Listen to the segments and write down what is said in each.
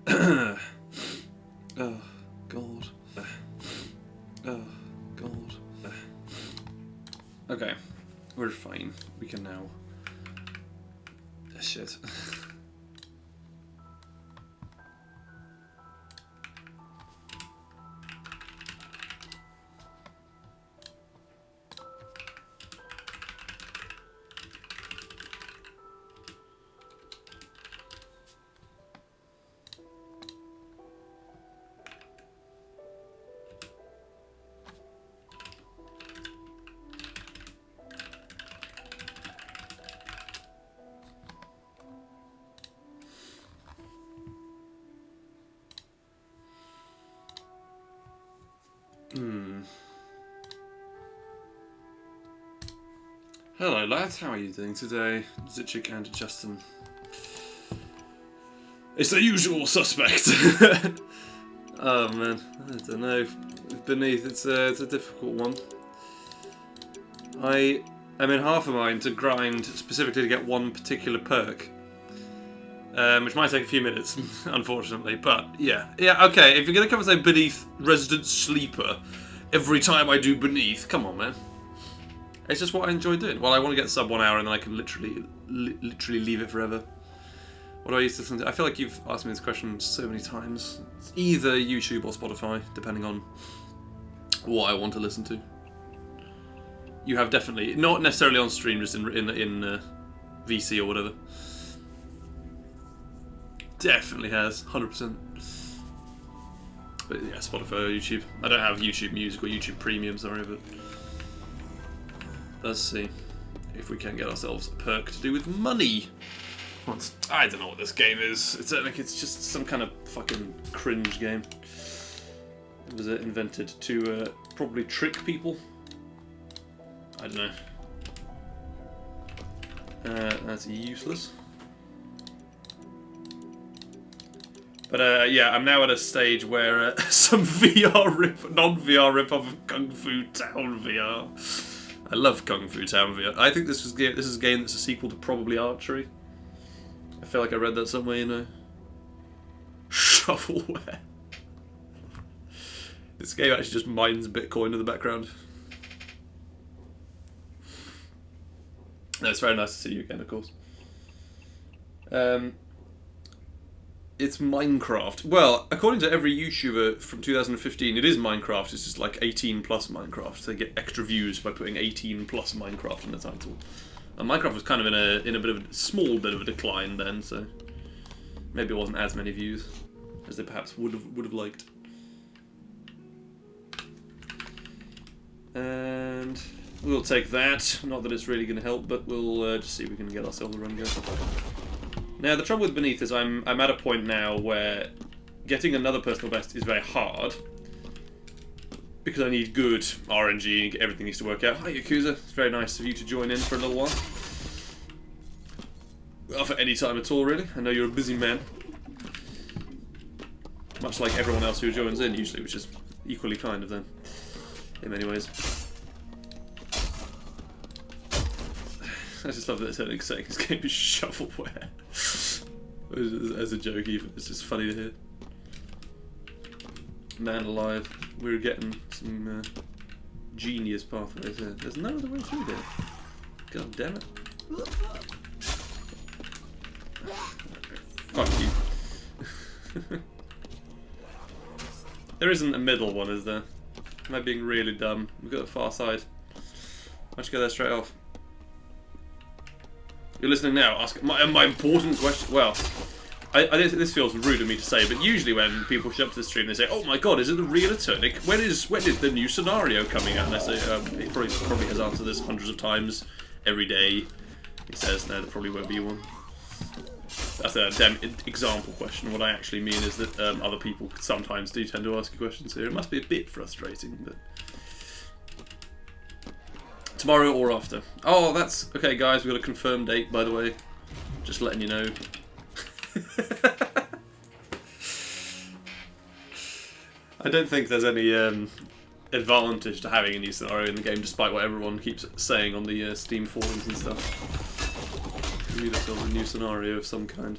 Oh, God. Oh, God. Okay, we're fine. We can now... Shit. Hello lads, how are you doing today? Zichik and Justin. It's the usual suspect. Oh man, I don't know. Beneath, it's a difficult one. I am in half a mind to grind specifically to get one particular perk. Which might take a few minutes, unfortunately, but yeah, okay, if you're going to come and say Beneath Resident Sleeper every time I do Beneath, come on man. It's just what I enjoy doing. Well, I want to get sub 1 hour and then I can literally leave it forever. What do I used to listen to? I feel like you've asked me this question so many times. It's either YouTube or Spotify, depending on what I want to listen to. You have definitely, not necessarily on stream, just in VC or whatever. Definitely has, 100%. But yeah, Spotify or YouTube. I don't have YouTube Music or YouTube Premium, sorry, but... Let's see if we can get ourselves a perk to do with money. I don't know what this game is. It's like it's just some kind of fucking cringe game. Was it invented to probably trick people? I don't know. That's useless. But yeah, I'm now at a stage where some non-VR rip-off of Kung Fu Town VR. I love Kung Fu Town VR. I think this is a game that's a sequel to probably Archery. I feel like I read that somewhere, you know. Shovelware. This game actually just mines Bitcoin in the background. No, it's very nice to see you again, of course. It's Minecraft. Well, according to every YouTuber from 2015, it is Minecraft. It's just like 18 plus Minecraft. They get extra views by putting 18 plus Minecraft in the title. And Minecraft was kind of in a bit of a small bit of a decline then, so maybe it wasn't as many views as they perhaps would have liked. And we'll take that. Not that it's really going to help, but we'll just see if we can get ourselves a run going. Now, the trouble with Beneath is I'm at a point now where getting another personal best is very hard because I need good RNG, everything needs to work out. Hi Yakuza, it's very nice of you to join in for a little while. Well, for any time at all really, I know you're a busy man. Much like everyone else who joins in usually, which is equally kind of them, in many ways. I just love that it's only saying this game is shovelware. As a joke even, it's just funny to hear. Man alive, we're getting some genius pathways here. There's no other way through there. God damn it. Fuck you. There isn't a middle one, is there? Am I being really dumb? We've got the far side. Why don't you go there straight off? You're listening now. Ask my important question. Well, I think this feels rude of me to say, but usually when people show up to the stream, they say, "Oh my god, is it the real Eternic? When is the new scenario coming out?" And I say, he probably has answered this hundreds of times every day. He says, "No, there probably won't be one." That's a damn example question. What I actually mean is that other people sometimes do tend to ask you questions here. It must be a bit frustrating, but. Tomorrow or after. Oh, that's... Okay, guys, we've got a confirmed date, by the way. Just letting you know. I don't think there's any advantage to having a new scenario in the game, despite what everyone keeps saying on the Steam forums and stuff. We need ourselves a new scenario of some kind.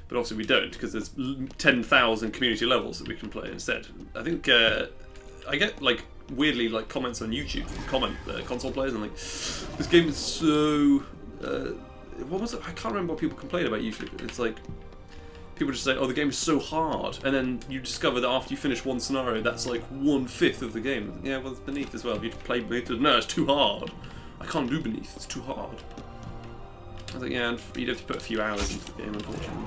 But obviously we don't, because there's 10,000 community levels that we can play instead. I think I get like weirdly like comments on YouTube from console players and like, this game is so what was it? I can't remember what people complain about usually. It's like people just say, oh, the game is so hard, and then you discover that after you finish one scenario, that's like 1/5 of the game. Yeah, well, it's Beneath as well. If you play Beneath, no, it's too hard. I can't do Beneath. It's too hard. I was like, yeah, and you'd have to put a few hours into the game, unfortunately.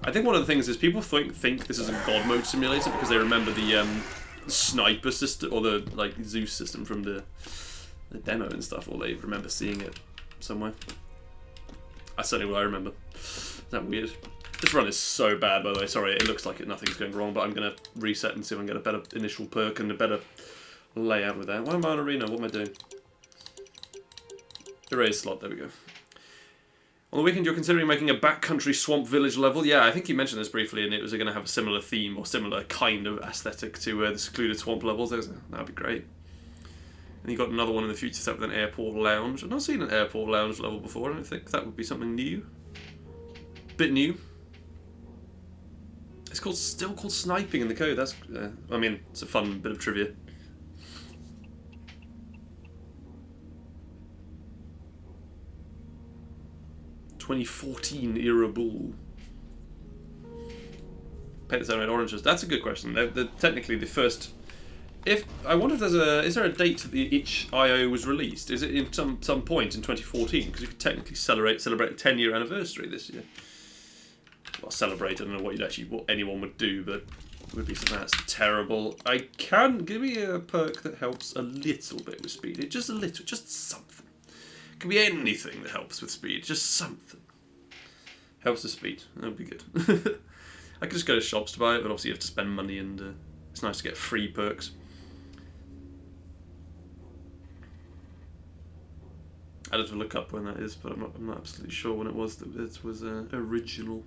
I think one of the things is people think this is a God mode simulator because they remember the sniper system or the like Zeus system from the demo and stuff, or they remember seeing it somewhere. I certainly will. I remember. Is that weird? This run is so bad, by the way. Sorry, it looks like nothing's going wrong, but I'm gonna reset and see if I can get a better initial perk and a better layout with that. Why am I on arena? What am I doing? Erase slot. There we go. On the weekend, you're considering making a backcountry swamp village level. Yeah, I think you mentioned this briefly, and it was going to have a similar theme or similar kind of aesthetic to the secluded swamp levels. That'd be great. And you got another one in the future set with an airport lounge. I've not seen an airport lounge level before. I don't think that would be something new. Bit new. It's still called sniping in the code. That's I mean, it's a fun bit of trivia. '14 era bull. Paint the red oranges. That's a good question. They're technically the first. I wonder if is there a date that the itch.io was released? Is it in some point in 2014? Because you could technically celebrate a 10-year anniversary this year. Well, celebrate. I don't know what anyone would do, but it would be something that's terrible. Give me a perk that helps a little bit with speed. Just a little, just something. It can be anything that helps with speed. Just something helps with speed. That would be good. I could just go to shops to buy it, but obviously you have to spend money, and it's nice to get free perks. I'd have to look up when that is, but I'm not absolutely sure when it was that it was original.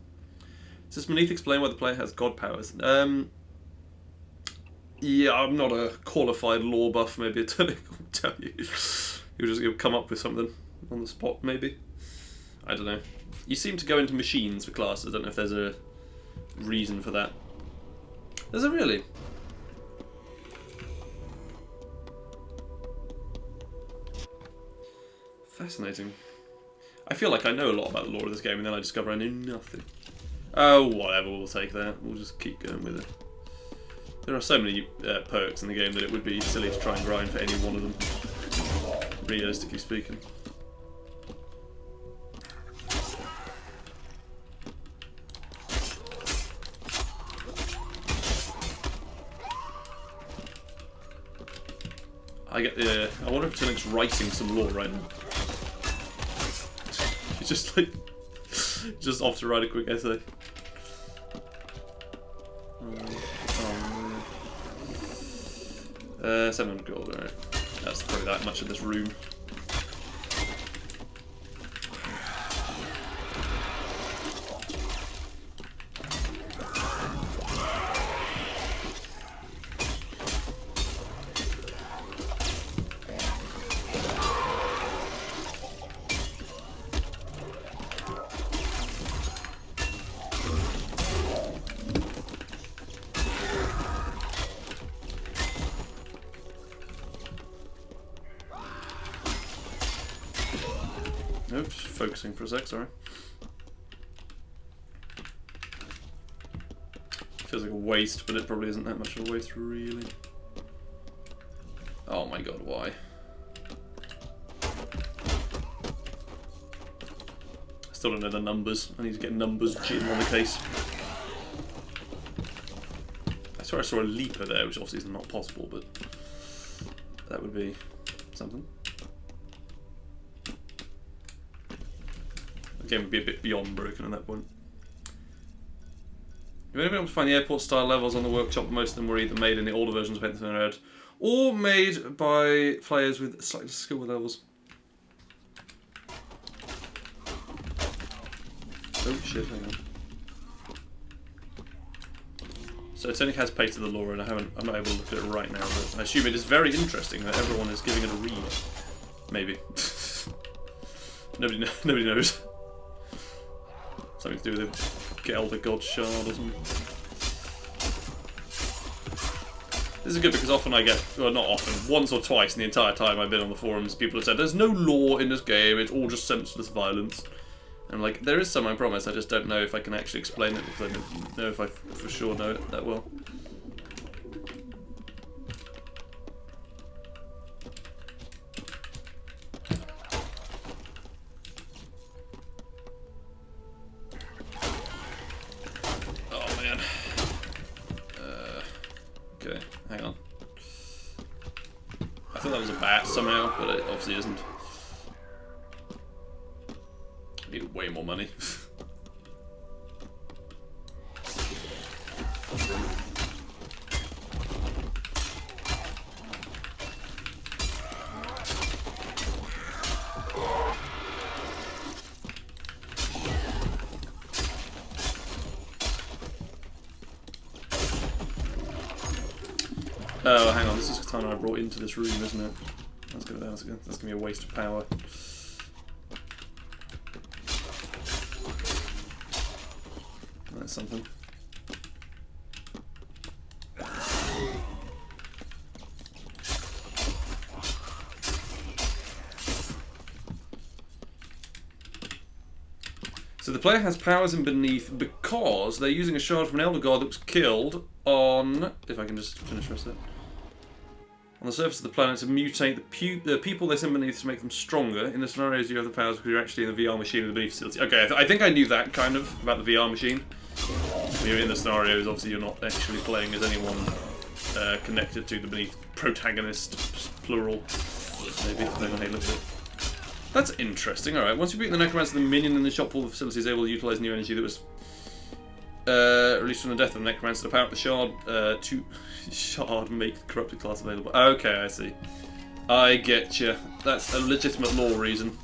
Does Beneath explain why the player has god powers? Yeah, I'm not a qualified lore buff. Maybe a tell you. You'll come up with something on the spot, maybe. I don't know. You seem to go into machines for classes. I don't know if there's a reason for that. Is there really? Fascinating. I feel like I know a lot about the lore of this game, and then I discover I know nothing. Oh, whatever, we'll take that. We'll just keep going with it. There are so many perks in the game that it would be silly to try and grind for any one of them, realistically speaking. I wonder if Tillink's writing some lore right now. He's just like, just off to write a quick essay. 700 gold, alright. That's probably that much in this room. Nope, just focusing for a sec, sorry. Feels like a waste, but it probably isn't that much of a waste, really. Oh my god, why? I still don't know the numbers. I need to get numbers jam on the case. I swear I saw a leaper there, which obviously is not possible, but that would be something. The game would be a bit beyond broken at that point. You've only been able to find the airport style levels on the workshop. Most of them were either made in the older versions of Paint the Red or made by players with slightly skill levels. Oh shit, hang on. So it only has Paint the Lore, and I'm not able to look at it right now, but I assume it is very interesting that everyone is giving it a read. Maybe. Nobody knows. Something to do with the Elder God Shard or something. This is good because often I get, well not often, once or twice in the entire time I've been on the forums, people have said, there's no lore in this game, it's all just senseless violence. And like, there is some, I promise, I just don't know if I can actually explain it, because I don't know if I for sure know it that well. Oh man. Okay, hang on. I thought that was a bat somehow, but it obviously isn't. I need way more money. Oh, hang on, this is the katana I brought into this room, isn't it? That's gonna be a waste of power. That's something. So the player has powers in beneath because they're using a shard from an Elder God that was killed on... If I can just finish this up. On the surface of the planet to mutate the people they send beneath to make them stronger. In the scenarios you have the powers because you're actually in the VR machine in the beneath facility. Okay, I think I knew that kind of about the VR machine. When you're in the scenarios, obviously you're not actually playing as anyone connected to the beneath protagonist, plural. Maybe, depending on how you look at it. That's interesting, alright. Once you beat the Necromancer, the minion in the shop full of facilities is able to utilise new energy that was released from the death of the Necromancer to power up the shard to make the corrupted class available. Okay, I see. I get you. That's a legitimate lore reason.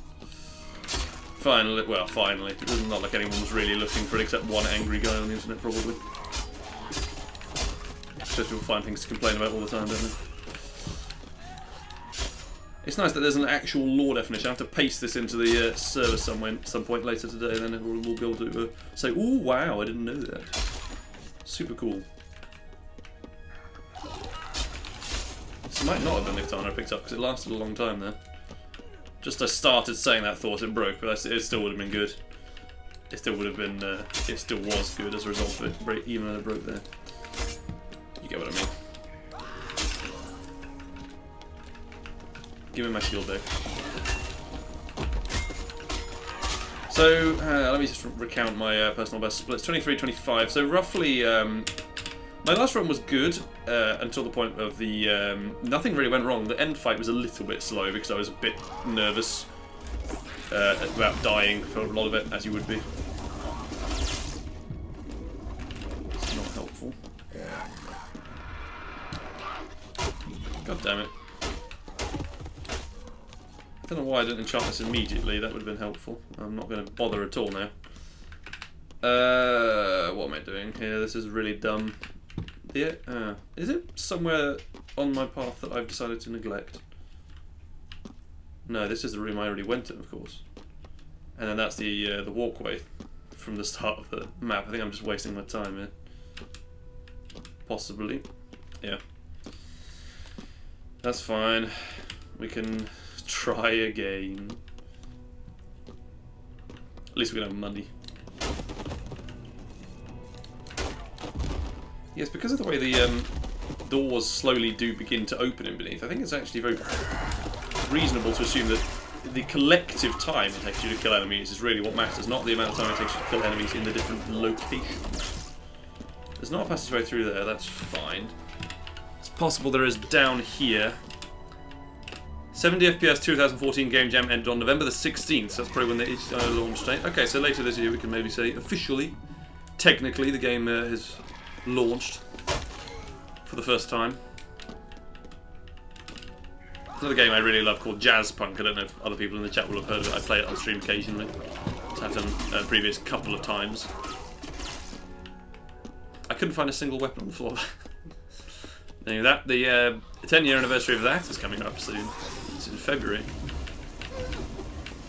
Finally, well, finally. It doesn't look like anyone was really looking for it except one angry guy on the internet, probably. Just people find things to complain about all the time, don't they? It's nice that there's an actual lore definition. I have to paste this into the server some point later today, then we'll be able to say, "Ooh, wow, I didn't know that." Super cool. This might not have been the katana I picked up because it lasted a long time there. Just I started saying that, thought it broke, but it still would have been good. It still would have been. It still was good as a result of it, even though it broke there. You get what I mean. Give me my shield back. So, let me just recount my personal best splits. 23-25. So roughly, my last run was good until the point of the... nothing really went wrong. The end fight was a little bit slow because I was a bit nervous about dying for a lot of it, as you would be. It's not helpful. God damn it. I don't know why I didn't enchant this immediately, that would have been helpful. I'm not going to bother at all now. What am I doing here? This is really dumb. Yeah, is it somewhere on my path that I've decided to neglect? No, this is the room I already went in, of course. And then that's the walkway from the start of the map. I think I'm just wasting my time here. Possibly. Yeah. That's fine. We can... try again. At least we're gonna have money. Yes, because of the way the doors slowly do begin to open in beneath, I think it's actually very reasonable to assume that the collective time it takes you to kill enemies is really what matters, not the amount of time it takes you to kill enemies in the different locations. There's not a passageway through there, that's fine. It's possible there is down here. 70 FPS 2014 Game Jam ended on November the 16th, so that's probably when the launch date. Okay, so later this year we can maybe say officially, technically, the game has launched for the first time. Another game I really love called Jazz Punk. I don't know if other people in the chat will have heard of it. I play it on stream occasionally. I've done a previous couple of times. I couldn't find a single weapon on the floor. Anyway, the 10-year anniversary of that is coming up soon. It's in February.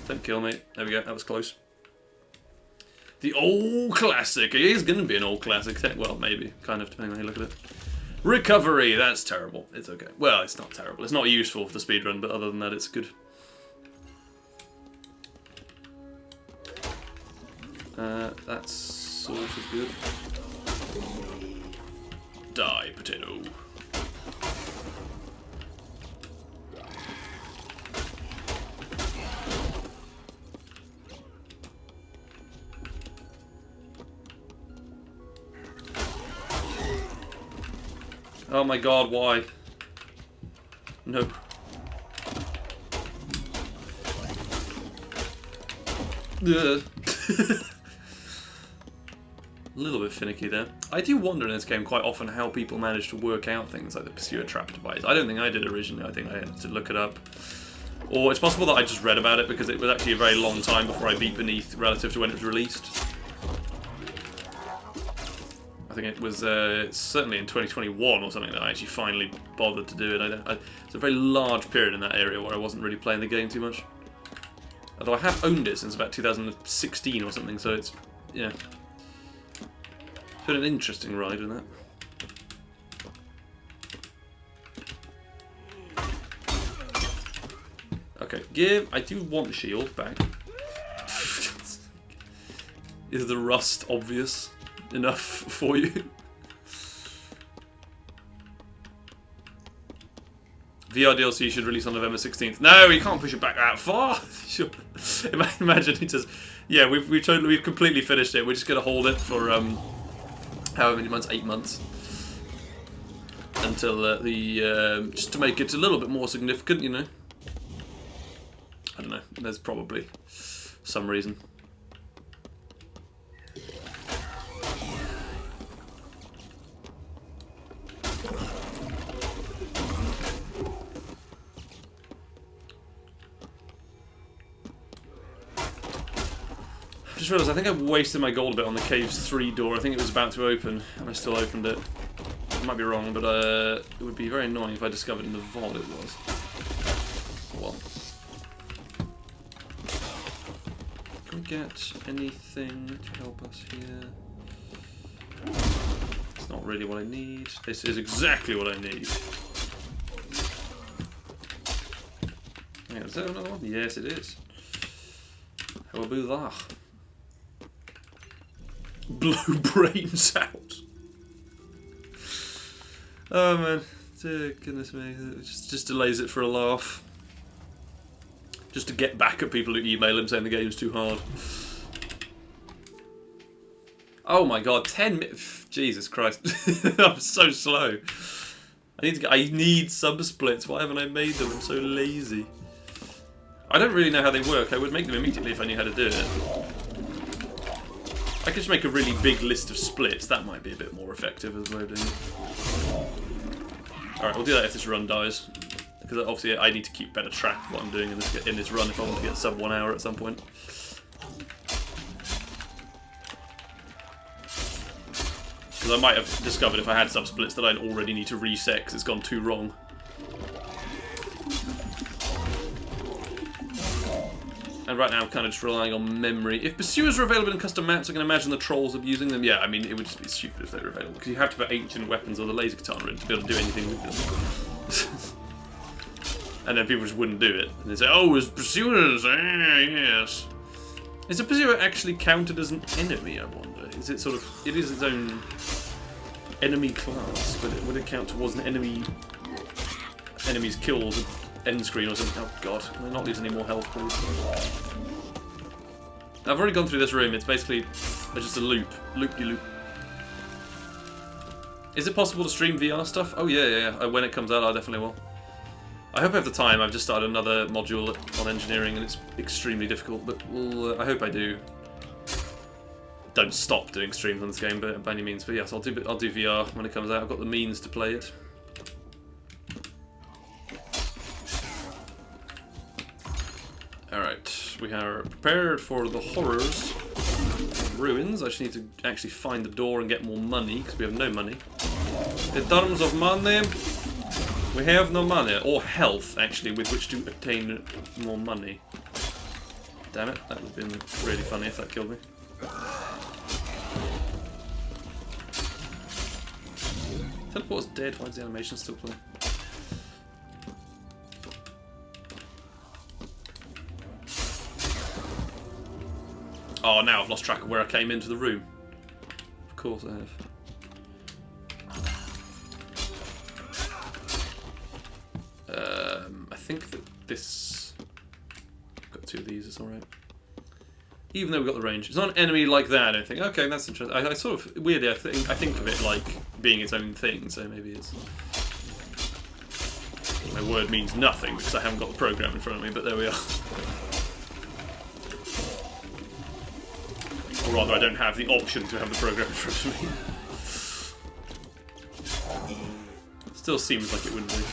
Don't kill me. There we go. That was close. The old classic. It is going to be an old classic. Well, maybe. Kind of, depending on how you look at it. Recovery. That's terrible. It's okay. Well, it's not terrible. It's not useful for the speedrun, but other than that, it's good. That's sort of good. Die, potato. Oh my god, why? No. Ugh. A little bit finicky there. I do wonder in this game quite often how people manage to work out things like the pursuer trap device. I don't think I did originally, I think I had to look it up. Or it's possible that I just read about it because it was actually a very long time before I beat Beneath relative to when it was released. I think it was certainly in 2021 or something that I actually finally bothered to do it. It's a very large period in that area where I wasn't really playing the game too much. Although I have owned it since about 2016 or something, so it's, yeah. It's been an interesting ride in that. Okay, I do want shield back. Is the rust obvious enough for you? VR DLC should release on November 16th. No, you can't push it back that far. Sure. Imagine it just. Yeah, we've completely finished it. We're just gonna hold it for however many months, 8 months, until just to make it a little bit more significant, you know. I don't know. There's probably some reason. I just realised I think I wasted my gold a bit on the Caves 3 door. I think it was about to open, and I still opened it. I might be wrong, but it would be very annoying if I discovered in the VOD it was. Well. Can we get anything to help us here? It's not really what I need. This is exactly what I need. Is there another one? Yes, it is. How about that? Blow brains out. Oh man, dear goodness me, it just delays it for a laugh. Just to get back at people who email him saying the game's too hard. Oh my god, 10 minutes. Jesus Christ. I'm so slow. I need sub-splits. Why haven't I made them? I'm so lazy. I don't really know how they work. I would make them immediately if I knew how to do it. I could just make a really big list of splits. That might be a bit more effective as a way of doing it. Alright, we'll do that if this run dies. Because obviously I need to keep better track of what I'm doing in this run if I want to get sub 1 hour at some point. Because I might have discovered if I had sub splits that I'd already need to reset because it's gone too wrong. And right now I'm kind of just relying on memory. If pursuers are available in custom maps, I can imagine the trolls abusing them. Yeah, I mean, it would just be stupid if they were available. Because you have to put ancient weapons or the laser katana in to be able to do anything with them. And then people just wouldn't do it. And they say, oh, it's pursuers, yes. Is a pursuer actually counted as an enemy, I wonder? Is it sort of, it is its own enemy class, but would it count towards an enemies killed end screen or something? Oh god, can I not lose any more health, please? I've already gone through this room. It's basically just a loop. Loop-de-loop. Is it possible to stream VR stuff? Oh yeah. When it comes out, I definitely will. I hope I have the time. I've just started another module on engineering and it's extremely difficult, but I hope I do. Don't stop doing streams on this game by any means, but yes, I'll do VR when it comes out. I've got the means to play it. Alright, we are prepared for the horrors of ruins. I just need to actually find the door and get more money, because we have no money. In terms of money, we have no money. Or health, actually, with which to obtain more money. Damn it, that would have been really funny if that killed me. Teleport's dead. Why does the animation still play? Oh, now I've lost track of where I came into the room. Of course I have. I think that this... Got 2 of these, it's alright. Even though we've got the range. It's not an enemy like that, I don't think. Okay, that's interesting. I sort of... Weirdly, I think of it like being its own thing, so maybe it's... My word means nothing because I haven't got the program in front of me, but there we are. Or rather, I don't have the option to have the program in front of me. Still seems like it wouldn't be.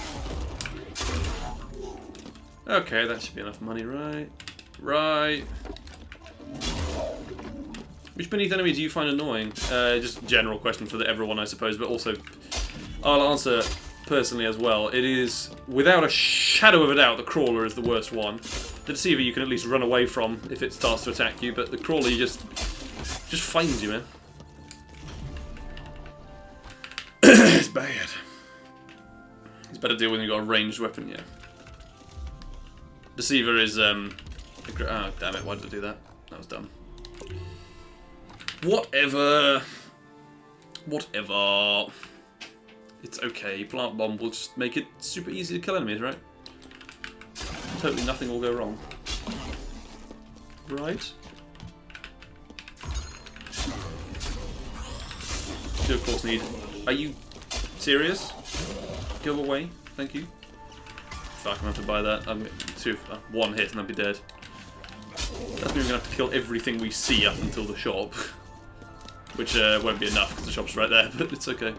Okay, that should be enough money, right? Right. Which beneath enemy do you find annoying? Just a general question for everyone, I suppose, but also I'll answer personally as well. It is, without a shadow of a doubt, the crawler is the worst one. The deceiver you can at least run away from if it starts to attack you, but the crawler you just finds you, man. It's bad. It's better to deal with when you've got a ranged weapon, yeah. Deceiver is, oh, damn it, why did I do that? That was dumb. Whatever. Whatever. It's okay. Plant bomb will just make it super easy to kill enemies, right? Totally nothing will go wrong. Right? Do of course need... Are you serious? Go away. Thank you. Fuck, I'm gonna have to buy that. I'm one hit and I'll be dead. That means we're gonna have to kill everything we see up until the shop. Which won't be enough because the shop's right there, but it's okay.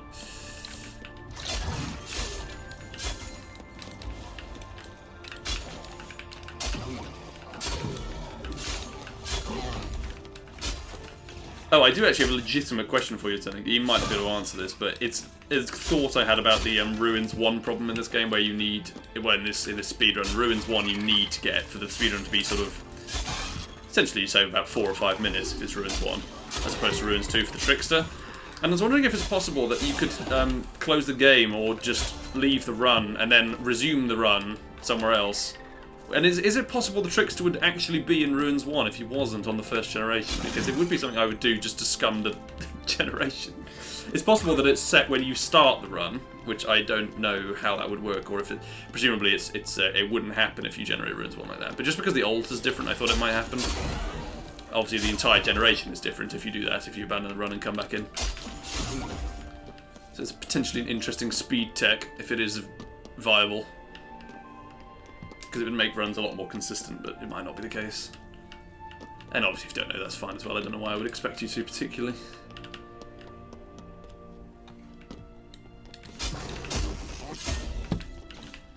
Oh, I do actually have a legitimate question for you, Tony. You might not be able to answer this, but it's a thought I had about the Ruins 1 problem in this game, where you need, well, in this speedrun, Ruins 1 you need to get for the speedrun to be sort of, essentially you say about 4 or 5 minutes if it's Ruins 1, as opposed to Ruins 2 for the Trickster. And I was wondering if it's possible that you could close the game or just leave the run and then resume the run somewhere else. And is it possible the Trickster would actually be in Ruins 1 if he wasn't on the first generation? Because it would be something I would do just to scum the generation. It's possible that it's set when you start the run, which I don't know how that would work, or if it... Presumably it wouldn't happen if you generate Ruins 1 like that. But just because the altar's different, I thought it might happen. Obviously the entire generation is different if you do that, if you abandon the run and come back in. So it's potentially an interesting speed tech, if it is viable. Because it would make runs a lot more consistent, but it might not be the case. And obviously if you don't know, that's fine as well. I don't know why I would expect you to particularly.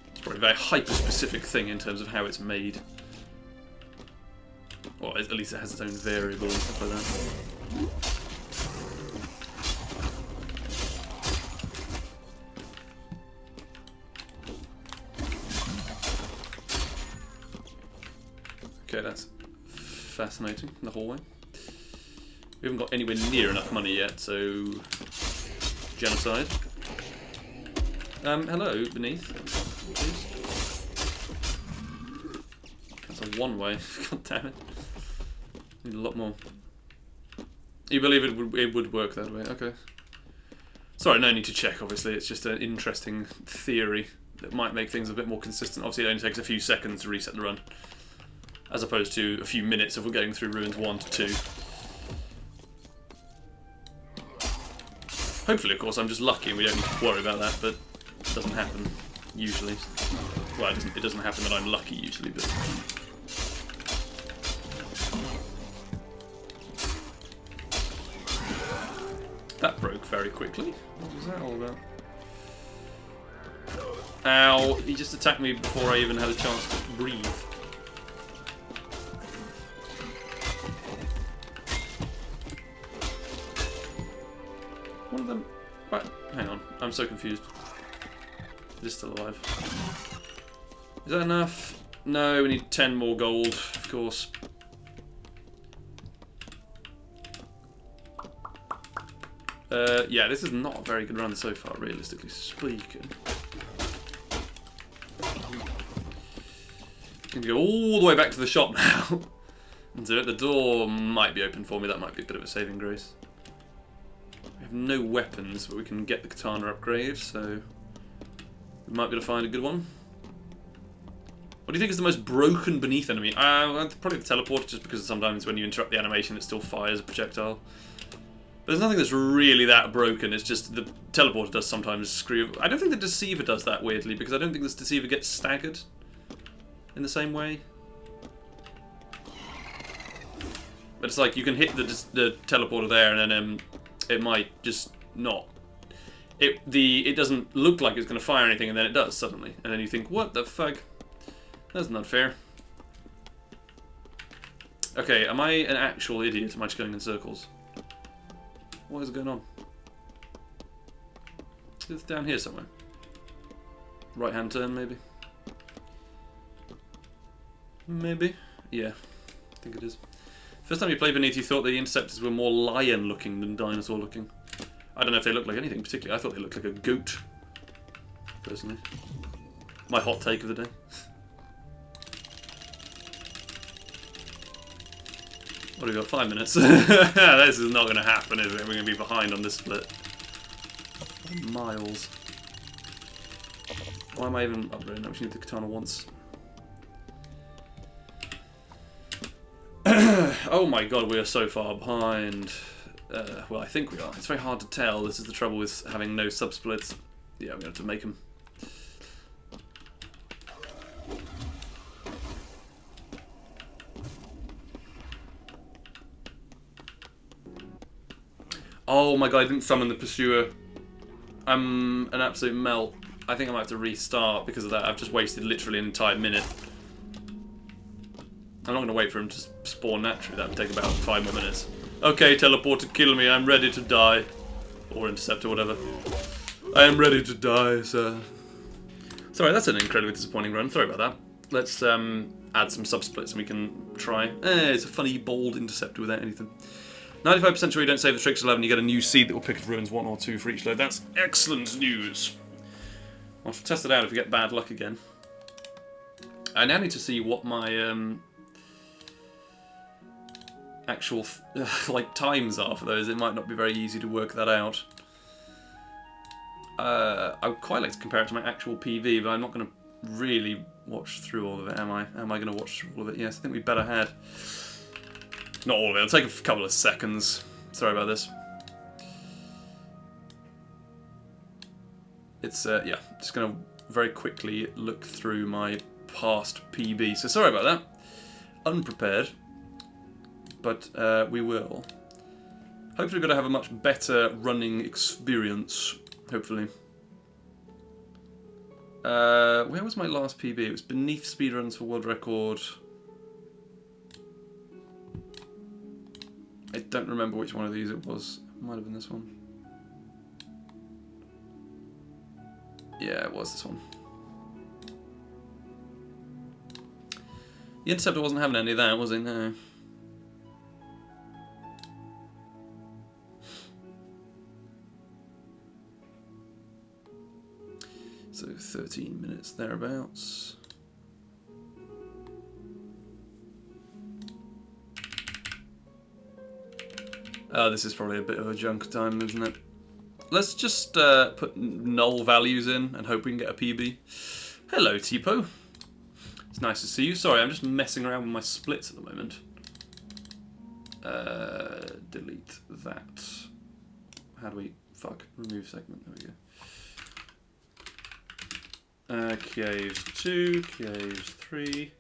It's probably a very hyper-specific thing in terms of how it's made. Or at least it has its own variables and stuff like that. Okay, that's fascinating, the hallway. We haven't got anywhere near enough money yet, so... Genocide. Hello, beneath. Please. That's a one-way, god damn it. Need a lot more. You believe it would work that way, okay. Sorry, no need to check, obviously, it's just an interesting theory that might make things a bit more consistent. Obviously it only takes a few seconds to reset the run, as opposed to a few minutes if we're getting through Ruins 1 to 2. Hopefully, of course, I'm just lucky and we don't need to worry about that, but it doesn't happen, usually. Well, it doesn't happen that I'm lucky, usually, but... That broke very quickly. What was that all about? Ow, he just attacked me before I even had a chance to breathe. One of them... Right, hang on, I'm so confused. It is still alive. Is that enough? No, we need 10 more gold, of course. Yeah, this is not a very good run so far, realistically speaking. I'm going to go all the way back to the shop now. And do it. The door might be open for me. That might be a bit of a saving grace. We have no weapons, but we can get the katana upgrade, so we might be able to find a good one. What do you think is the most broken beneath enemy? Probably the teleporter, just because sometimes when you interrupt the animation it still fires a projectile. But there's nothing that's really that broken, it's just the teleporter does sometimes screw. I don't think the deceiver does that, weirdly, because I don't think this deceiver gets staggered in the same way. But it's like you can hit the teleporter there and then it might just not. It doesn't look like it's going to fire anything and then it does suddenly. And then you think, what the fuck? That's not fair. Okay, am I an actual idiot? Am I just going in circles? What is going on? It's down here somewhere. Right hand turn, maybe? Maybe? Yeah, I think it is. First time you played Beneath, you thought the interceptors were more lion looking than dinosaur looking. I don't know if they look like anything particularly. I thought they looked like a goat, personally. My hot take of the day. What have we got? 5 minutes? This is not going to happen, is it? We're going to be behind on this split. Miles. Why am I even upgrading? I actually need the katana once. Oh my god, we are so far behind. Well, I think we are. It's very hard to tell. This is the trouble with having no sub-splits. Yeah, I'm going to have to make them. Oh my god, I didn't summon the pursuer. I'm an absolute melt. I think I might have to restart because of that. I've just wasted literally an entire minute. I'm not going to wait for him to spawn naturally. That would take about 5 more minutes. Okay, teleporter, kill me. I'm ready to die. Or intercept or whatever. I am ready to die, sir. Sorry, that's an incredibly disappointing run. Sorry about that. Let's add some sub-splits and we can try. It's a funny, bold interceptor without anything. 95% sure you don't save the tricks 11, you get a new seed that will pick at ruins 1 or 2 for each load. That's excellent news. I'll test it out if we get bad luck again. I now need to see what my actual like times are for those. It might not be very easy to work that out. I would quite like to compare it to my actual PV, but I'm not going to really watch through all of it, am I? Am I going to watch through all of it? Yes, I think we better had. Not all of it, it'll take a couple of seconds. Sorry about this. It's, yeah, just going to very quickly look through my past PB. So sorry about that. Unprepared. But we will. Hopefully we're going to have a much better running experience. Hopefully. Where was my last PB? It was beneath speedruns for world record. I don't remember which one of these it was. It might have been this one. Yeah, it was this one. The interceptor wasn't having any of that, was he? No. So 13 minutes thereabouts. This is probably a bit of a junk time, isn't it? Let's just put null values in and hope we can get a PB. Hello, Tipo. It's nice to see you. Sorry, I'm just messing around with my splits at the moment. Delete that. How do we... Fuck. Remove segment. There we go. Caves 2, Caves 3.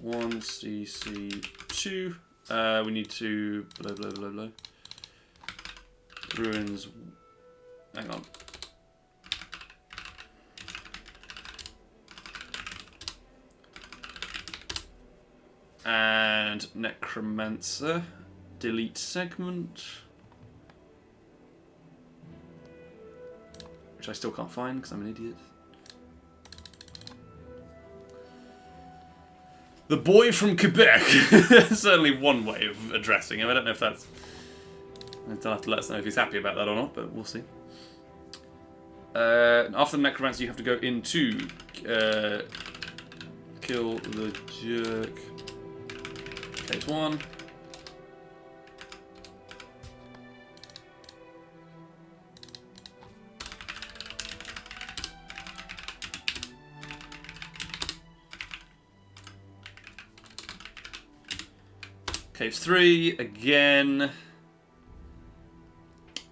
1, CC 2. We need to blah blah blah blah. Ruins. Hang on. And Necromancer. Delete segment. Which I still can't find because I'm an idiot. The boy from Quebec. Certainly one way of addressing him. I don't know if that's He'll have to let us know if he's happy about that or not, but we'll see. After the necromancer, you have to go into kill the jerk. Case 1. Case 3 again.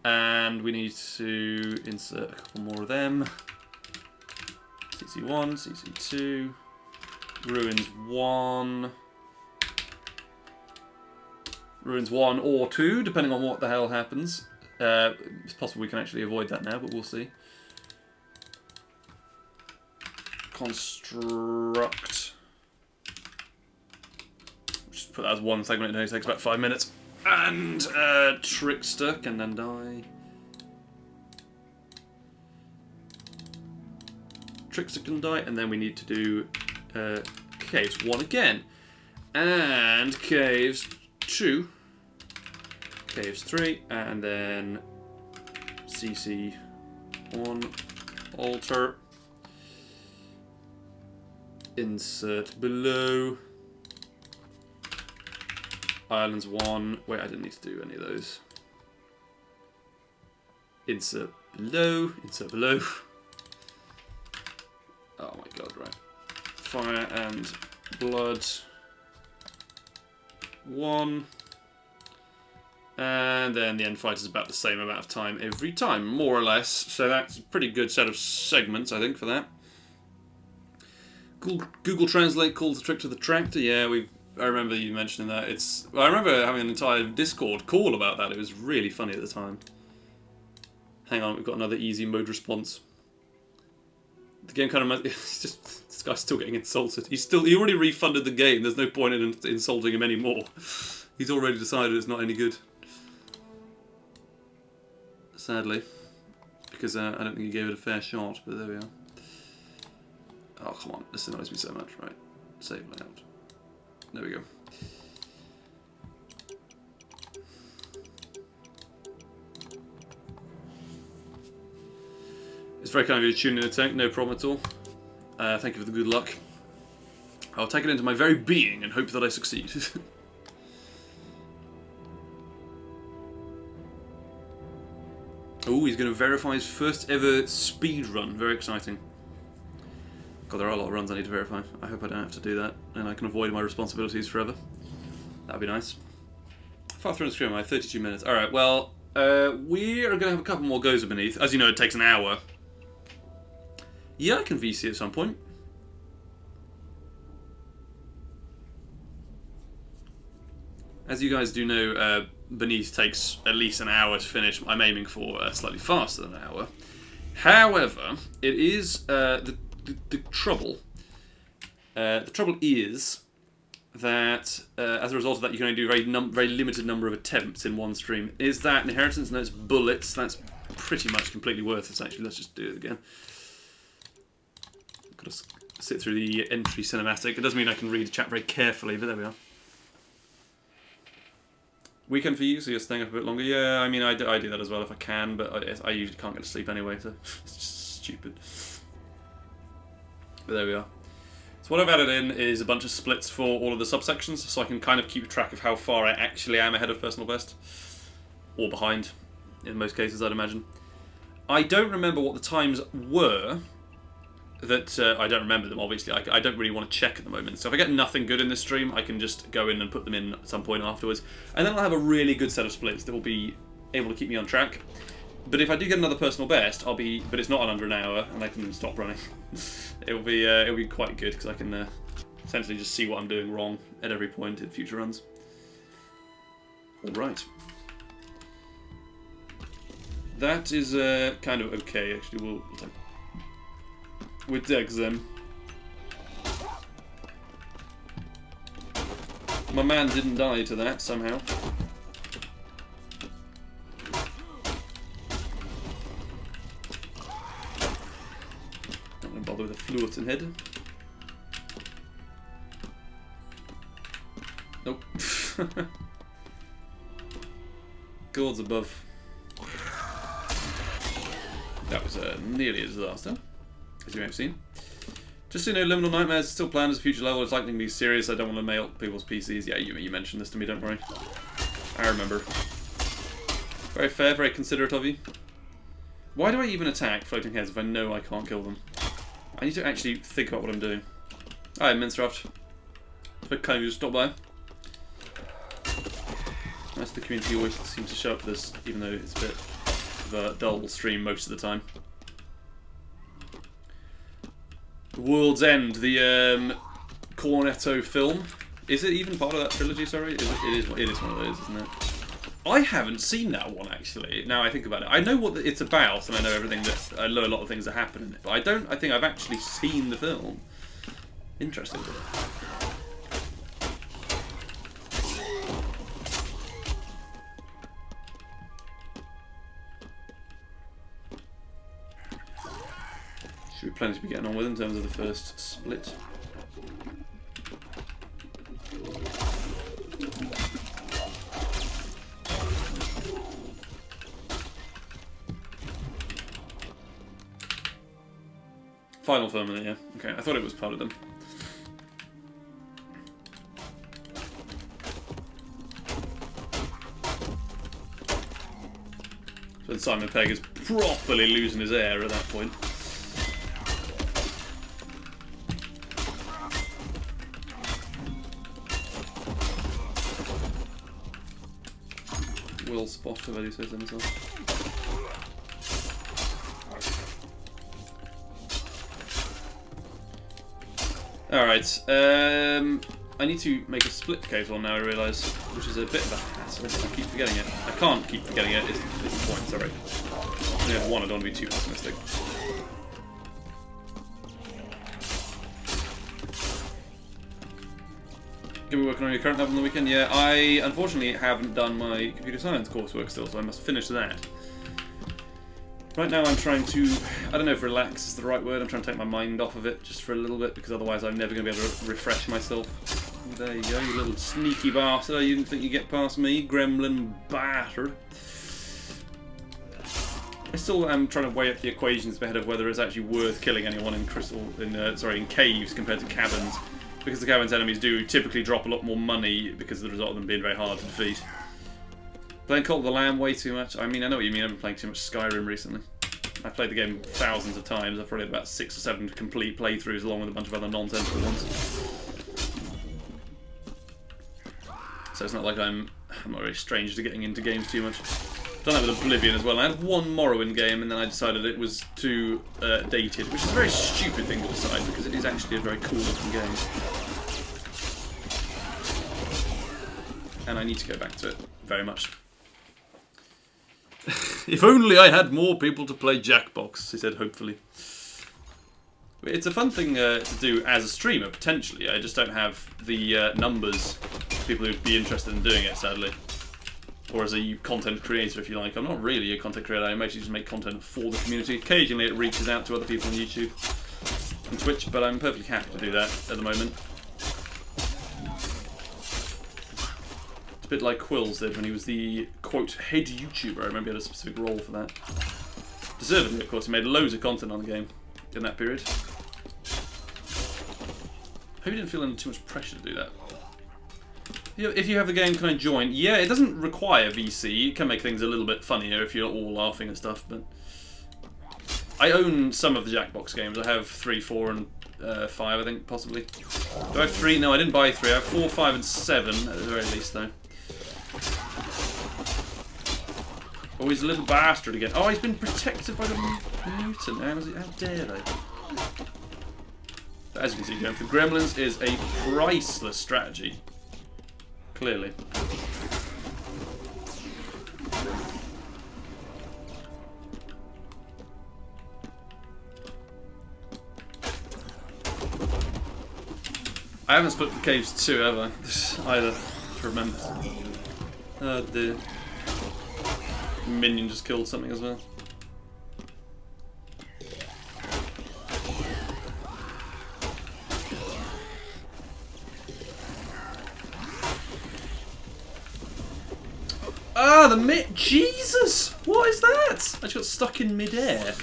And we need to insert a couple more of them. CC1, CC2, Ruins 1. Ruins 1 or 2, depending on what the hell happens. It's possible we can actually avoid that now, but we'll see. Construct. Just put that as one segment, it only takes about 5 minutes. And Trickster can then die. Trickster can die, and then we need to do Caves 1 again. And Caves 2. Caves 3, and then CC 1. Alter. Insert below. Islands 1. Wait, I didn't need to do any of those. Insert below. Insert below. Oh my god, right. Fire and blood. 1. And then the end fight is about the same amount of time every time, more or less. So that's a pretty good set of segments, I think, for that. Google Translate calls the trick to the tractor. Yeah, I remember you mentioning that. I remember having an entire Discord call about that. It was really funny at the time. Hang on, we've got another easy mode response. The game kind of... It's just... This guy's still getting insulted. He already refunded the game. There's no point in insulting him anymore. He's already decided it's not any good. Sadly. Because I don't think he gave it a fair shot, but there we are. Oh, come on. This annoys me so much. Right. Save layout. There we go. It's very kind of you to tune in a tank, no problem at all. Thank you for the good luck. I'll take it into my very being and hope that I succeed. Oh, he's going to verify his first ever speed run. Very exciting. God, there are a lot of runs I need to verify. I hope I don't have to do that, and I can avoid my responsibilities forever. That'd be nice. Far through the screen, I have 32 minutes. Alright, well, we are going to have a couple more goes of Beneath. As you know, it takes an hour. Yeah, I can VC at some point. As you guys do know, Beneath takes at least an hour to finish. I'm aiming for slightly faster than an hour. However, it is the trouble. The trouble is that as a result of that, you can only do a very limited number of attempts in one stream. Is that Inheritance? No, it's Bullets. That's pretty much completely worthless, actually. Let's just do it again. Got to sit through the entry cinematic. It doesn't mean I can read the chat very carefully, but there we are. Weekend for you, so you're staying up a bit longer. Yeah, I mean, I do that as well if I can, but I usually can't get to sleep anyway, so it's just stupid. But there we are. So what I've added in is a bunch of splits for all of the subsections, so I can kind of keep track of how far I actually am ahead of personal best. Or behind, in most cases, I'd imagine. I don't remember what the times were. I don't remember them, obviously. I don't really want to check at the moment. So if I get nothing good in this stream, I can just go in and put them in at some point afterwards. And then I'll have a really good set of splits that will be able to keep me on track. But if I do get another personal best, but it's not under an hour, and I can stop running. it'll be quite good, because I can essentially just see what I'm doing wrong at every point in future runs. Alright. That is kind of okay, actually. We'll take with Dex then. My man didn't die to that somehow. Not gonna bother with a Fluorton head. Nope. gourds above. That was nearly a disaster, as you may have seen. Just so you know, Liminal Nightmares is still planned as a future level. It's likely to be serious. I don't want to mail people's PCs. Yeah, you mentioned this to me, don't worry. I remember. Very fair, very considerate of you. Why do I even attack floating heads if I know I can't kill them? I need to actually think about what I'm doing. Alright, Minstraft. But kind of just stop by. Nice, the community always seems to show up for this, even though it's a bit of a dull stream most of the time. The World's End, the Cornetto film. Is it even part of that trilogy, sorry? It is one of those, isn't it? I haven't seen that one, actually, now I think about it. I know what it's about, and I know everything that... I know a lot of things that happen in it, but I think I've actually seen the film. Interesting. Should be plenty to be getting on with in terms of the first split. Final Firmament, yeah. Okay, I thought it was part of them. So Simon Pegg is properly losing his air at that point. Will spot, if I do say so myself. Alright, I need to make a split cable now, I realise, which is a bit of a hassle. I keep forgetting it. I can't keep forgetting it, is the point, sorry. I only have one, I don't want to be too pessimistic. Gonna be working on your current level on the weekend? Yeah, I unfortunately haven't done my computer science coursework still, so I must finish that. Right now I'm trying to, I don't know if relax is the right word, I'm trying to take my mind off of it just for a little bit, because otherwise I'm never going to be able to refresh myself. There you go, you little sneaky bastard, you didn't think you'd get past me, gremlin bastard. I still am trying to weigh up the equations in my head of whether it's actually worth killing anyone in in caves compared to caverns, because the caverns enemies do typically drop a lot more money because of the result of them being very hard to defeat. Playing Cult of the Lamb way too much. I mean, I know what you mean. I've been playing too much Skyrim recently. I've played the game thousands of times. I've probably had about 6 or 7 complete playthroughs along with a bunch of other nonsensical ones. So it's not like I'm not very strange to getting into games too much. Done that with Oblivion as well. I had one Morrowind game and then I decided it was too dated, which is a very stupid thing to decide because it is actually a very cool looking game. And I need to go back to it very much. If only I had more people to play Jackbox, he said, hopefully. It's a fun thing to do as a streamer, potentially. I just don't have the numbers of people who'd be interested in doing it, sadly. Or as a content creator, if you like. I'm not really a content creator, I mostly just make content for the community. Occasionally it reaches out to other people on YouTube and Twitch, but I'm perfectly happy to do that at the moment. A bit like Quills did when he was the, quote, head YouTuber. I remember he had a specific role for that. Deservedly, of course, he made loads of content on the game in that period. Hope you didn't feel under too much pressure to do that. If you have the game, can I join? Yeah, it doesn't require VC. It can make things a little bit funnier if you're all laughing and stuff, but... I own some of the Jackbox games. I have 3, 4, and 5, I think, possibly. Do I have 3? No, I didn't buy 3. I have 4, 5, and 7, at the very least, though. Oh, he's a little bastard again. Oh, he's been protected by the mutant. How dare they? But as you can see, going for gremlins is a priceless strategy. Clearly. I haven't split the caves 2 ever, either, to remember. Oh dear. Minion just killed something as well. Ah, the Jesus! What is that? I just got stuck in mid-air.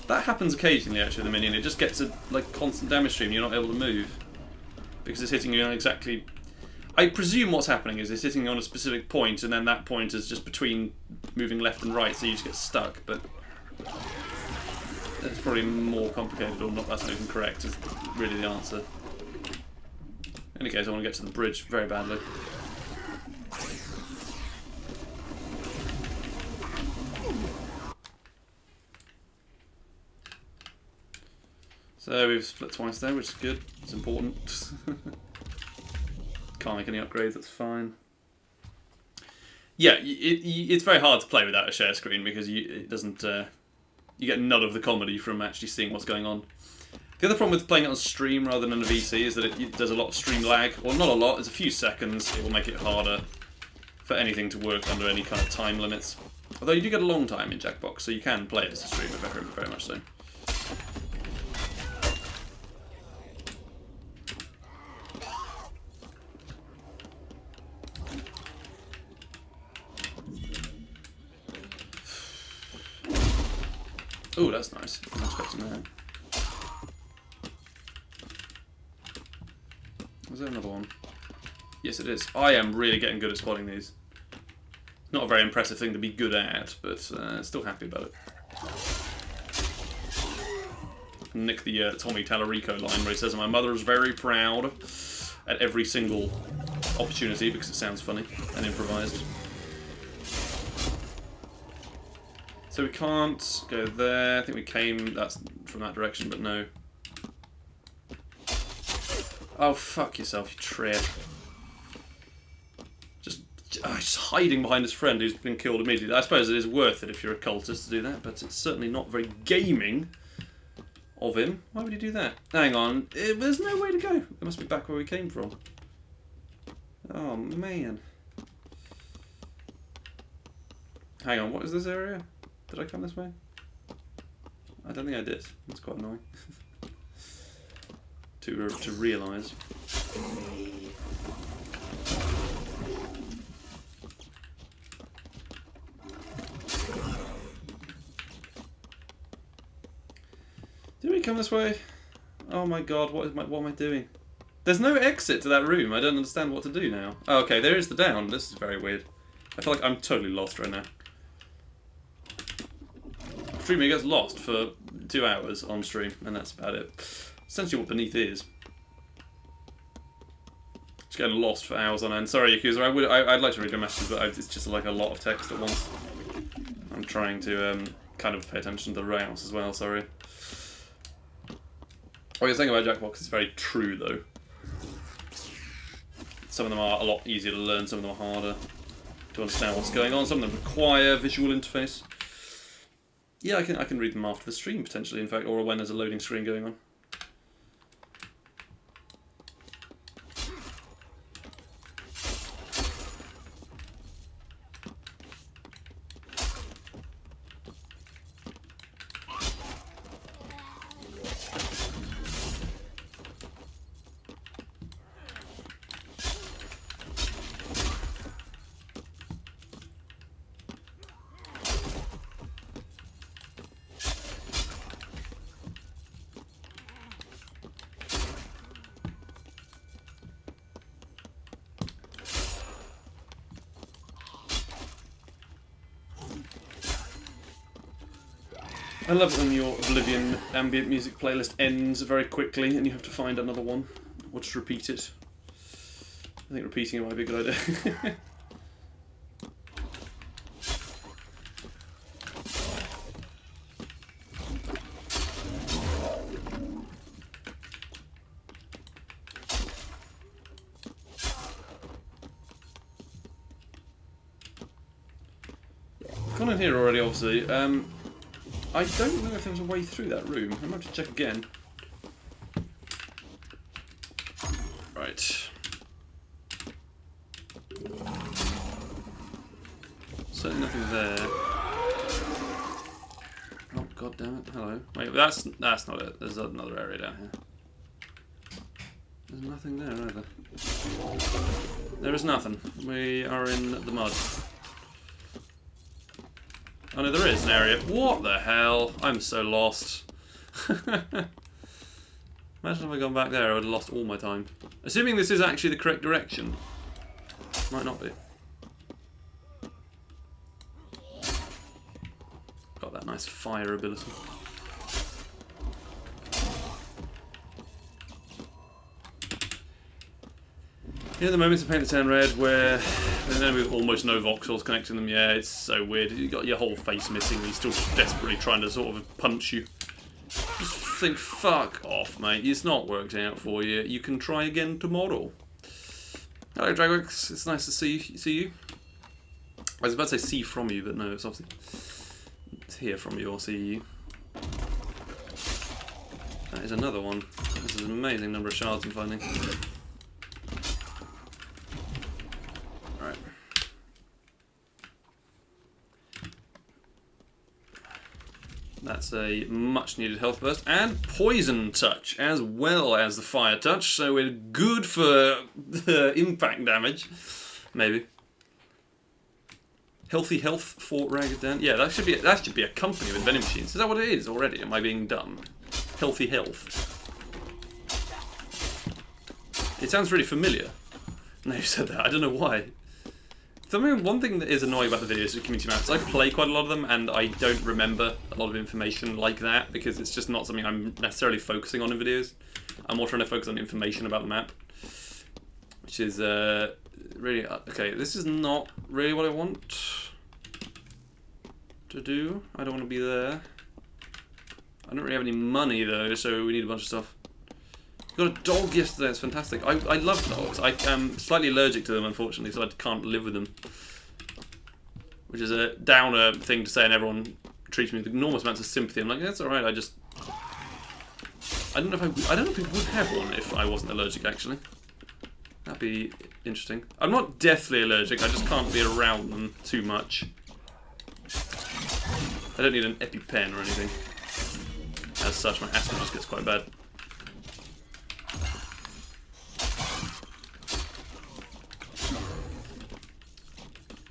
That happens occasionally, actually, the minion. It just gets a like constant damage stream. You're not able to move because it's hitting you on exactly. I presume what's happening is it's hitting you on a specific point, and then that point is just between moving left and right, so you just get stuck. But that's probably more complicated, or not. That's not even correct. Is really the answer. In any case, I want to get to the bridge very badly. So we've split twice there, which is good. It's important. Can't make any upgrades, that's fine. Yeah, it's very hard to play without a share screen because it doesn't. You get none of the comedy from actually seeing what's going on. The other problem with playing it on stream rather than on a VC is that it does a lot of stream lag. Well, not a lot, it's a few seconds. It will make it harder for anything to work under any kind of time limits. Although you do get a long time in Jackbox, so you can play it as a streamer very, very much so. Oh, that's nice. I'm expecting that. Was there another one? Yes, it is. I am really getting good at spotting these. Not a very impressive thing to be good at, but still happy about it. Nick the Tommy Tallarico line where he says, "My mother is very proud," at every single opportunity because it sounds funny and improvised. So we can't go there. I think we came from that direction, but no. Oh, fuck yourself, you trip. Just hiding behind his friend who's been killed immediately. I suppose it is worth it if you're a cultist to do that, but it's certainly not very gaming of him. Why would he do that? Hang on, there's no way to go. It must be back where we came from. Oh, man. Hang on, what is this area? Did I come this way? I don't think I did. That's quite annoying. to realise. Did we come this way? Oh my god, what am I doing? There's no exit to that room. I don't understand what to do now. Oh, okay, there is the down. This is very weird. I feel like I'm totally lost right now. Streamer gets lost for 2 hours on stream, and that's about it. Essentially what Beneath is. Just getting lost for hours on end. Sorry, Yakuza, I'd like to read your messages, but it's just like a lot of text at once. I'm trying to kind of pay attention to the layouts as well, sorry. What you're saying about Jackbox is very true, though. Some of them are a lot easier to learn, some of them are harder to understand what's going on, some of them require visual interface. Yeah, I can read them after the stream, potentially, in fact, or when there's a loading screen going on. I love it when your Oblivion ambient music playlist ends very quickly and you have to find another one, or just repeat it. I think repeating it might be a good idea. Gone in here already, obviously. I don't know if there was a way through that room. I'm going to have to check again. Right. Certainly nothing there. Oh, god damn it. Hello. Wait, that's not it. There's another area down here. There's nothing there either. There is nothing. We are in the mud. Oh no, there is an area. What the hell? I'm so lost. Imagine if I gone back there, I would have lost all my time. Assuming this is actually the correct direction. Might not be. Got that nice fire ability. Yeah, the moments of paint that turn red where then with almost no voxels connecting them, yeah, it's so weird. You got your whole face missing and he's still desperately trying to sort of punch you. Just think, fuck off, mate. It's not worked out for you. You can try again tomorrow. Hello, Dragworks. It's nice to see you. I was about to say see from you, but no, it's obviously it's hear from you or see you. That is another one. This is an amazing number of shards I'm finding. Right. That's a much needed health burst and poison touch as well as the fire touch, so we're good for impact damage. Maybe. Healthy health for RaggedDan. Yeah, that should be a company with vending machines. Is that what it is already? Am I being dumb? Healthy health. It sounds really familiar. Now you've said that. I don't know why. One thing that is annoying about the videos of community maps is I play quite a lot of them and I don't remember a lot of information like that because it's just not something I'm necessarily focusing on in videos. I'm more trying to focus on information about the map, which is really okay. This is not really what I want to do. I don't want to be there. I don't really have any money though, so we need a bunch of stuff. Got a dog yesterday, it's fantastic. I love dogs. I am slightly allergic to them, unfortunately, so I can't live with them. Which is a downer thing to say, and everyone treats me with enormous amounts of sympathy. I'm like, that's alright, I don't know if I would have one if I wasn't allergic, actually. That'd be interesting. I'm not deathly allergic, I just can't be around them too much. I don't need an EpiPen or anything. As such, my asthma just gets quite bad.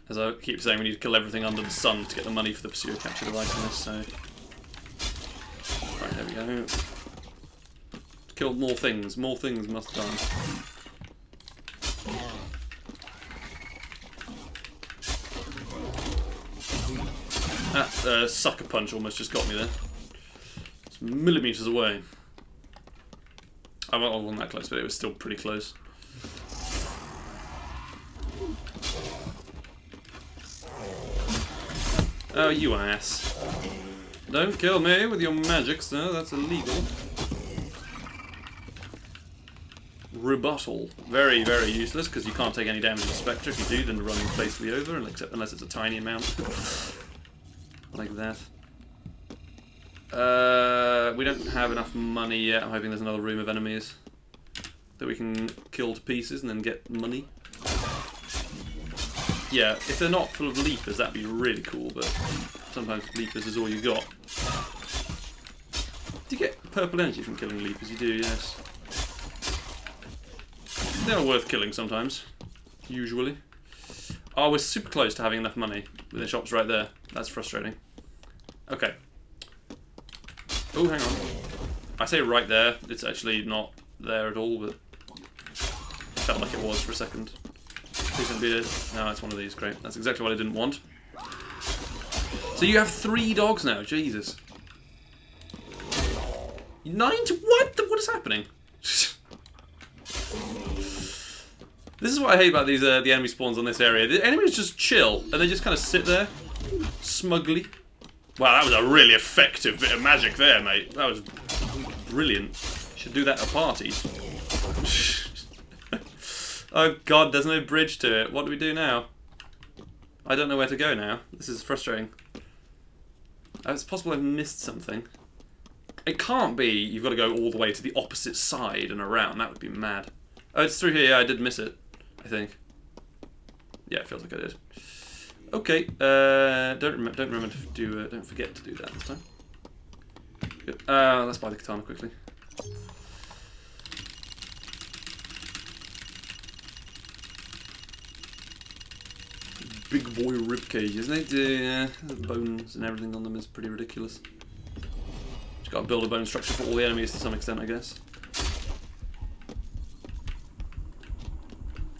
As I keep saying, we need to kill everything under the sun to get the money for the pursuer capture device in this, so... Right, there we go. Kill more things must die. That sucker punch almost just got me there. It's millimetres away. I wasn't that close, but it was still pretty close. Oh, you ass. Don't kill me with your magic, sir. That's illegal. Rebuttal. Very, very useless, because you can't take any damage with Spectre. If you do, then the running basically over, unless it's a tiny amount. Like that. We don't have enough money yet. I'm hoping there's another room of enemies that we can kill to pieces and then get money. Yeah, if they're not full of leapers, that'd be really cool, but sometimes leapers is all you got. Do you get purple energy from killing leapers? You do, yes. They are worth killing sometimes. Usually. Oh, we're super close to having enough money. The shop's right there. That's frustrating. Okay. Oh, hang on. I say right there. It's actually not there at all, but it felt like it was for a second. No, it's one of these. Great. That's exactly what I didn't want. So you have 3 dogs now. Jesus. 9 to what? What is happening? This is what I hate about these the enemy spawns on this area. The enemies just chill and they just kind of sit there smugly. Wow, that was a really effective bit of magic there, mate. That was brilliant. Should do that at parties. Oh god, there's no bridge to it. What do we do now? I don't know where to go now. This is frustrating. It's possible I've missed something. It can't be you've got to go all the way to the opposite side and around. That would be mad. Oh, it's through here. Yeah, I did miss it, I think. Yeah, it feels like I did. Okay, don't forget to do that this time. Good. Let's buy the katana quickly. big boy ribcage, isn't it? Yeah, the bones and everything on them is pretty ridiculous. Just got to build a bone structure for all the enemies to some extent, I guess.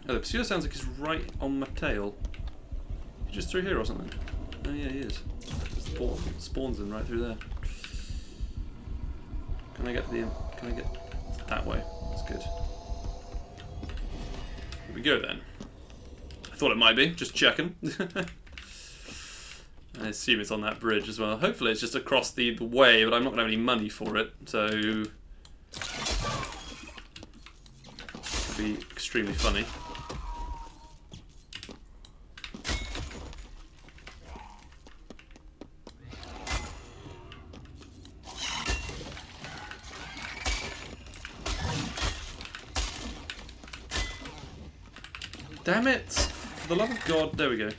Oh, the pursuer sounds like he's right on my tail. He's just through here or something. Oh yeah, he is. Spawns in right through there. Can I get that way? That's good. Here we go then. I thought it might be, just checking. I assume it's on that bridge as well. Hopefully it's just across the way, but I'm not going to have any money for it, so... it'll be extremely funny. Damn it! For the love of God, there we go.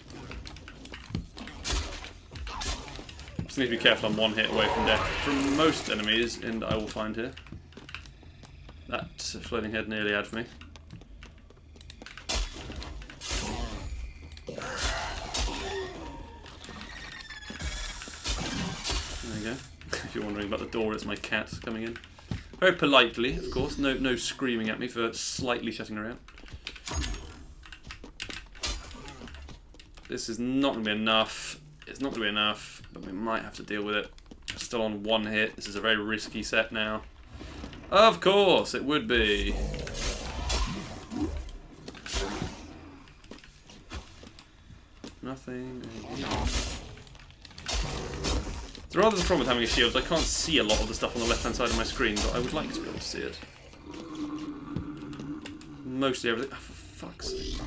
Just need to be careful, I'm one hit away from death from most enemies, and I will find here. That floating head nearly had for me. There you go. If you're wondering about the door, it's my cat coming in. Very politely, of course, no screaming at me for slightly shutting her out. This is not going to be enough. It's not going to be enough, but we might have to deal with it. Still on one hit. This is a very risky set now. Of course, it would be. Nothing. There are the problem with having a shield. I can't see a lot of the stuff on the left-hand side of my screen, but I would like to be able to see it. Mostly everything. Oh, for fuck's sake.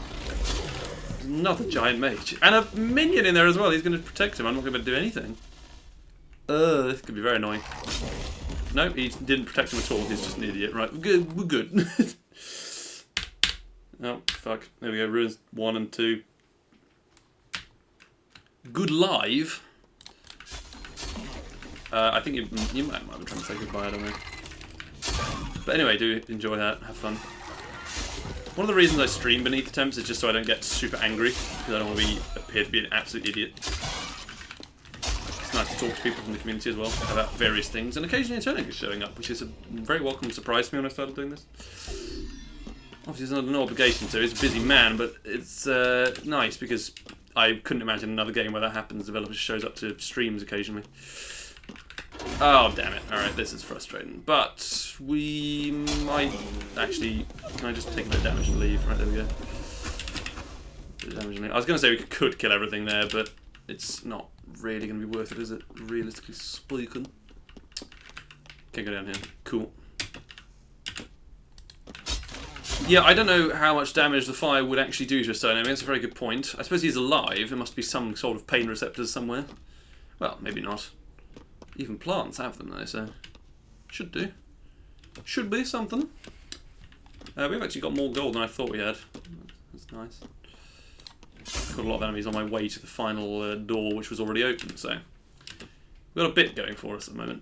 Another giant mage. And a minion in there as well. He's going to protect him. I'm not going to be able to do anything. This could be very annoying. No, he didn't protect him at all. He's just an idiot. Right, we're good. We're good. Oh, fuck. There we go. Ruins 1 and 2. Good live. I think you might be trying to say goodbye, I don't know. But anyway, do enjoy that. Have fun. One of the reasons I stream beneath attempts is just so I don't get super angry, because I don't want to appear to be an absolute idiot. It's nice to talk to people from the community as well about various things, and occasionally Internet is showing up, which is a very welcome surprise to me when I started doing this. Obviously, there's no obligation to. He's a busy man, but it's nice because I couldn't imagine another game where that happens. The developer shows up to streams occasionally. Oh, damn it. Alright, this is frustrating. But we might actually... Can I just take a bit of damage and leave? Right, there we go. Bit of damage and leave. I was going to say we could kill everything there, but it's not really going to be worth it, is it? Realistically speaking. Can't go down here. Cool. Yeah, I don't know how much damage the fire would actually do to a stone enemy. That's a very good point. I suppose he's alive. There must be some sort of pain receptors somewhere. Well, maybe not. Even plants have them though, so should do. Should be something. We've actually got more gold than I thought we had. That's nice. Got a lot of enemies on my way to the final door, which was already open, so we've got a bit going for us at the moment.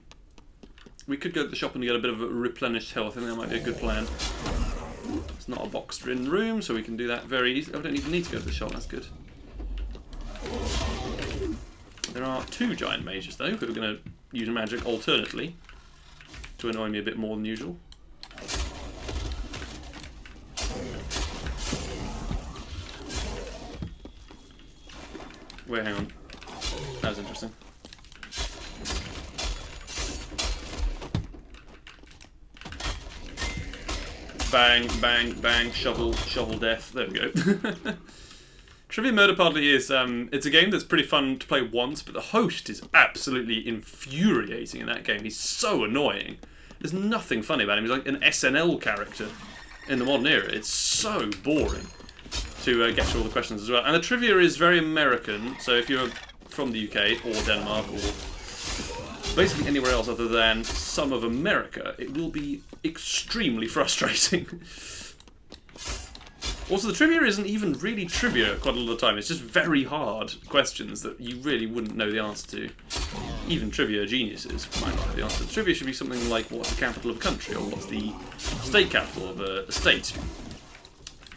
We could go to the shop and get a bit of a replenished health. I think that might be a good plan. It's not a boxed-in room, so we can do that very easily. I don't even need to go to the shop, that's good. There are 2 giant mages, though, who are going to use magic alternately to annoy me a bit more than usual. Wait, hang on. That was interesting. Bang, bang, bang, shovel, shovel death. There we go. Trivia Murder Party is, it's a game that's pretty fun to play once, but the host is absolutely infuriating in that game. He's so annoying. There's nothing funny about him. He's like an SNL character in the modern era. It's so boring to get to all the questions as well. And the trivia is very American, so if you're from the UK or Denmark or basically anywhere else other than some of America, it will be extremely frustrating. Also, the trivia isn't even really trivia quite a lot of the time. It's just very hard questions that you really wouldn't know the answer to. Even trivia geniuses might not know the answer. The trivia should be something like, what's the capital of a country, or what's the state capital of a state.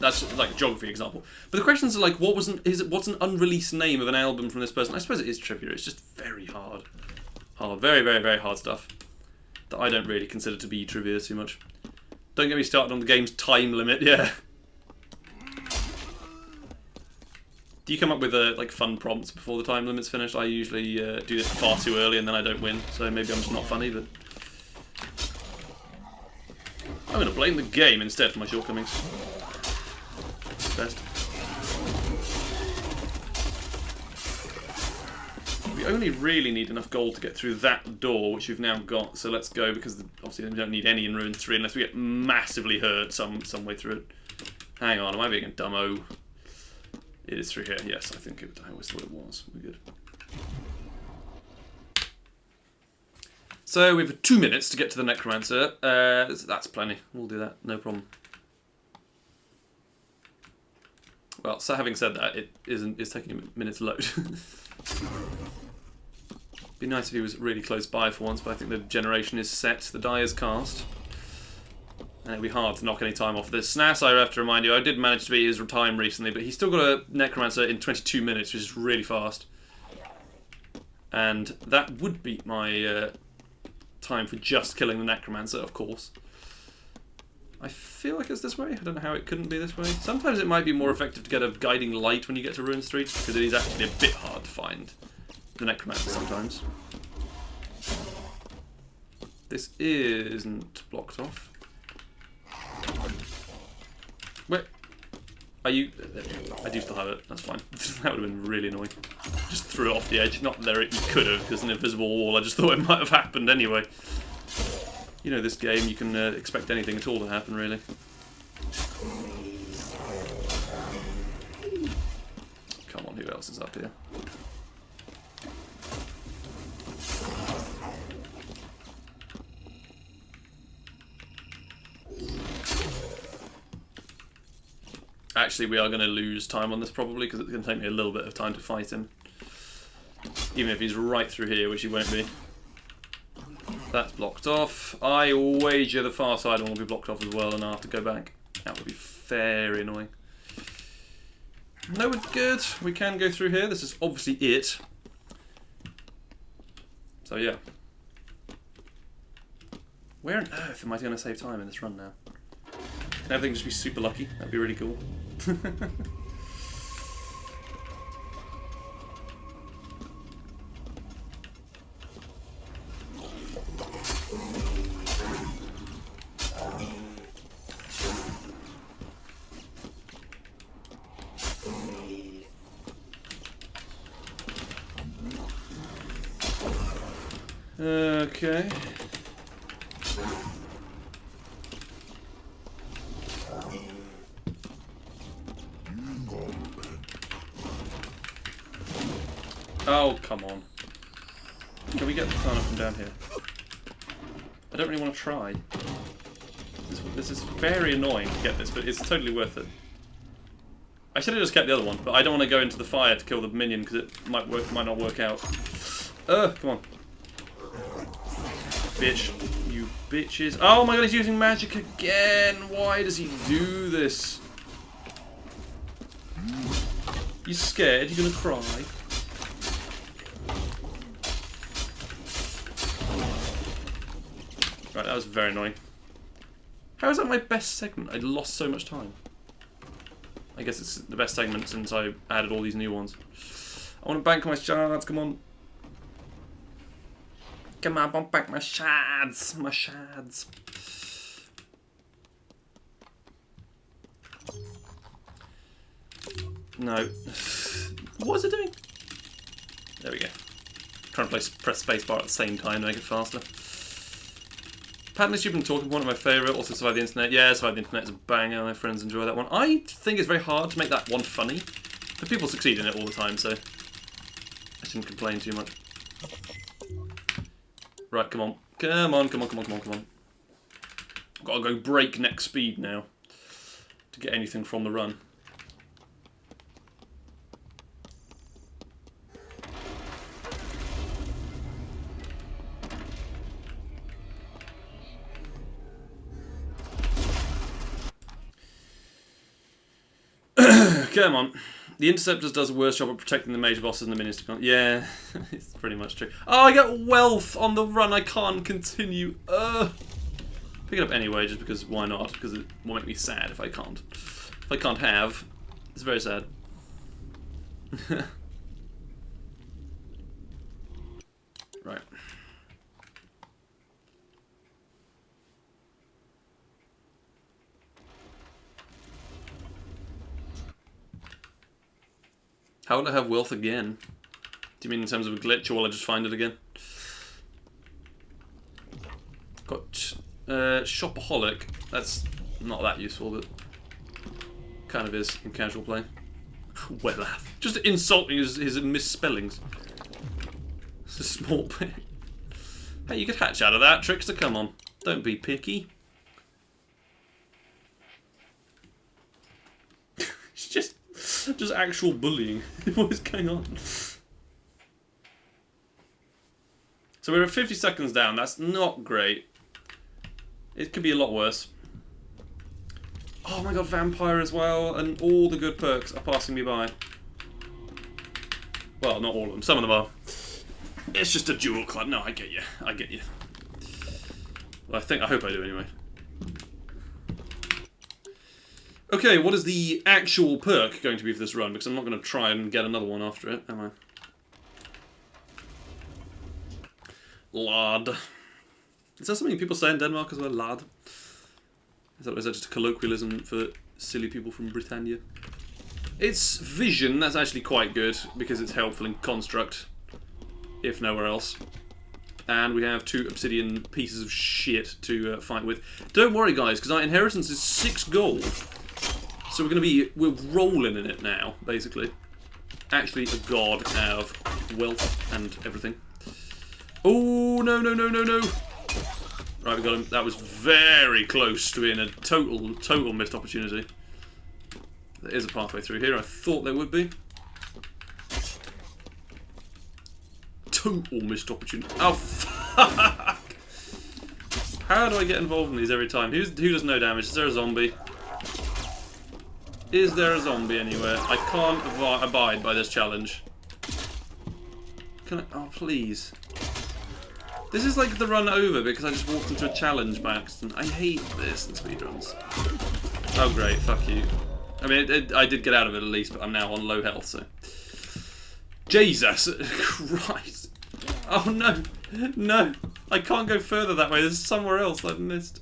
That's like a geography example. But the questions are like, what's an unreleased name of an album from this person? I suppose it is trivia. It's just very hard. Very, very, very hard stuff that I don't really consider to be trivia too much. Don't get me started on the game's time limit. Yeah. Do you come up with like fun prompts before the time limit's finished? I usually do it far too early and then I don't win. So maybe I'm just not funny, but I'm going to blame the game instead for my shortcomings. Best. We only really need enough gold to get through that door, which we've now got. So let's go, because obviously we don't need any in Ruin 3 unless we get massively hurt some way through it. Hang on, am I being a dumbo? It is through here. Yes, I always thought it was. We're good. So we have 2 minutes to get to the Necromancer. That's plenty. We'll do that. No problem. Well, so having said that, it's taking a minute to load. Be nice if he was really close by for once, but I think the generation is set. The die is cast. And it'll be hard to knock any time off this. Snass, I have to remind you, I did manage to beat his time recently, but he's still got a Necromancer in 22 minutes, which is really fast. And that would beat my time for just killing the Necromancer, of course. I feel like it's this way. I don't know how it couldn't be this way. Sometimes it might be more effective to get a guiding light when you get to Ruin Street, because it is actually a bit hard to find the Necromancer sometimes. This isn't blocked off. Where are you? I do still have it. That's fine. That would have been really annoying. Just threw it off the edge. Not there. You could have, because an invisible wall. I just thought it might have happened anyway. You know, this game, you can expect anything at all to happen, really. Come on, who else is up here? Actually, we are going to lose time on this probably, because it's going to take me a little bit of time to fight him. Even if he's right through here, which he won't be. That's blocked off. I wager the far side one will be blocked off as well, and I'll have to go back. That would be very annoying. No, we're good. We can go through here. This is obviously it. So yeah. Where on earth am I going to save time in this run now? Can everything just be super lucky? That'd be really cool. Okay. Oh, come on. Can we get the turn up and down here? I don't really want to try. This is very annoying to get this, but it's totally worth it. I should have just kept the other one, but I don't want to go into the fire to kill the minion because it might not work out. Come on. Bitch. You bitches. Oh my god, he's using magic again! Why does he do this? You scared? You gonna cry? Right, that was very annoying. How is that my best segment? I lost so much time. I guess it's the best segment since I added all these new ones. I want to bank my shards, come on. Come on, I want back my shards. My shards. No. What is it doing? There we go. Trying to press spacebar at the same time to make it faster. Pattern Stupid and Talking Point, my favourite. Also Survive the Internet. Yeah, Survive the Internet is a banger. My friends enjoy that one. I think it's very hard to make that one funny. But people succeed in it all the time, so I shouldn't complain too much. Right, come on. Come on, come on, come on, come on, come on. I've got to go breakneck speed now to get anything from the run. Come on. The Interceptors does a worse job of protecting the major bosses and the minions. Yeah, it's pretty much true. Oh, I get wealth on the run. I can't continue. Pick it up anyway, just because why not? Because it will make me sad if I can't. If I can't have, it's very sad. Right. How will I have wealth again? Do you mean in terms of a glitch, or will I just find it again? Got Shopaholic. That's not that useful, but kind of is in casual play. Well, just insulting his misspellings. It's a small bit. Hey, you could hatch out of that, Trickster. Come on, don't be picky. It's just actual bullying. What is going on? So we're at 50 seconds down. That's not great. It could be a lot worse. Oh my god, Vampire as well, and all the good perks are passing me by. Well, not all of them. Some of them are. It's just a dual club. No, I get you. I get you. Well, I hope I do anyway. Okay, what is the actual perk going to be for this run? Because I'm not going to try and get another one after it, am I? Lad. Is that something people say in Denmark as well? Lad? Is that just a colloquialism for silly people from Britannia? It's vision. That's actually quite good because it's helpful in construct, if nowhere else. And we have 2 obsidian pieces of shit to fight with. Don't worry, guys, because our inheritance is 6 gold. So we're rolling in it now, basically. Actually, a god of wealth and everything. Oh, no, no, no, no, no. Right, we got him. That was very close to being a total missed opportunity. There is a pathway through here. I thought there would be. Total missed opportunity. Oh, fuck! How do I get involved in these every time? Who does no damage? Is there a zombie? Is there a zombie anywhere? I can't abide by this challenge. Can I? Oh, please. This is like the run over because I just walked into a challenge by accident. I hate this in speedruns. Oh, great. Fuck you. I mean, I did get out of it at least, but I'm now on low health, so... Jesus Christ. Oh, no. No. I can't go further that way. There's somewhere else I've missed.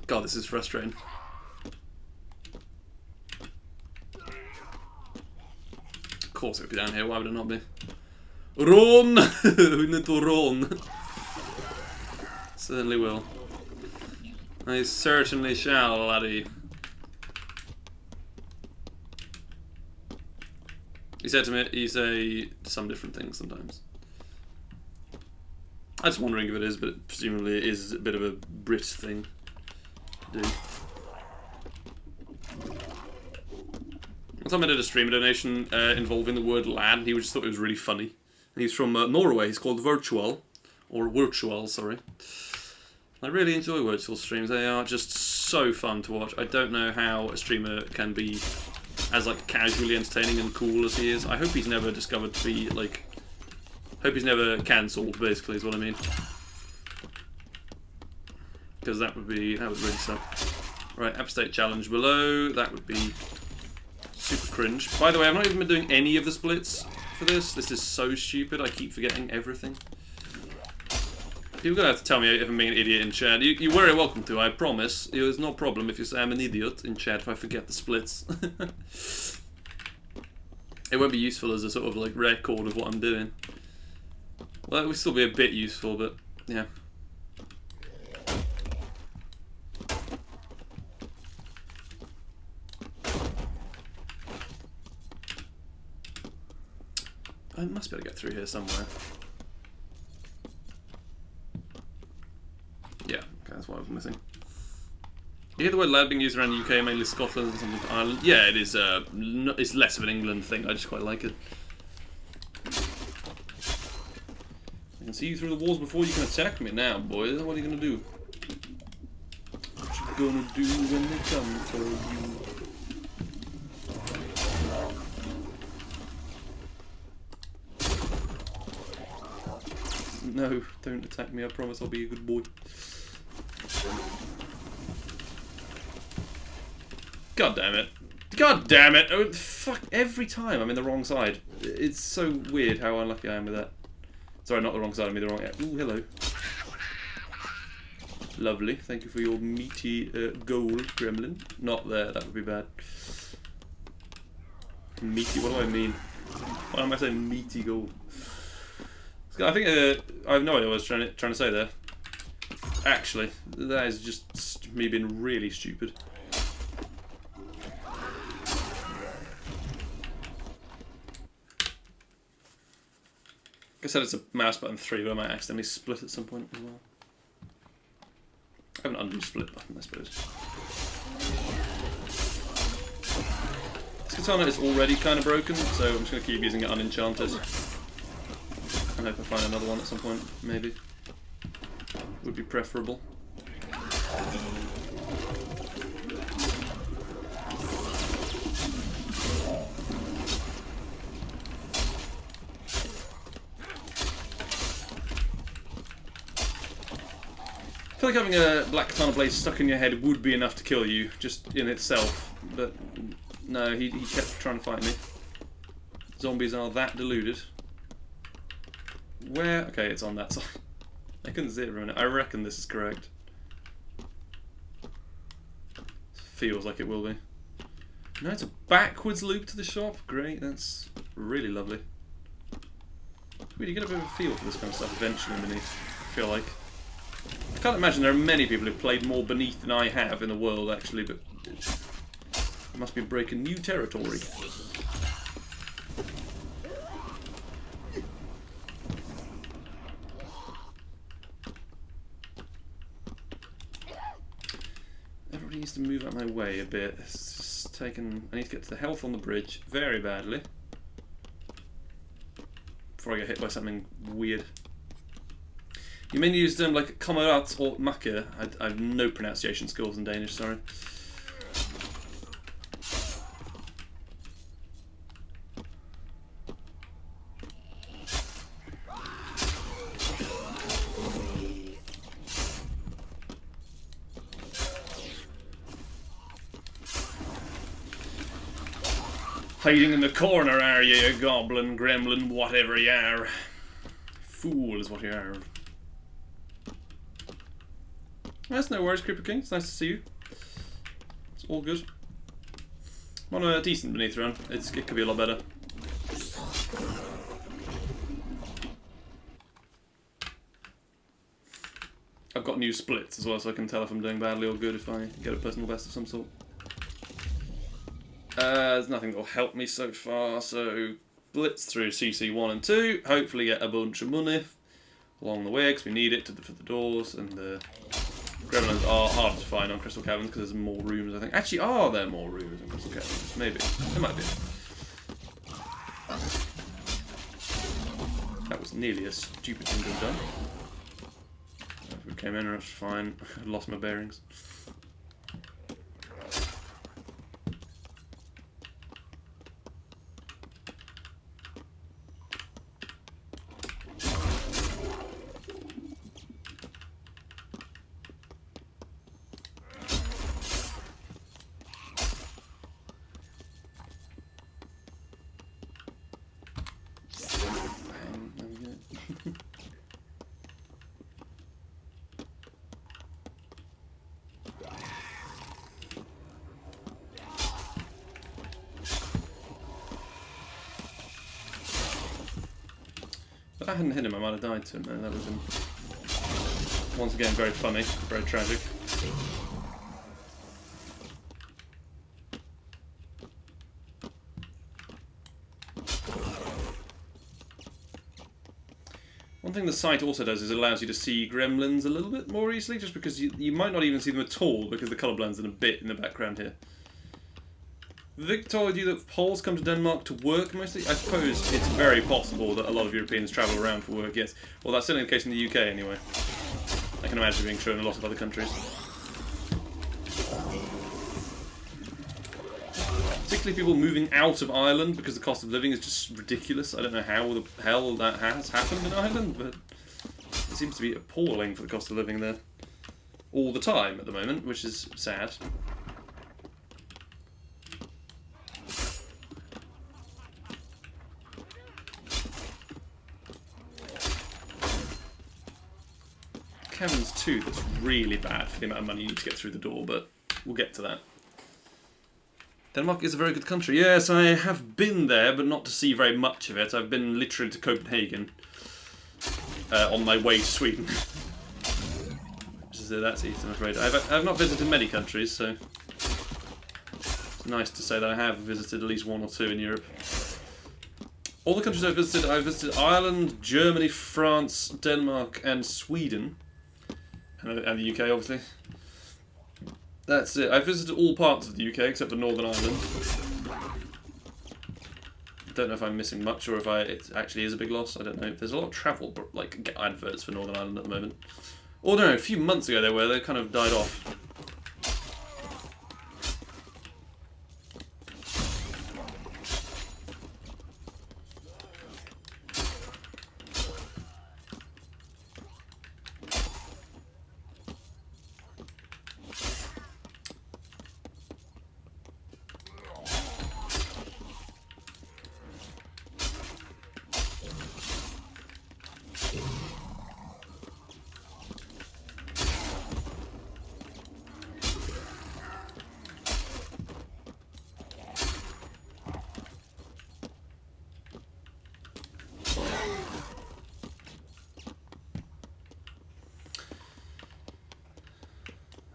God, this is frustrating. Of course it would be down here. Why would it not be? Run! We need to run. Certainly will. I certainly shall, laddie. He said to me, you say some different things sometimes. I'm just wondering if it is, but presumably it is a bit of a Brit thing to do. One time I did a streamer donation involving the word lad, and he just thought it was really funny. And he's from Norway. He's called Virtual, or Virtual, sorry. I really enjoy Virtual streams. They are just so fun to watch. I don't know how a streamer can be as like casually entertaining and cool as he is. I hope he's never discovered to be like. Hope he's never cancelled. Basically, is what I mean. Because that would really suck. Right, app state challenge below. That would be super cringe. By the way, I've not even been doing any of the splits for this. This is so stupid. I keep forgetting everything. People are going to have to tell me if I'm being an idiot in chat. You're very welcome to, I promise. There's no problem if you say I'm an idiot in chat if I forget the splits. It won't be useful as a sort of like record of what I'm doing. Well, it would still be a bit useful, but yeah. I must be able to get through here somewhere. Yeah, okay, that's what I was missing. You hear the word lad being used around the UK, mainly Scotland and some of Ireland? Yeah, it is. It's less of an England thing. I just quite like it. I can see you through the walls before you can attack me now, boys. What are you gonna do? What you gonna do when they come for you? No, don't attack me, I promise I'll be a good boy. God damn it. God damn it! Oh, fuck, every time I'm in the wrong side. It's so weird how unlucky I am with that. Sorry, not the wrong side, I mean the wrong... Ooh, hello. Lovely, thank you for your meaty gold, gremlin. Not there, that would be bad. Meaty, what do I mean? Why am I saying meaty gold? I think I have no idea what I was trying to say there. Actually, that is just me being really stupid. Like I said, it's a mouse button 3, but I might accidentally split at some point as well. I have an undo split button, I suppose. This katana is already kind of broken, so I'm just going to keep using it unenchanted. I hope I find another one at some point, maybe. Would be preferable. I feel like having a black katana blade stuck in your head would be enough to kill you, just in itself. But no, he kept trying to fight me. Zombies are that deluded. Where? Okay, it's on that side. I couldn't see it for a minute. I reckon this is correct. Feels like it will be. No, it's a backwards loop to the shop. Great, that's really lovely. Really, you get a bit of a feel for this kind of stuff eventually underneath, I feel like. I can't imagine there are many people who've played more Beneath than I have in the world, actually, but it must be breaking new territory. Everybody needs to move out of my way a bit. It's just taken... I need to get to the health on the bridge very badly before I get hit by something weird. You may use them like kammerat or makke. I have no pronunciation skills in Danish, sorry. Hiding in the corner, are you, you goblin, gremlin, whatever you are. Fool is what you are. That's no worries, Creeper King. It's nice to see you. It's all good. I'm on a decent Beneath run. It could be a lot better. I've got new splits as well, so I can tell if I'm doing badly or good if I get a personal best of some sort. There's nothing that will help me so far, so blitz through CC 1 and 2. Hopefully get a bunch of money along the way, because we need it for the doors, and the gremlins are harder to find on Crystal Caverns because there's more rooms, I think. Actually, are there more rooms on Crystal Caverns? Maybe. There might be. That was nearly a stupid thing to have done. We came in and it was fine. I lost my bearings. If I hadn't hit him, I might have died to him, though. That would have been, once again, very funny, very tragic. One thing the site also does is it allows you to see gremlins a little bit more easily, just because you might not even see them at all, because the colour blends in a bit in the background here. Vic told you that Poles come to Denmark to work mostly? I suppose it's very possible that a lot of Europeans travel around for work, yes. Well, that's certainly the case in the UK anyway. I can imagine it being true in a lot of other countries. Particularly people moving out of Ireland because the cost of living is just ridiculous. I don't know how the hell that has happened in Ireland, but seems to be appalling for the cost of living there. All the time at the moment, which is sad. Caverns 2, that's really bad for the amount of money you need to get through the door, but we'll get to that. Denmark is a very good country. Yes, I have been there, but not to see very much of it. I've been literally to Copenhagen on my way to Sweden. That's easy, I'm afraid. I've not visited many countries, so it's nice to say that I have visited at least one or two in Europe. All the countries I've visited Ireland, Germany, France, Denmark, and Sweden. And the UK, obviously. That's it. I've visited all parts of the UK except for Northern Ireland. I don't know if I'm missing much or if it actually is a big loss. I don't know. There's a lot of travel, like adverts for Northern Ireland at the moment. Or no, a few months ago they kind of died off.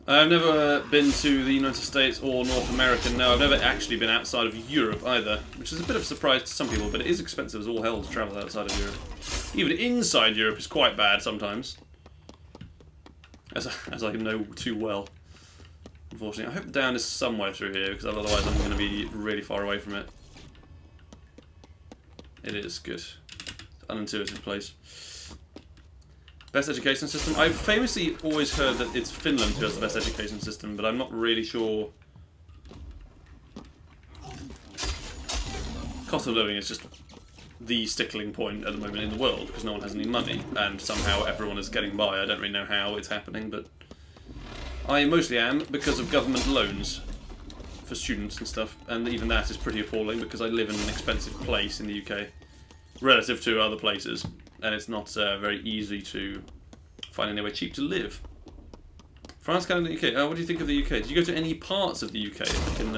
I've never been to the United States or North America. No, I've never actually been outside of Europe either, which is a bit of a surprise to some people, but it is expensive as all hell to travel outside of Europe. Even inside Europe is quite bad sometimes, as I know too well. Unfortunately, I hope the down is somewhere through here, because otherwise I'm going to be really far away from it. It is good. Unintuitive place. Best education system? I've famously always heard that it's Finland who has the best education system, but I'm not really sure. Cost of living is just the stickling point at the moment in the world, because no one has any money, and somehow everyone is getting by. I don't really know how it's happening, but I mostly am because of government loans for students and stuff, and even that is pretty appalling because I live in an expensive place in the UK relative to other places. And it's not very easy to find anywhere cheap to live. France, Canada, UK. What do you think of the UK? Did you go to any parts of the UK? If you can,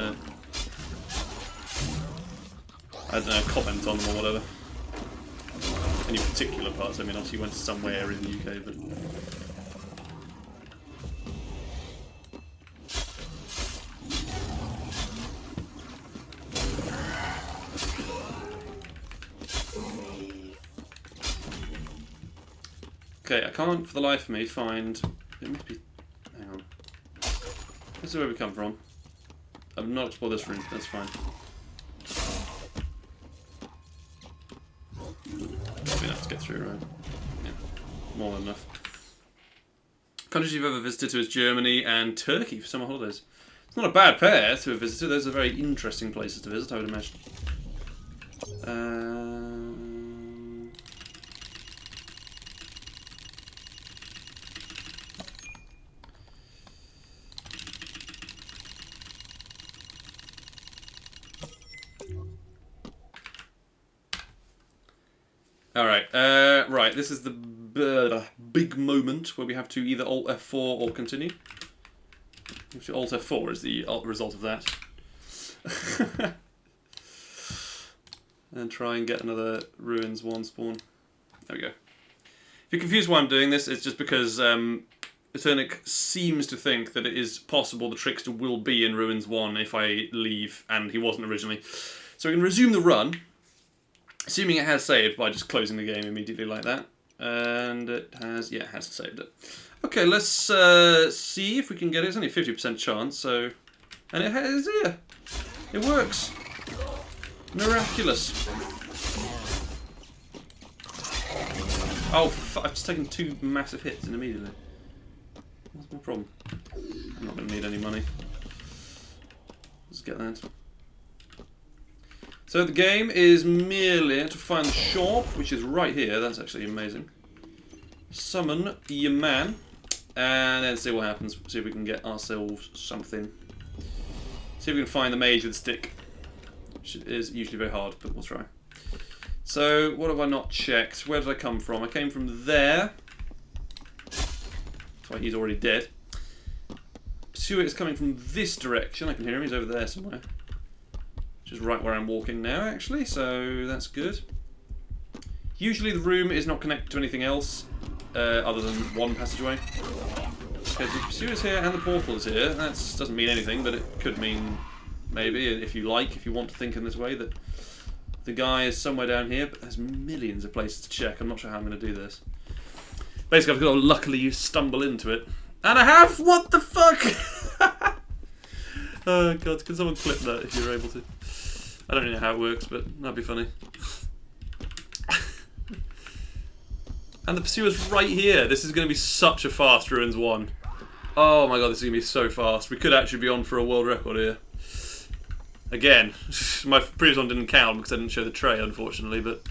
I don't know, comment on them or whatever. Any particular parts? I mean, obviously you went to somewhere in the UK, but... Okay, I can't for the life of me find... It must be... Hang on. This is where we come from. I've not explored this room, that's fine. That'll be enough to get through, right? Yeah, more than enough. Countries you've ever visited to is Germany and Turkey for summer holidays. It's not a bad pair to have visited, those are very interesting places to visit, I would imagine. Alright, right, this is the big moment where we have to either Alt F4 or continue. Actually, Alt F4 is the result of that. And try and get another Ruins 1 spawn. There we go. If you're confused why I'm doing this, it's just because Eternic seems to think that it is possible the Trickster will be in Ruins 1 if I leave, and he wasn't originally. So we can resume the run. Assuming it has saved by just closing the game immediately like that. And it has, yeah, it has saved it. Okay, let's see if we can get it. It's only a 50% chance, so... And it has, yeah. It works. Miraculous. Oh, I've just taken 2 massive hits in immediately. What's my problem? I'm not going to need any money. Let's get that. So the game is merely to find the shop, which is right here. That's actually amazing. summon your man, and then see what happens. See if we can get ourselves something. See if we can find the mage with the stick, which is usually very hard, but we'll try. So, what have I not checked? Where did I come from? I came from there. That's why he's already dead. Pursuer is coming from this direction. I can hear him. He's over there somewhere. Which is right where I'm walking now, actually, so that's good. Usually the room is not connected to anything else, other than one passageway. Okay, the pursuer's here and the portal is here. That doesn't mean anything, but it could mean, maybe, if you want to think in this way, that the guy is somewhere down here, but there's millions of places to check. I'm not sure how I'm going to do this. Basically, I've got to luckily stumble into it. And I have! What the fuck? Oh god, can someone clip that if you're able to? I don't really know how it works, but that'd be funny. And the pursuer's right here. This is going to be such a fast Ruins 1. Oh my god, this is going to be so fast. We could actually be on for a world record here. Again, my previous one didn't count because I didn't show the tray, unfortunately, but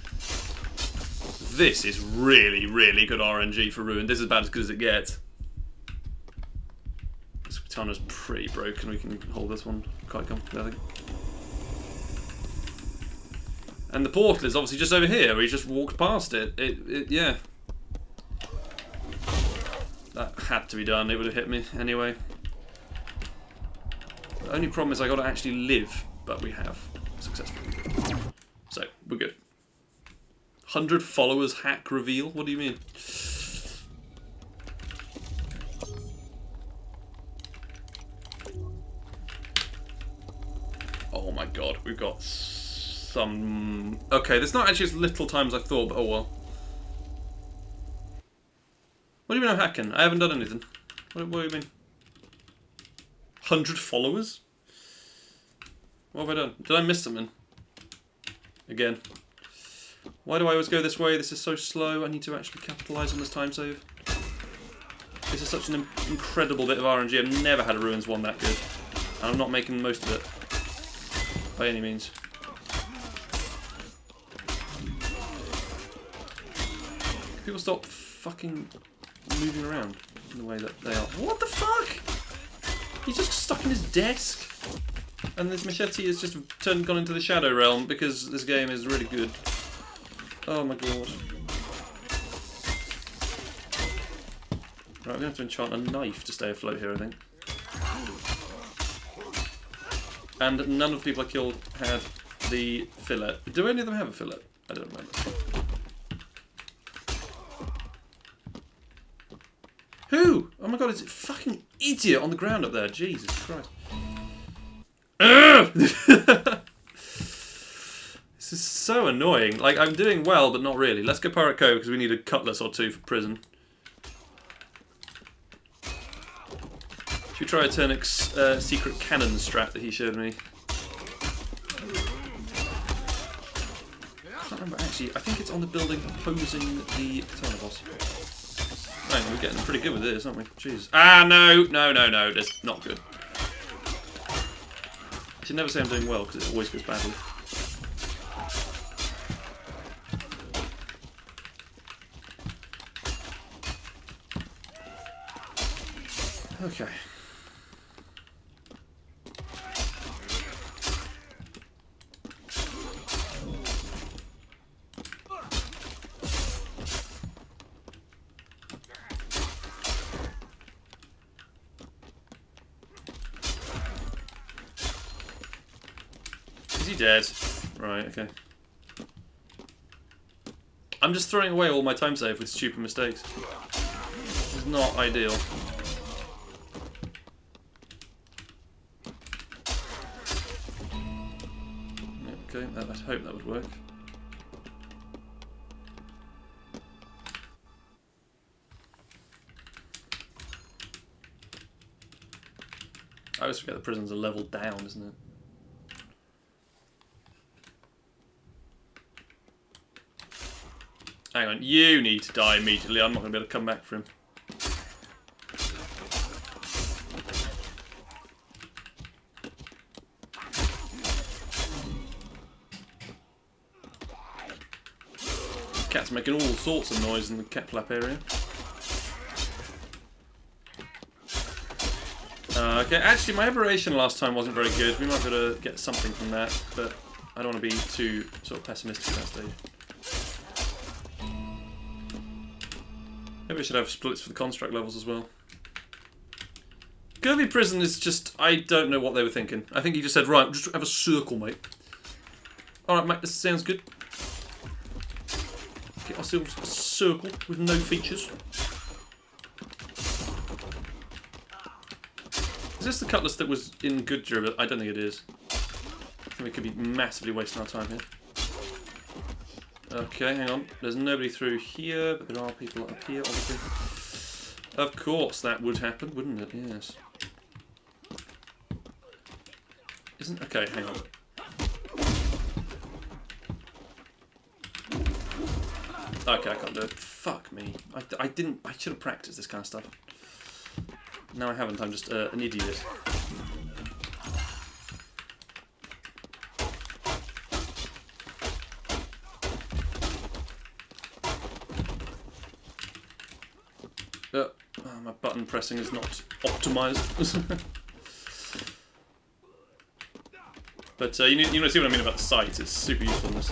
this is really, really good RNG for Ruin. This is about as good as it gets. This katana's pretty broken. We can hold this one quite comfortably, I think. And the portal is obviously just over here. We just walked past it. Yeah. That had to be done. It would have hit me anyway. The only problem is I got to actually live, but we have successfully. So we're good. 100 followers hack reveal. What do you mean? Oh my god, we've got some... Okay, there's not actually as little time as I thought, but oh well. What do you mean I'm hacking? I haven't done anything. What do you mean? 100 followers? What have I done? Did I miss something? Again. Why do I always go this way? This is so slow. I need to actually capitalise on this time save. This is such an incredible bit of RNG. I've never had a Ruins 1 that good. And I'm not making the most of it. By any means. Can people stop fucking moving around in the way that they are? What the fuck? He's just stuck in his desk. And this machete has just gone into the shadow realm because this game is really good. Oh my god. Right, we're going to have to enchant a knife to stay afloat here, I think. And none of the people I killed had the fillet. Do any of them have a fillet? I don't remember. Who? Oh my god, it's a fucking idiot on the ground up there. Jesus Christ. This is so annoying. Like, I'm doing well, but not really. Let's go Pirate Cove because we need a cutlass or two for prison. Should we try a Turnix secret cannon strat that he showed me? I can't remember actually. I think it's on the building opposing the katana boss. Hang on, we're getting pretty good with this, aren't we? Jeez. Ah, no, no, no, no. That's not good. I should never say I'm doing well because it always goes badly. Okay. Is he dead? Right, okay. I'm just throwing away all my time save with stupid mistakes. This is not ideal. Okay, I'd hope that would work. I always forget the prisons are leveled down, isn't it? Hang on, you need to die immediately. I'm not going to be able to come back for him. Cat's making all sorts of noise in the cat flap area. Okay, actually my aberration last time wasn't very good. We might be able to get something from that, but I don't want to be too sort of pessimistic at that stage. Maybe we should have splits for the construct levels as well. Gervie Prison is just... I don't know what they were thinking. I think he just said, right, just have a circle, mate. Alright, mate, this sounds good. Get ourselves a circle with no features. Is this the cutlass that was in Goodyear? I don't think it is. I think we could be massively wasting our time here. Okay, hang on. There's nobody through here, but there are people up here, obviously. Of course, that would happen, wouldn't it? Yes. Isn't... Okay, hang on. Okay, I can't do it. Fuck me. I didn't... I should have practiced this kind of stuff. No, I haven't. I'm just an idiot. Oh, my button pressing is not optimized. But you know, see what I mean about the sight. It's super useful in this.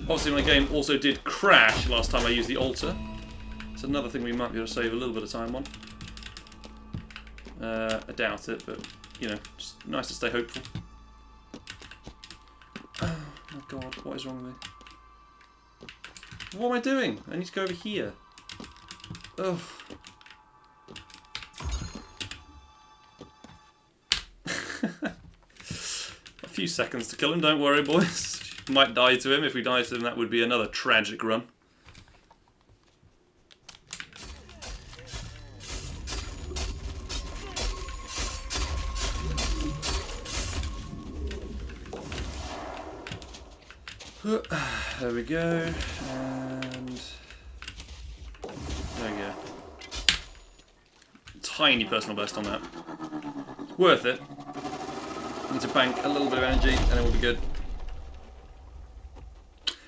Obviously my game also did crash last time I used the altar. It's another thing we might be able to save a little bit of time on. I doubt it, but you know, just nice to stay hopeful. Oh my god, what is wrong with me? What am I doing? I need to go over here. Ugh. A few seconds to kill him, don't worry boys. Might die to him. If we die to him, that would be another tragic run. There we go. And there we go. Tiny personal best on that. Worth it. Need to bank a little bit of energy and it will be good.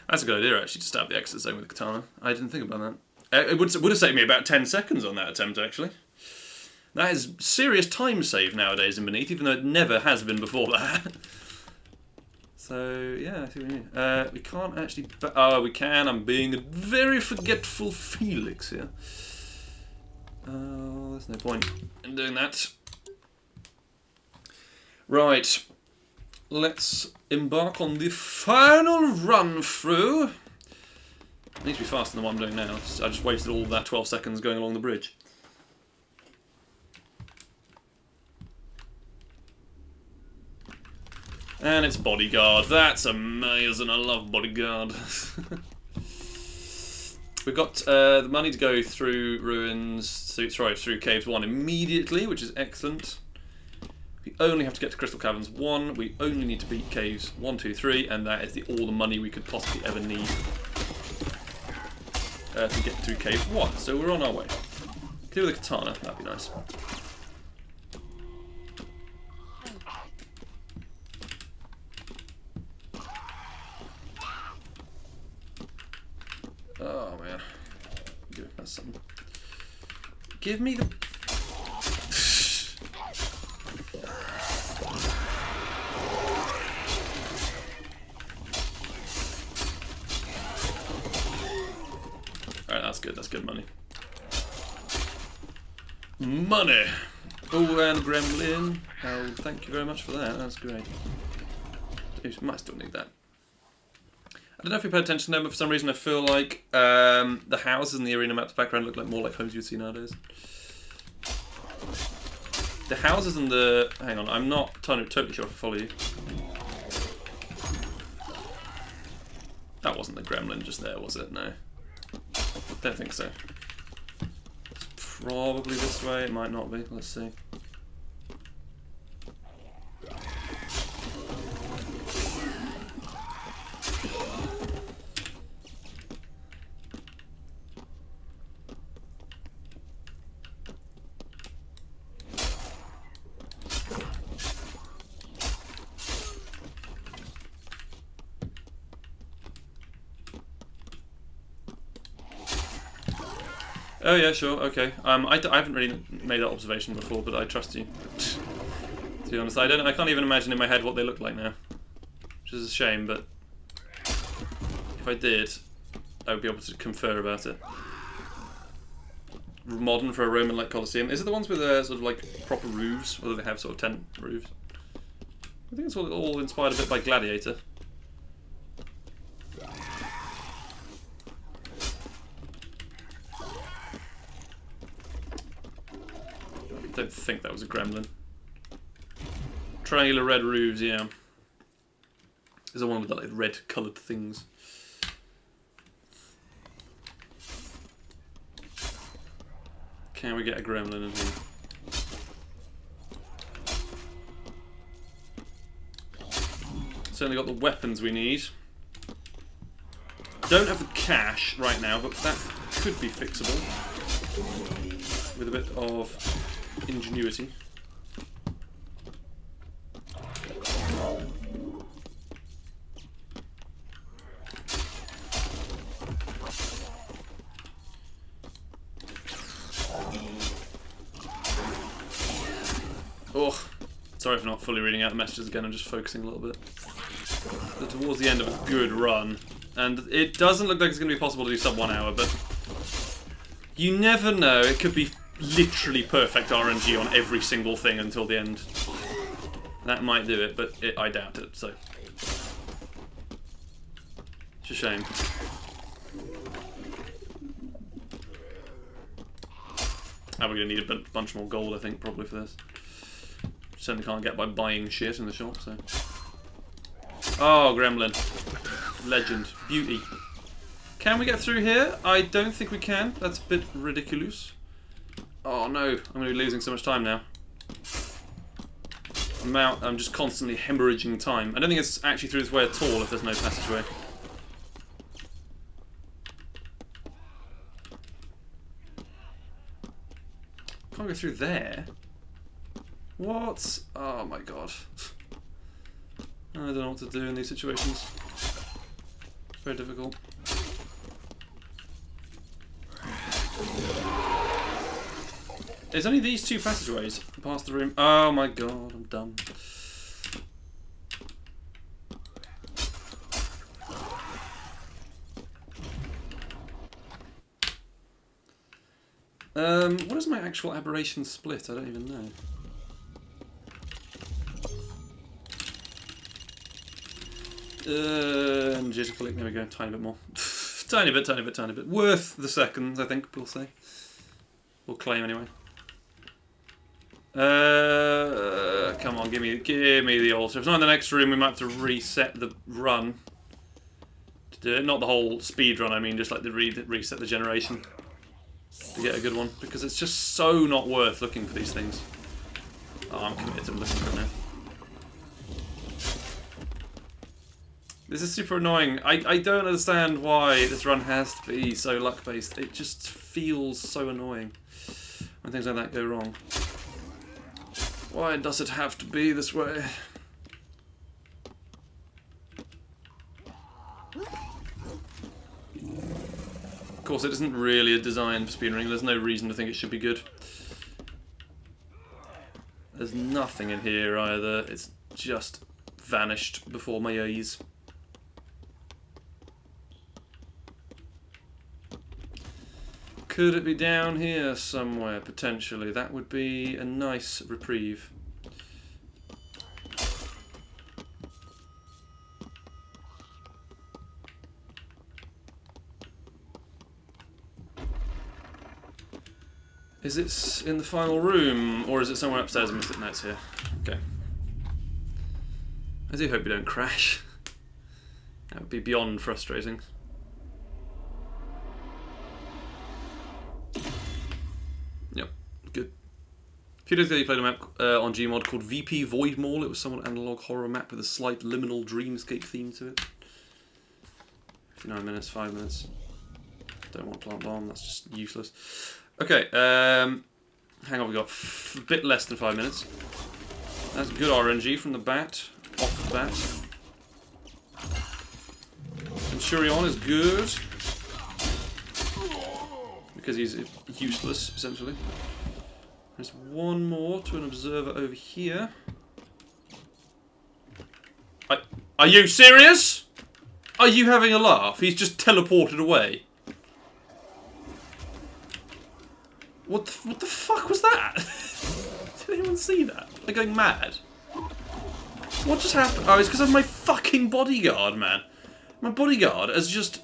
That's a good idea, actually, to stab the exit zone with the katana. I didn't think about that. It would have saved me about 10 seconds on that attempt, actually. That is serious time save nowadays in Beneath, even though it never has been before that. So, yeah, I see what you mean. We can't actually... Oh, we can. I'm being a very forgetful Felix here. Oh, there's no point in doing that. Right. Let's embark on the final run through. It needs to be faster than what I'm doing now. I just wasted all of that 12 seconds going along the bridge. And it's Bodyguard. That's amazing. I love Bodyguard. We've got the money to go through ruins, through Caves 1 immediately, which is excellent. We only have to get to Crystal Caverns 1. We only need to beat Caves 1, 2, 3, and that is all the money we could possibly ever need to get through Cave 1. So we're on our way. Clear with a katana, that'd be nice. Oh man. Give us something. Give me the... Alright, that's good. That's good money. Money! Oh, and Gremlin. Oh, thank you very much for that. That's great. You might still need that. I don't know if you paid attention to them, but for some reason I feel like the houses in the arena map's background look like more like homes you'd see nowadays. The houses and the... Hang on, I'm not totally sure if I follow you. That wasn't the gremlin just there, was it? No. Don't think so. It's probably this way, it might not be. Let's see. Oh yeah, sure, okay. I haven't really made that observation before, but I trust you. To be honest, I can't even imagine in my head what they look like now, which is a shame. But if I did, I would be able to confer about it. Modern for a Roman-like Colosseum. Is it the ones with sort of like proper roofs, or do they have sort of tent roofs? I think it's all inspired a bit by Gladiator. I don't think that was a gremlin. Triangular red roofs, yeah. There's the one with the like red coloured things. Can we get a gremlin in here? Certainly got the weapons we need. Don't have the cash right now, but that could be fixable with a bit of ingenuity. Oh, sorry for not fully reading out the messages again, I'm just focusing a little bit. We're towards the end of a good run, and it doesn't look like it's going to be possible to do sub 1 hour, but you never know, it could be literally perfect RNG on every single thing until the end. That might do it, but I doubt it, so. It's a shame. And we're going to need a bunch more gold, I think, probably for this. Certainly can't get by buying shit in the shop, so. Oh, gremlin. Legend. Beauty. Can we get through here? I don't think we can. That's a bit ridiculous. Oh no, I'm going to be losing so much time now. I'm just constantly hemorrhaging time. I don't think it's actually through this way at all if there's no passageway. Can't go through there. What? Oh my god. I don't know what to do in these situations. It's very difficult. There's only these two passageways past the room. Oh my god, I'm done. What is my actual aberration split? I don't even know. Energetically, there we go, tiny bit more. Tiny bit. Worth the seconds, I think we'll say. We'll claim anyway. Come on, give me the altar. If it's not in the next room, we might have to reset the run. To do it. Not the whole speed run, I mean, just like the reset the generation. To get a good one. Because it's just so not worth looking for these things. Oh, I'm committed to looking for it now. This is super annoying. I don't understand why this run has to be so luck-based. It just feels so annoying when things like that go wrong. Why does it have to be this way? Of course, it isn't really a design for speedrunning. There's no reason to think it should be good. There's nothing in here either. It's just vanished before my eyes. Could it be down here somewhere, potentially? That would be a nice reprieve. Is it in the final room, or is it somewhere upstairs? I missed it. No, it's here. Okay. I do hope you don't crash. That would be beyond frustrating. Yep, good. A few days ago you played a map on Gmod called VP Void Mall. It was somewhat analog horror map with a slight liminal dreamscape theme to it. 59 minutes, 5 minutes. Don't want plant bomb, that's just useless. Okay, hang on, we got a bit less than 5 minutes. That's good RNG from the bat, off the bat. Centurion is good. because he's useless, essentially. There's one more to an observer over here. Are you serious? Are you having a laugh? He's just teleported away. What the fuck was that? Did anyone see that? They're going mad. What just happened? Oh, it's because of my fucking bodyguard, man. My bodyguard has just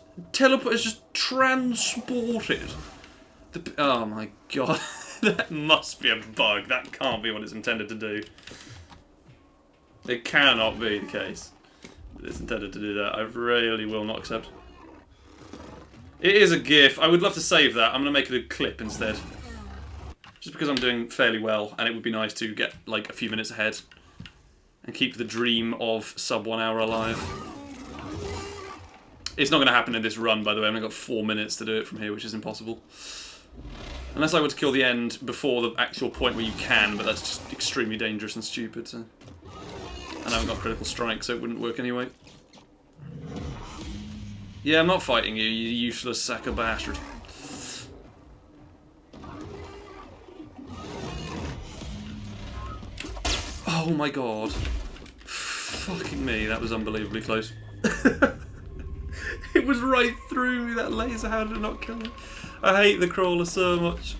transported. Oh my god. That must be a bug. That can't be what it's intended to do. It cannot be the case that it's intended to do that. I really will not accept. It is a GIF. I would love to save that. I'm going to make it a clip instead. Just because I'm doing fairly well, and it would be nice to get like a few minutes ahead. And keep the dream of sub 1 hour alive. It's not going to happen in this run, by the way. I've only got 4 minutes to do it from here, which is impossible. Unless I were to kill the end before the actual point where you can, but that's just extremely dangerous and stupid. So. And I haven't got critical strike, so it wouldn't work anyway. Yeah, I'm not fighting you, you useless sack of bastard. Oh my god. Fucking me, that was unbelievably close. It was right through me, that laser. How did it not kill me? I hate the crawler so much.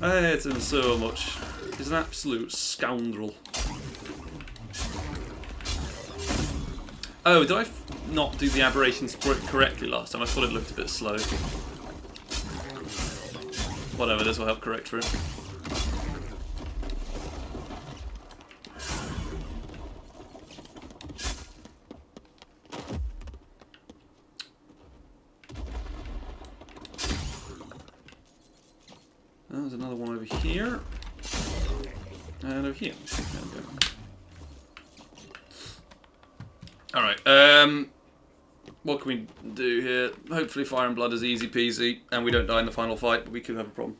I hate him so much. He's an absolute scoundrel. Oh, did I not do the aberration sprint correctly last time? I thought it looked a bit slow. Whatever, this will help correct for it. There's another one over here. And over here. There we go. Alright, what can we do here? Hopefully Fire and Blood is easy peasy, and we don't die in the final fight, but we could have a problem.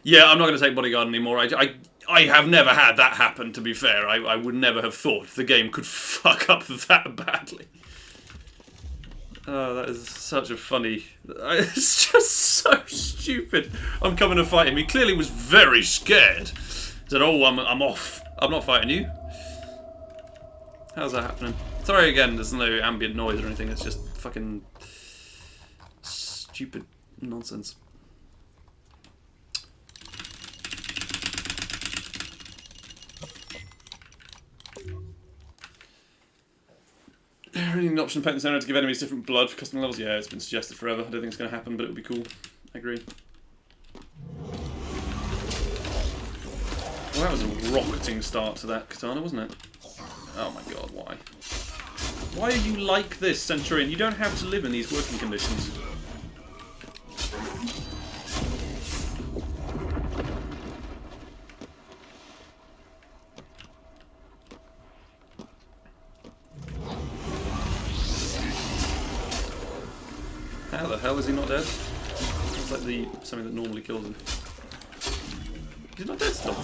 Yeah, I'm not going to take Bodyguard anymore. I have never had that happen, to be fair. I would never have thought the game could fuck up that badly. Oh, that is such a funny... It's just so stupid. I'm coming to fight him. He clearly was very scared. He said, oh, I'm off. I'm not fighting you. How's that happening? Sorry again, there's no ambient noise or anything. It's just fucking... stupid nonsense. Really an option to paint the center to give enemies different blood for custom levels? Yeah, it's been suggested forever. I don't think it's going to happen, but it would be cool. I agree. Well, that was a rocketing start to that katana, wasn't it? Oh my god, why? Why are you like this, Centurion? You don't have to live in these working conditions. How the hell is he not dead? It's like something that normally kills him. He's not dead still.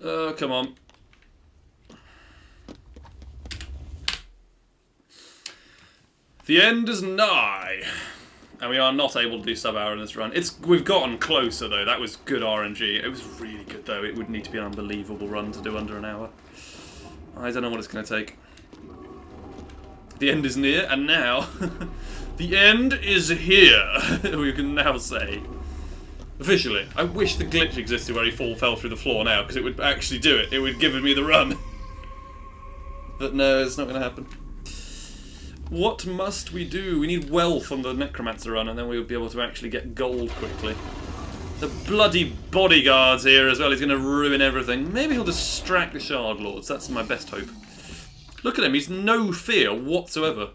Oh, come on. The end is nigh. And we are not able to do sub-hour in this run. We've gotten closer though. That was good RNG. It was really good though. It would need to be an unbelievable run to do under an hour. I don't know what it's going to take. The end is near, and now the end is here. We can now say officially. I wish the glitch existed where he fell through the floor now, because it would actually do it. It would give me the run. But no, it's not going to happen. What must we do? We need wealth on the Necromancer run, and then we'll be able to actually get gold quickly. The bloody bodyguard's here as well. He's going to ruin everything. Maybe he'll distract the Shard Lords. That's my best hope. Look at him. He's no fear whatsoever.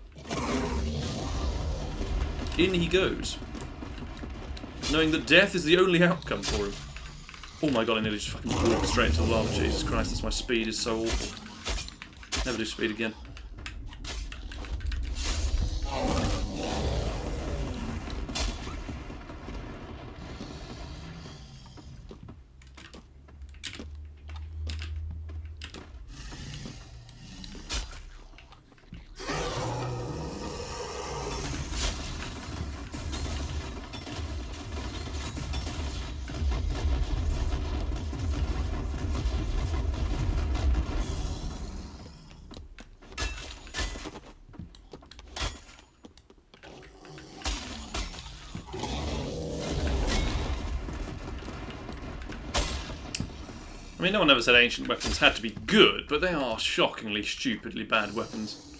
In he goes. Knowing that death is the only outcome for him. Oh my god, I nearly just fucking walked straight into the lava. Jesus Christ, that's my speed is so awful. Never do speed again. I mean, no one ever said ancient weapons had to be good, but they are shockingly, stupidly bad weapons.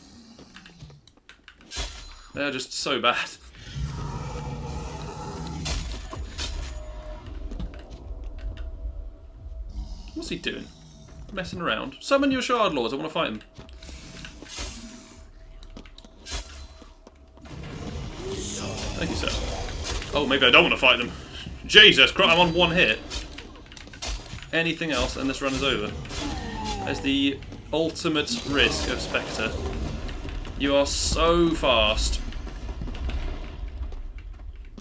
They're just so bad. What's he doing? Messing around. Summon your Shard Lords, I want to fight him. Thank you, sir. Oh, maybe I don't want to fight them. Jesus Christ, I'm on one hit. Anything else and this run is over. There's the ultimate risk of Spectre. You are so fast.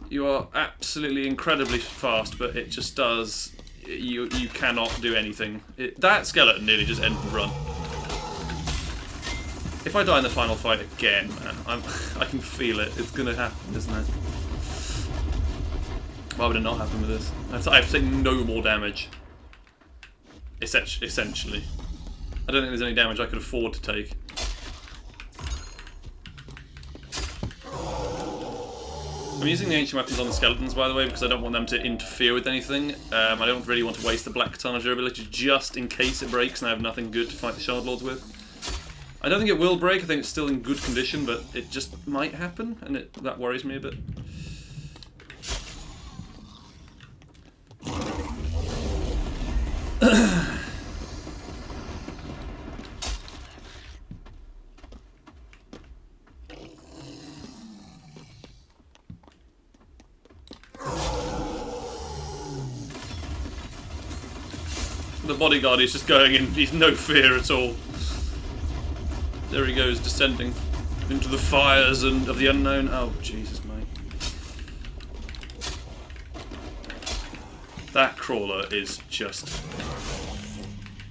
You are absolutely incredibly fast, but it just does... You cannot do anything. That skeleton nearly just ended the run. If I die in the final fight again, man, I can feel it. It's gonna happen, isn't it? Why would it not happen with this? I have to take no more damage. Essentially. I don't think there's any damage I could afford to take. I'm using the ancient weapons on the skeletons, by the way, because I don't want them to interfere with anything. I don't really want to waste the black katana's durability just in case it breaks and I have nothing good to fight the Shard Lords with. I don't think it will break, I think it's still in good condition, but it just might happen, and that worries me a bit. The bodyguard is just going in, he's no fear at all. There he goes, descending into the fires of the unknown. Oh, Jesus, mate. That crawler is just...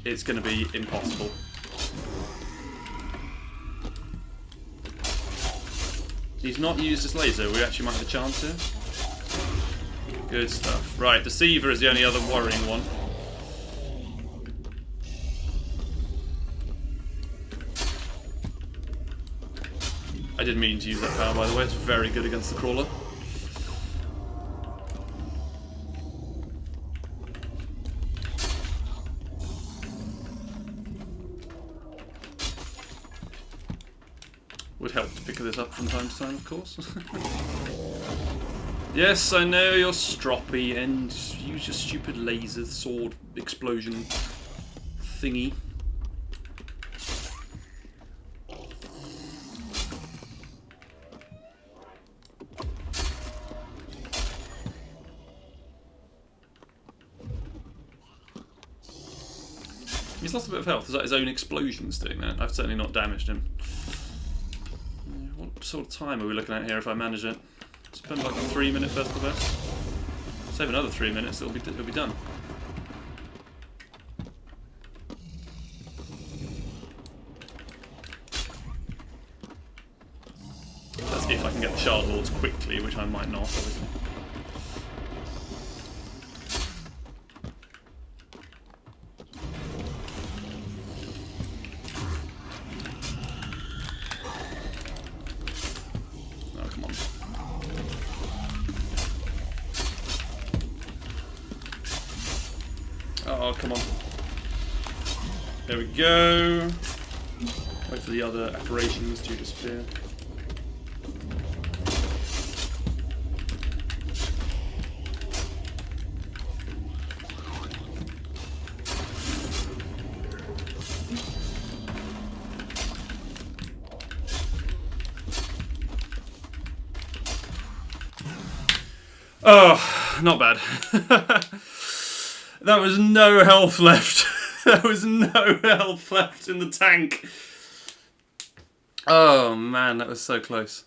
It's going to be impossible. He's not used his laser, we actually might have a chance here. Good stuff. Right, Deceiver is the only other worrying one. I didn't mean to use that power, by the way. It's very good against the crawler. Would help to pick this up from time to time, of course. Yes, I know you're stroppy and use your stupid laser sword explosion thingy. He's lost a bit of health. Is that his own explosions doing that? I've certainly not damaged him. What sort of time are we looking at here if I manage it? Spend like a 3-minute first to best. Save another 3 minutes, it'll be done. That's if I can get the Shard Lords quickly, which I might not, obviously. Oh, come on. There we go. Wait for the other apparitions to disappear. Oh, not bad. That was no health left. There was no health left in the tank. Oh man, that was so close.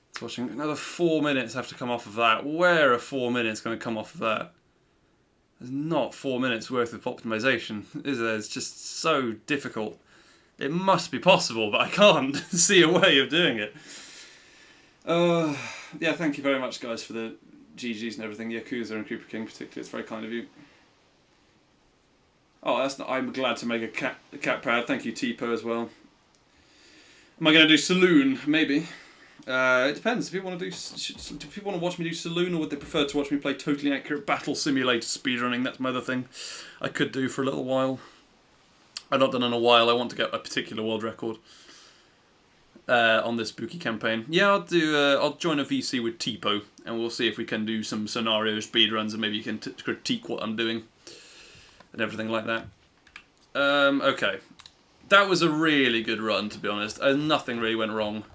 It's watching another 4 minutes have to come off of that. Where are 4 minutes going to come off of that? There's not 4 minutes worth of optimization, is there? It's just so difficult. It must be possible, but I can't see a way of doing it. Yeah, thank you very much, guys, for the GGs and everything. Yakuza and Creeper King particularly. It's very kind of you. Oh, that's not, I'm glad to make a cat proud. Thank you, Tipo, as well. Am I going to do Saloon? Maybe. It depends. Do people want to watch me do Saloon, or would they prefer to watch me play totally accurate Battle Simulator speedrunning? That's my other thing I could do for a little while. I've not done it in a while. I want to get a particular world record on this Spooky campaign. Yeah, I'll do. I'll join a VC with Tipo, and we'll see if we can do some scenario speedruns, and maybe you can critique what I'm doing and everything like that. Okay, that was a really good run, to be honest. Nothing really went wrong.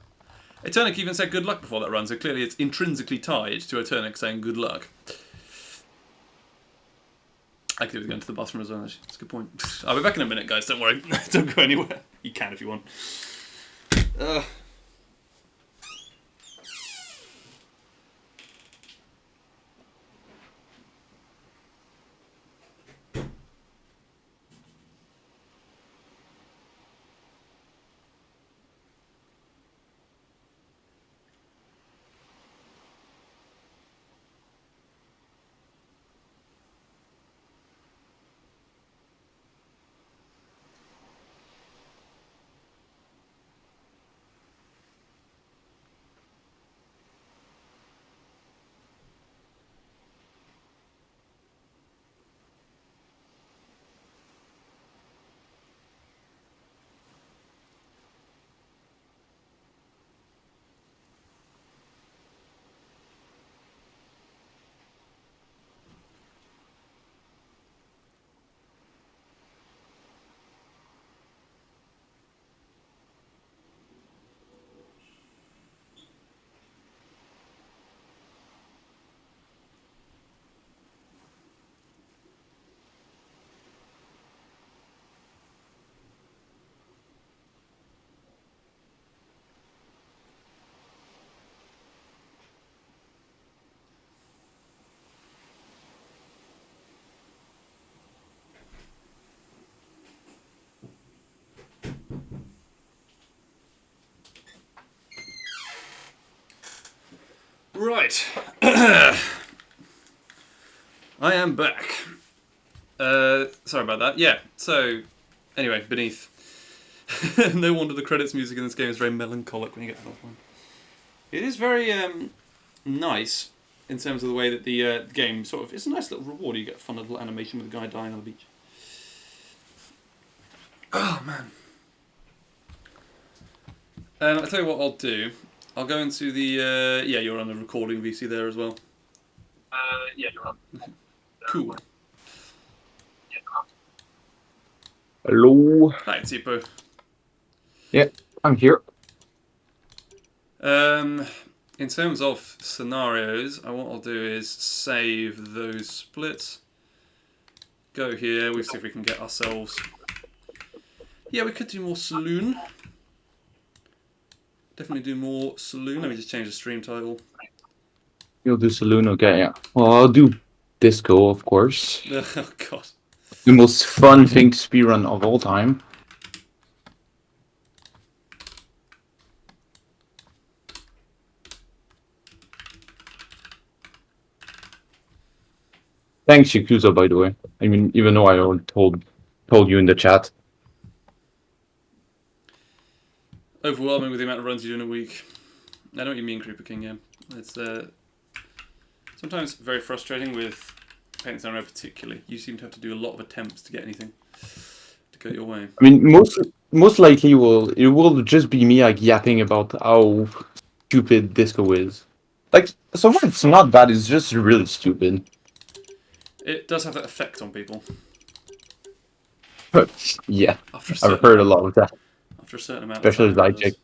Eternic even said good luck before that run, so clearly it's intrinsically tied to Eternic saying good luck. I could have gone to the bathroom as well, actually. That's a good point. I'll be back in a minute, guys, don't worry. Don't go anywhere. You can if you want. Right. I am back. Sorry about that. Yeah, so, anyway, Beneath. No wonder the credits music in this game is very melancholic when you get to that point. It is very nice in terms of the way that the game sort of... It's a nice little reward. You get a fun little animation with a guy dying on the beach. Oh, man. I'll tell you what I'll do. I'll go into the... yeah, you're on the recording VC there as well. Yeah, you're on. Cool. Hello. Hi, Tipo. Yeah, I'm here. In terms of scenarios, what I'll do is save those splits. Go here, we'll see if we can get ourselves... Yeah, we could do more Saloon. Definitely do more Saloon. Let me just change the stream title. You'll do Saloon, okay, yeah. Well, I'll do Disco, of course. Oh, God. The most fun thing to speedrun of all time. Thanks, Yakuza, by the way. I mean, even though I already told you in the chat. Overwhelming with the amount of runs you do in a week. I know what you mean, Creeper King, yeah. It's sometimes very frustrating with Paint Scenario particularly. You seem to have to do a lot of attempts to get anything to go your way. I mean, most likely it will just be me like yapping about how stupid Disco is. Like, so far it's not bad, it's just really stupid. It does have that effect on people. Yeah, After I've heard a lot of that. After a certain amount Especially of time. Zycheck.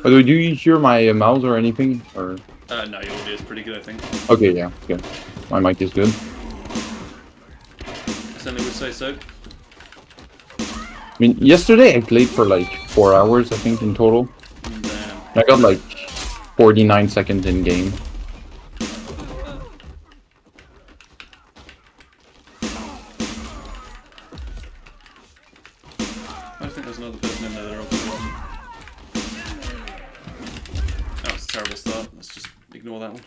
By the way, do you hear my mouse or anything? Or no, your audio is pretty good, I think. okay, yeah, good. My mic is good. I certainly would say so. I mean, yesterday I played for like 4 hours, I think, in total. Damn. I got like 49 seconds in game. I think there's another person in there that obviously wasn't. Oh, it's a terrible start. Let's just ignore that one.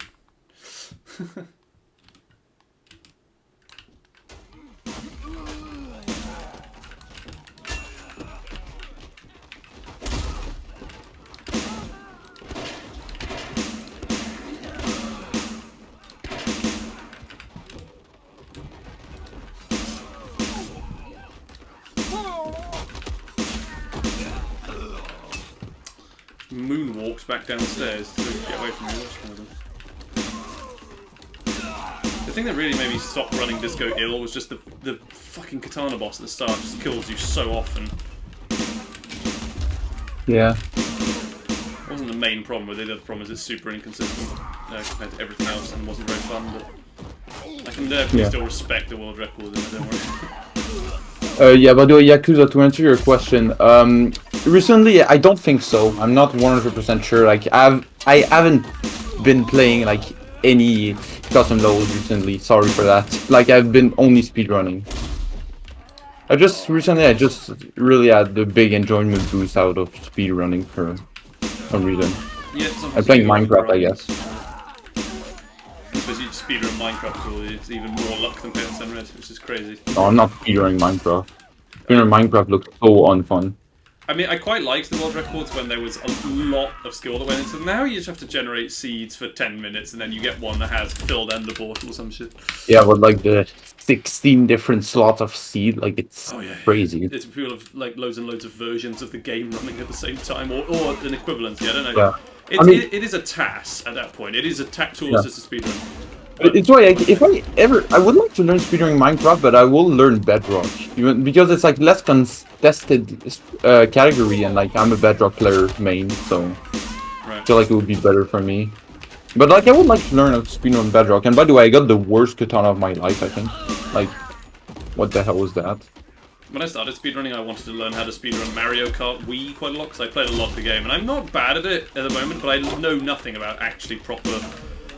moonwalks back downstairs to get away from me. The thing that really made me stop running Disco ill was just the fucking katana boss at the start just kills you so often. Yeah. It wasn't the main problem with it, the other problem is it's super inconsistent compared to everything else and wasn't very fun, but I can definitely still respect the world record in it, don't worry. Yeah, by the way, Yakuza, to answer your question, recently I don't think so. I'm not 100% sure. Like I haven't been playing like any custom levels recently. Sorry for that. Like I've been only speedrunning. I just really had the big enjoyment boost out of speedrunning for some reason. Yeah, I'm playing Minecraft, I guess. Because you speedrun Minecraft, so it's even more luck than playing Sunred, which is crazy. No, I'm not speedrunning Minecraft. Speedrunning Minecraft looks so unfun. I mean, I quite liked the world records when there was a lot of skill that went into them. Now you just have to generate seeds for 10 minutes and then you get one that has filled ender portal or some shit. Yeah, but like the 16 different slots of seed, like it's crazy. It's people have like loads and loads of versions of the game running at the same time, or an equivalency, I don't know. Yeah. It is a task at that point. It is a tool assisted speedrun. It's why, like, if I would like to learn speedrunning Minecraft, but I will learn Bedrock because it's like less contested category, and like I'm a Bedrock player main, so I feel like it would be better for me. But like I would like to learn how to speedrun Bedrock. And by the way, I got the worst katana of my life, I think. Like, what the hell was that? When I started speedrunning, I wanted to learn how to speedrun Mario Kart Wii quite a lot, because I played a lot of the game, and I'm not bad at it at the moment, but I know nothing about actually proper,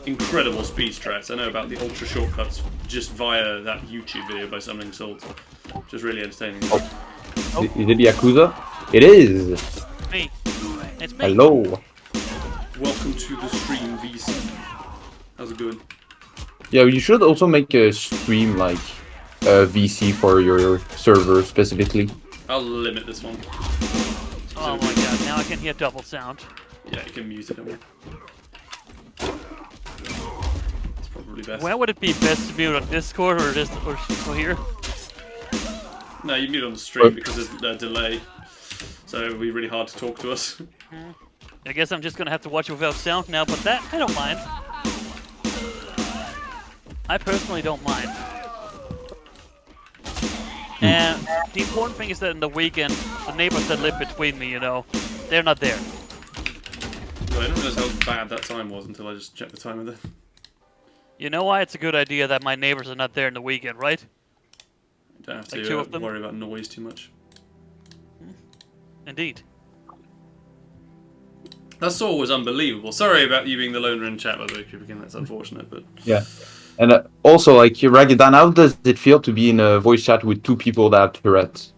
incredible speed strats. I know about the ultra shortcuts just via that YouTube video by Summoning Salt. Just really entertaining. Oh. Is it Yakuza? It is! Me. It's me. Hello! Welcome to the stream, VC. How's it going? Yeah, you should also make a stream like VC for your server specifically. I'll limit this one. Oh my god, now I can hear double sound. Yeah, you can mute it, don't worry. It's probably best. Where would it be best to mute, on Discord or here? No, you mute on the stream because there's a delay. So it would be really hard to talk to us. I guess I'm just gonna have to watch it without sound now, but that, I don't mind. I personally don't mind. And the important thing is that in the weekend, the neighbors that live between me, you know, they're not there. Well, I didn't realize how bad that time was until I just checked the time of it. You know why it's a good idea that my neighbors are not there in the weekend, right? You don't have Like to 2 of them? worry about noise too much. Indeed. That saw was unbelievable. Sorry about you being the loner in chat, by the way, again, that's unfortunate, but... Yeah. And also, like, RaggedDan, how does it feel to be in a voice chat with 2 people that have Tourette's?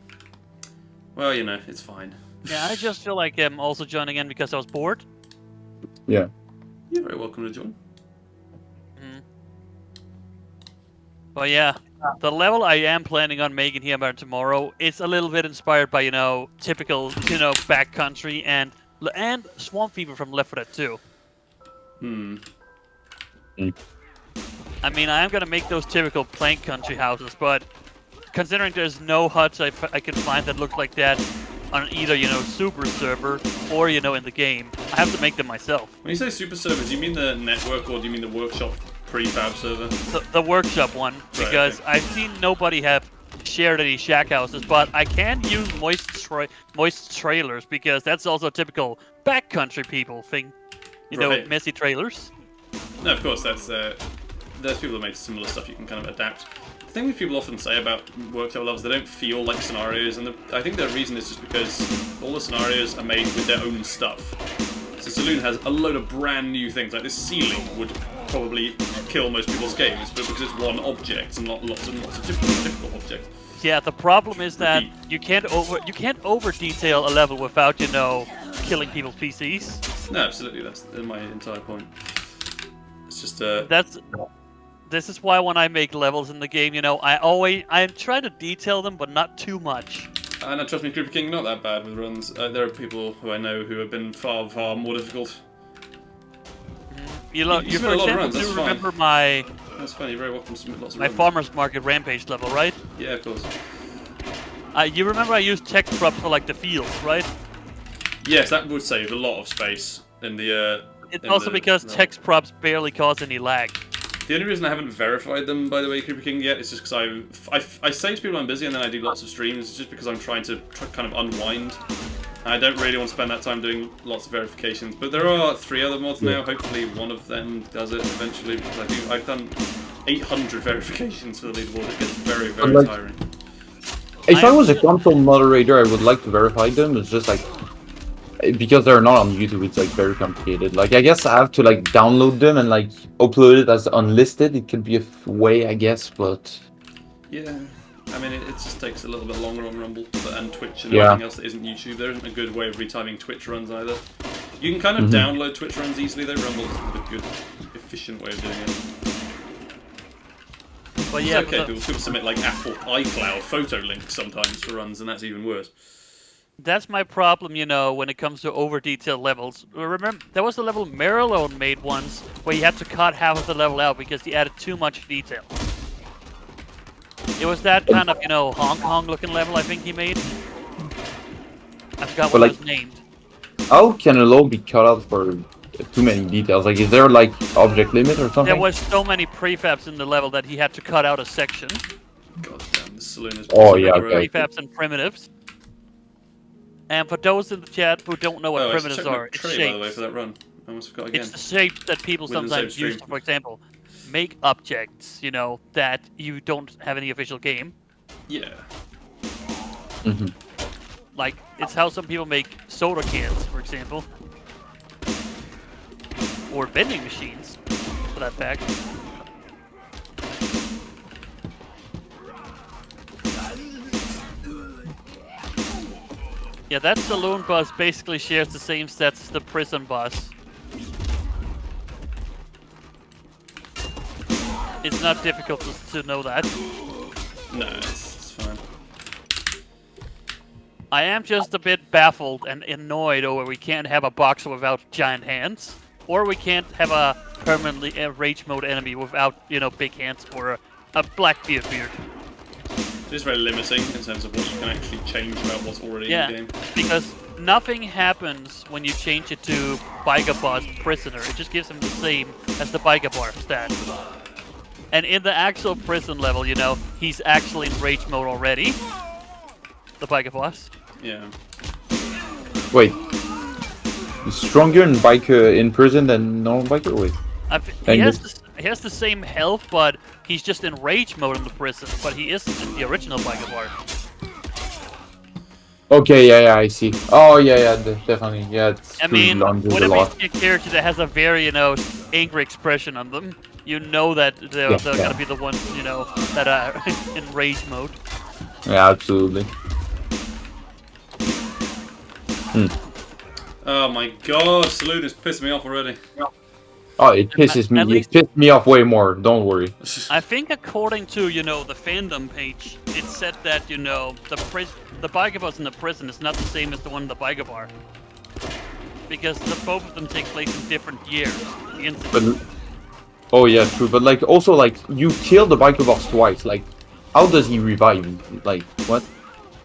Well, you know, it's fine. Yeah, I just feel like I'm also joining in because I was bored. Yeah. You're very welcome to join. But yeah, the level I am planning on making here by tomorrow is a little bit inspired by, you know, typical, you know, backcountry and Swamp Fever from Left 4 Dead 2. I mean, I am gonna make those typical plank country houses, but considering there's no huts I can find that look like that on either, you know, super server or, you know, in the game, I have to make them myself. When you say super server, do you mean the network or do you mean the workshop prefab server? The workshop one, because I've seen nobody have shared any shack houses, but I can use moist trailers because that's also a typical backcountry people thing. You know, messy trailers. No, of course, that's there's people that make similar stuff you can kind of adapt. The thing that people often say about workshop levels, they don't feel like scenarios, and I think the reason is just because all the scenarios are made with their own stuff. So Saloon has a load of brand new things, like this ceiling would probably kill most people's games, but because it's one object and lots and lots of difficult objects. Yeah, the problem is that you can't over detail a level without, you know, killing people's PCs. No, absolutely, that's my entire point. It's just This is why when I make levels in the game, you know, I try to detail them, but not too much. And trust me, Creeper King, not that bad with runs. There are people who I know who have been far, far more difficult. You for example, do you remember my... That's fine, you're very welcome to submit lots of my runs. Farmer's Market Rampage level, right? Yeah, of course. You remember I used text props for, like, the fields, right? Yes, that would save a lot of space in the. It's also because text props barely cause any lag. The only reason I haven't verified them, by the way, Creeper King, yet is just because I say to people I'm busy and then I do lots of streams, just because I'm trying to kind of unwind. And I don't really want to spend that time doing lots of verifications. But there are 3 other mods now. Hopefully one of them does it eventually, because I've done 800 verifications for the leaderboard. It gets very, very tiring. If I was a console moderator, I would like to verify them. It's just like, because they're not on YouTube, it's like very complicated. Like, I guess I have to like download them and like upload it as unlisted. It could be a way, I guess, but yeah, I mean, it just takes a little bit longer on Rumble and Twitch and everything else that isn't YouTube. There isn't a good way of retiming Twitch runs either. You can kind of download Twitch runs easily, though. Rumble is a good, efficient way of doing it. But yeah, it's okay. People submit like Apple iCloud photo links sometimes for runs, and that's even worse. That's my problem, you know, when it comes to over-detailed levels. Remember, there was a level Marilyn made once where you had to cut half of the level out because he added too much detail. It was that kind of, you know, Hong Kong-looking level I think he made. I forgot what it was named. How can a level be cut out for too many details? Like, is there like object limit or something? There was so many prefabs in the level that he had to cut out a section. God damn, the saloon is Prefabs and primitives. And for those in the chat who don't know what primitives are, it's shapes. By the way, for that run. I almost forgot again. It's the shape that people sometimes use to, for example, make objects, you know, that you don't have any official game. Yeah. Like, it's how some people make soda cans, for example. Or vending machines, for that fact. Yeah, that saloon boss basically shares the same stats as the prison boss. It's not difficult to know that. No, it's fine. I am just a bit baffled and annoyed over we can't have a boxer without giant hands. Or we can't have a permanently rage mode enemy without, you know, big hands or a Blackbeard beard. It is very limiting in terms of what you can actually change about what's already in the game. Because nothing happens when you change it to Biker Boss Prisoner. It just gives him the same as the Biker Bar stat. And in the actual prison level, you know, he's actually in rage mode already. The Biker Boss. Yeah. Wait. He's stronger in biker in prison than normal biker? Wait. He has the same health, but he's just in rage mode in the prison. But he isn't in the original Biker Bar. Okay, yeah, I see. Oh, yeah, definitely. Yeah, it's I mean, whenever you see a character that has a very, you know, angry expression on them, you know that they're gonna be the ones, you know, that are in rage mode. Yeah, absolutely. Oh my god, Saloon is pissing me off already. Oh, it pisses me. It pissed me off way more. Don't worry. I think according to, you know, the fandom page, it said that, you know, the Biker Boss in the prison is not the same as the one in the Biker Bar. Because both of them take place in different years. Oh yeah, true. But like, also like, you kill the Biker Boss twice. Like, how does he revive you? Like, what?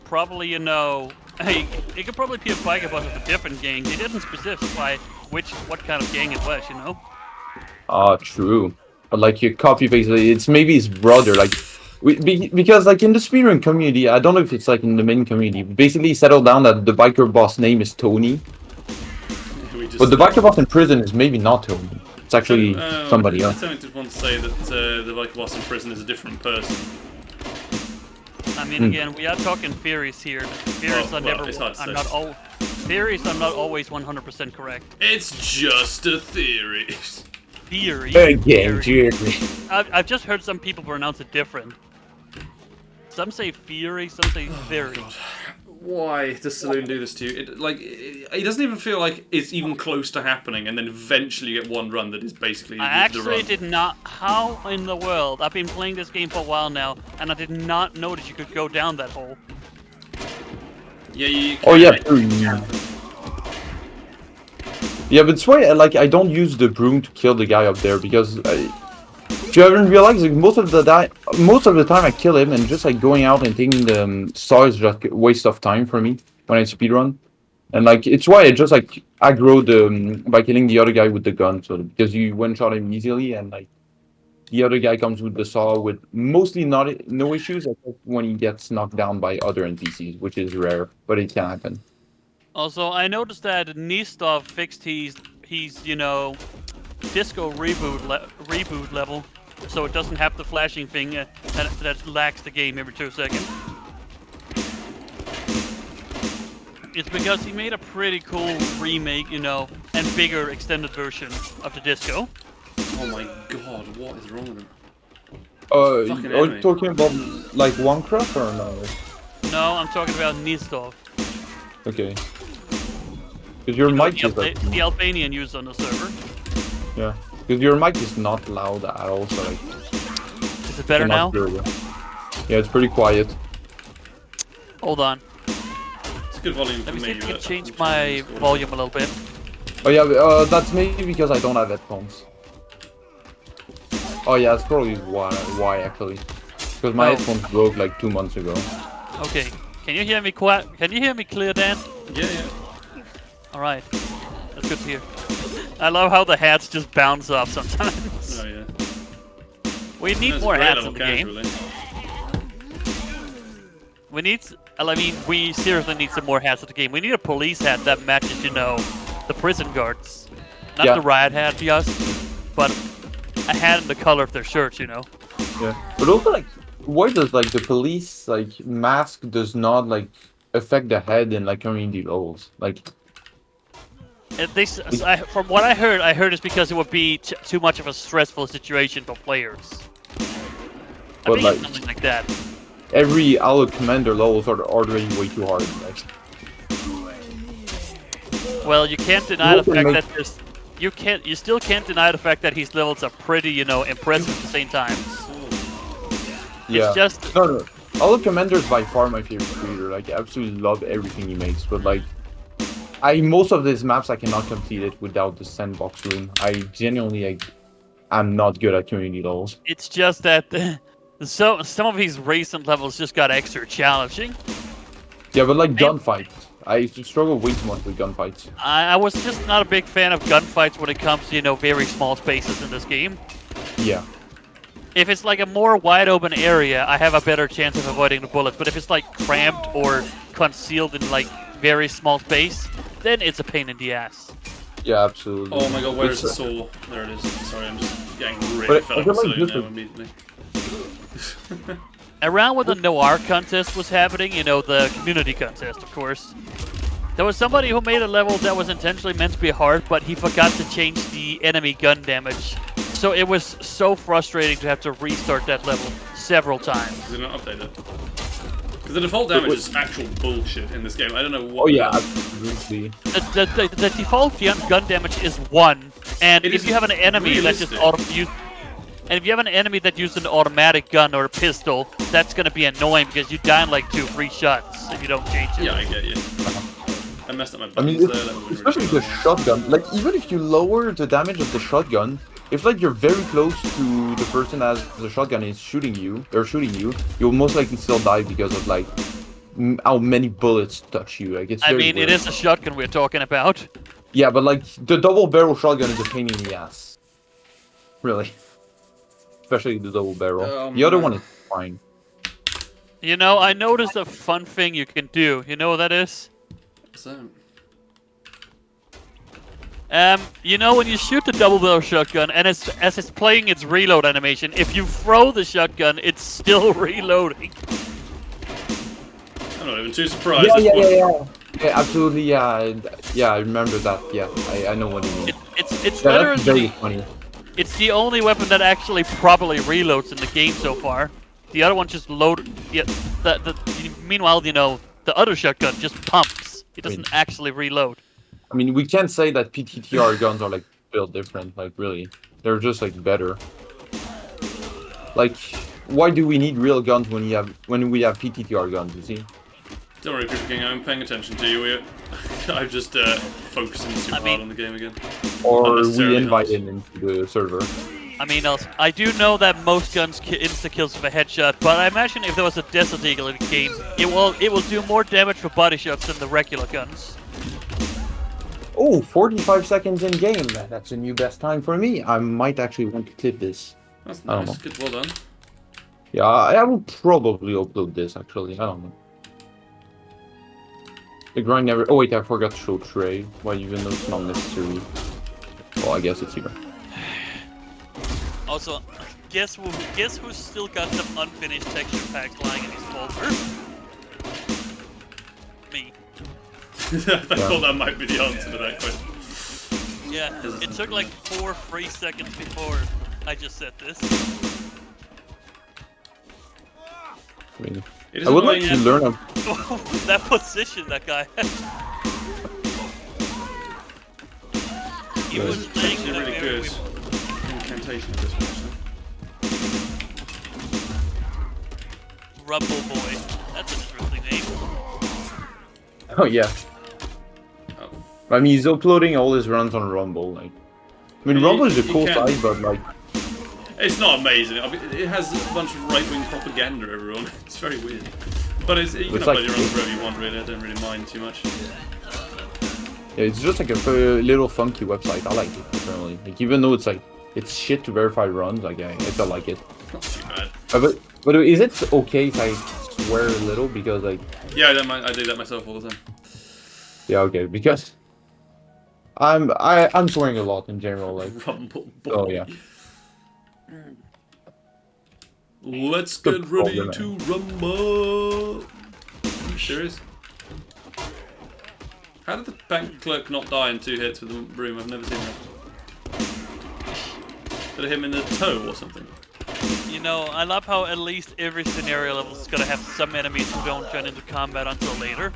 Probably, you know, hey, it could probably be a Biker Boss of a different gang. They didn't specify what kind of gang it was, you know. Ah, true. But like, you copy paste. It's maybe his brother. Like, because like in the speedrun community, I don't know if it's like in the main community. Basically, settled down that the Biker Boss name is Tony. But the Biker Boss in prison is maybe not Tony. It's actually somebody else. I just want to say that the Biker Boss in prison is a different person. I mean, again, we are talking theories here. Theories are not always 100% correct. It's just a theory. Theory. I've just heard some people pronounce it different. Some say theory, some say theory. God. Why does Saloon do this to you? It doesn't even feel like it's even close to happening, and then eventually you get one run that is basically I actually did not. How in the world? I've been playing this game for a while now, and I did not know that you could go down that hole. Yeah, you can. Oh yeah, yeah, but it's why I don't use the broom to kill the guy up there, because if you haven't realized, like, most of the time I kill him, and just like going out and taking the saw is just a waste of time for me when I speedrun. And like it's why I just like aggro by killing the other guy with the gun, so because you one shot him easily, and like the other guy comes with the saw with mostly no issues except when he gets knocked down by other NPCs, which is rare, but it can happen. Also, I noticed that Nistov fixed his disco reboot level, so it doesn't have the flashing thing that lags the game every 2 seconds. It's because he made a pretty cool remake, and bigger extended version of the disco. Oh my god, what is wrong with him? Are you talking about like OneCraft or no? No, I'm talking about Nistov. Okay. Because your mic is like... the Albanian user on the server. Yeah. Because your mic is not loud at all, so like... Is it better now? Yeah, it's pretty quiet. Hold on. It's good volume for me. Let me see if I can change my volume a little bit. Oh yeah, that's maybe because I don't have headphones. Oh yeah, that's probably why actually. Because my headphones broke like 2 months ago. Okay. Can you hear me clear, Dan? Yeah. All right. That's good to hear. I love how the hats just bounce off sometimes. Oh yeah. We need more hats in the game. Really. We seriously need some more hats in the game. We need a police hat that matches, the prison guards. Not the riot hat, just, but a hat in the color of their shirts, Yeah. But also, like, why does, like, the police, like, mask does not, like, affect the head in, like, community levels? Like... From what I heard it's because it would be too much of a stressful situation for players. I think it's something like that. Every Allo Commander levels are already way too hard. Like. Well, you can't deny the fact that there's... You still can't deny the fact that his levels are pretty, impressive at the same time. Yeah. It's just... No. Allo Commander is by far my favorite creator. Like, I absolutely love everything he makes, but like... most of these maps I cannot complete it without the sandbox room. I genuinely I'm not good at community levels. It's just that some of his recent levels just got extra challenging. Yeah, but like gunfights, I struggle way too much with gunfights. I was just not a big fan of gunfights when it comes to very small spaces in this game. Yeah. If it's like a more wide open area, I have a better chance of avoiding the bullets. But if it's like cramped or concealed in like very small space, then it's a pain in the ass. Yeah, absolutely. Oh my god, where's the saw? There it is. Sorry, I'm just getting really fed up with now immediately. Around when the Noir contest was happening, the community contest, of course, there was somebody who made a level that was intentionally meant to be hard, but he forgot to change the enemy gun damage. So it was so frustrating to have to restart that level several times. Did it not update it? Because the default damage is actual bullshit in this game. I don't know what... Oh yeah, absolutely. The default gun damage is 1, and if you have an enemy that just if you have an enemy that uses an automatic gun or a pistol, that's gonna be annoying because you die in like 2 free shots if you don't change it. Yeah, I get you. I messed up my buttons there. Especially the shotgun. Like, even if you lower the damage of the shotgun, if like you're very close to the person as the shotgun is shooting you, you'll most likely still die because of like how many bullets touch you. Like, it's weird. It is a shotgun we're talking about. Yeah, but like the double barrel shotgun is a pain in the ass. Really. Especially the double barrel. The other one is fine. I noticed a fun thing you can do. You know what that is? What's that? When you shoot the double barrel shotgun and as it's playing its reload animation, if you throw the shotgun, it's still reloading. I'm not even too surprised. Yeah, absolutely, yeah, I remember that. Yeah, I know what you mean. It's literally very funny. It's the only weapon that actually properly reloads in the game so far. The other one just loaded. Yeah, meanwhile, the other shotgun just pumps. It doesn't actually reload. I mean, we can't say that PTTR guns are like built different. Like, really, they're just like better. Like, why do we need real guns when we have PTTR guns? You see? Don't worry, Cricket King, I'm paying attention to you. I'm just focusing super hard on the game again. Or we invite him into the server. I mean, I do know that most guns insta-kills with a headshot, but I imagine if there was a Desert Eagle in the game, it will do more damage for body shots than the regular guns. Oh, 45 seconds in game. That's a new best time for me. I might actually want to clip this. That's I don't nice. know. Good, well done. Yeah, I will probably upload this actually. I don't know. The grind never. Oh wait, I forgot to show Trey. Well, even though it's not necessary. Well, I guess it's here. Also, guess who's still got some unfinished texture packs lying in his folder? Me. I thought that might be the answer to that question. Yeah, it took like 4 free seconds before I just said this. I mean, It is I would like annoying- to learn. That position that guy had. He This was is playing actually in a really very good incantation of this person. Rumble Boy. That's an interesting name. Oh yeah. Oh. I mean, he's uploading all his runs on Rumble. Like, I mean, You- Rumble is a you cool can- site, but like, It's not amazing. I mean, it has a bunch of right-wing propaganda, everyone. It's very weird. But you can It's upload like- your runs wherever you want, really. I don't really mind too much. yeah, it's just like a little funky website. I like it personally. Like, even though it's like it's shit to verify runs, like I still like it. Not too bad. But is it okay if I swear a little because like? Yeah, I don't mind. I do that myself all the time. Yeah, okay, because I'm swearing a lot in general. Like, Rumble boy. oh yeah. Let's The get ready problem, to rumble. Are you serious? How did the bank clerk not die in 2 hits with the broom? I've never seen that. Did it hit him in the toe or something? You know, I love how at least every scenario level is gonna have some enemies who don't join into combat until later.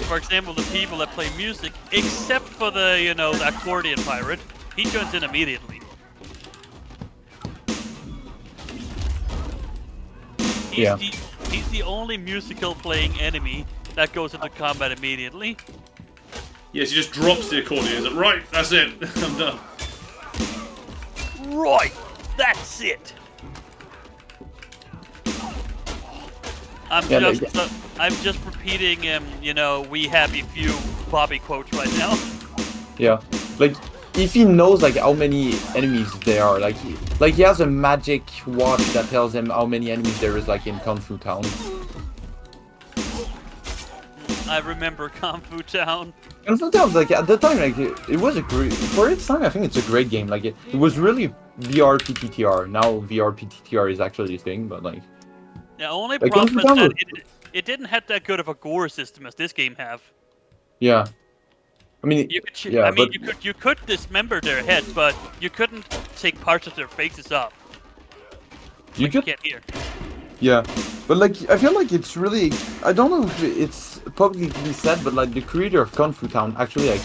For example, the people that play music, except for the, you know, the accordion pirate, he joins in immediately. Yeah. He's the only musical playing enemy that goes into combat immediately. Yes, he just drops the accordion. He's like, right, that's it. I'm done. Right, that's it. Yeah, I'm just repeating, you know, "We Happy Few" Bobby quotes right now. Yeah, like if he knows like how many enemies there are, like he has a magic watch that tells him how many enemies there is like in Kung Fu Town. I remember Kung Fu Town. Kung Fu Town, like at the time, like it was a great for its time. I think it's a great game. Like it was really VR PTTR. Now VR PTTR is actually a thing, but like The only Like, problem is Kung Fu that Town it didn't have that good of a gore system as this game have. yeah, I mean You could, yeah, I mean, but you could dismember their heads, but you couldn't take parts of their faces up. you You could can't hear. yeah, but like I feel like it's really I don't know if it's publicly said, but like the creator of Kung Fu Town actually like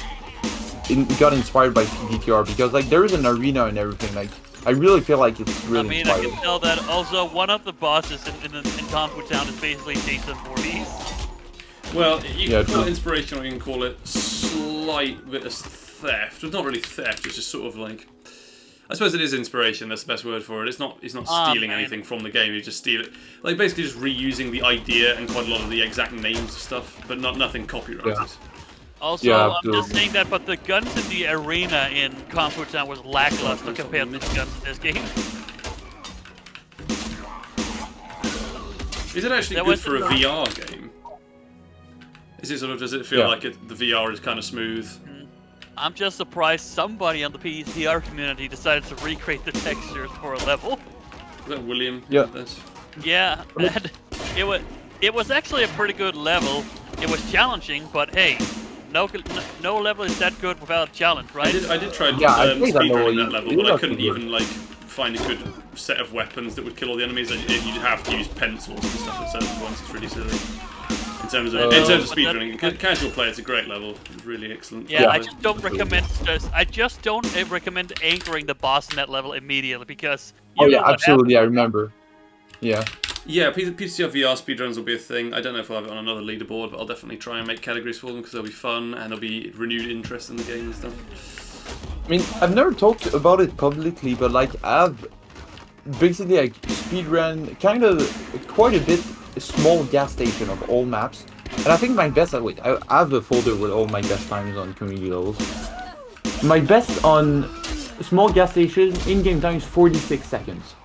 got inspired by PTTR because like there is an arena and everything. Like I really feel like it's really I mean, I inspired. can tell that also one of the bosses in Kung Fu Town is basically Jason Voorhees. Well, you Yeah, can call true. it inspiration or you can call it slight bit of theft. It's not really theft, it's just sort of like... I suppose it is inspiration, that's the best word for it. He's not stealing man. anything from the game, you just steal it. Like, basically just reusing the idea and quite a lot of the exact names of stuff, but nothing copyrighted. Yeah. Also, Yeah, I'm just absolutely. saying that, but the guns in the arena in Kung Fu Town was lackluster compared to the guns in this game. Is it actually There good was for a a- VR game? Is it sort of, does it feel Yeah. like the VR is kind of smooth? I'm just surprised somebody on the PTR community decided to recreate the textures for a level. Is that William? Yeah. That's... Yeah, and it was actually a pretty good level. It was challenging, but hey, no level is that good without a challenge, right? I did try Yeah, I think I know speedrunning what that you- level, you but I have couldn't to do it. even like find a good set of weapons that would kill all the enemies. You'd have to use pencils and stuff at certain points. It's really silly. In terms of But that- speedrunning, casual play, it's a great level. It's really excellent. Yeah, Yeah. I just don't recommend. I just don't recommend anchoring the boss in that level immediately because. Oh you yeah, know what absolutely. I remember. Yeah. Yeah, PCR VR speedruns will be a thing. I don't know if I'll have it on another leaderboard, but I'll definitely try and make categories for them because they'll be fun and there'll be renewed interest in the game and stuff. I mean, I've never talked about it publicly, but like I've basically like speedrun kind of quite a bit a small gas station of all maps And I think my best. Wait, I have a folder with all my best times on community levels. My best on small gas station in-game time is 46 seconds.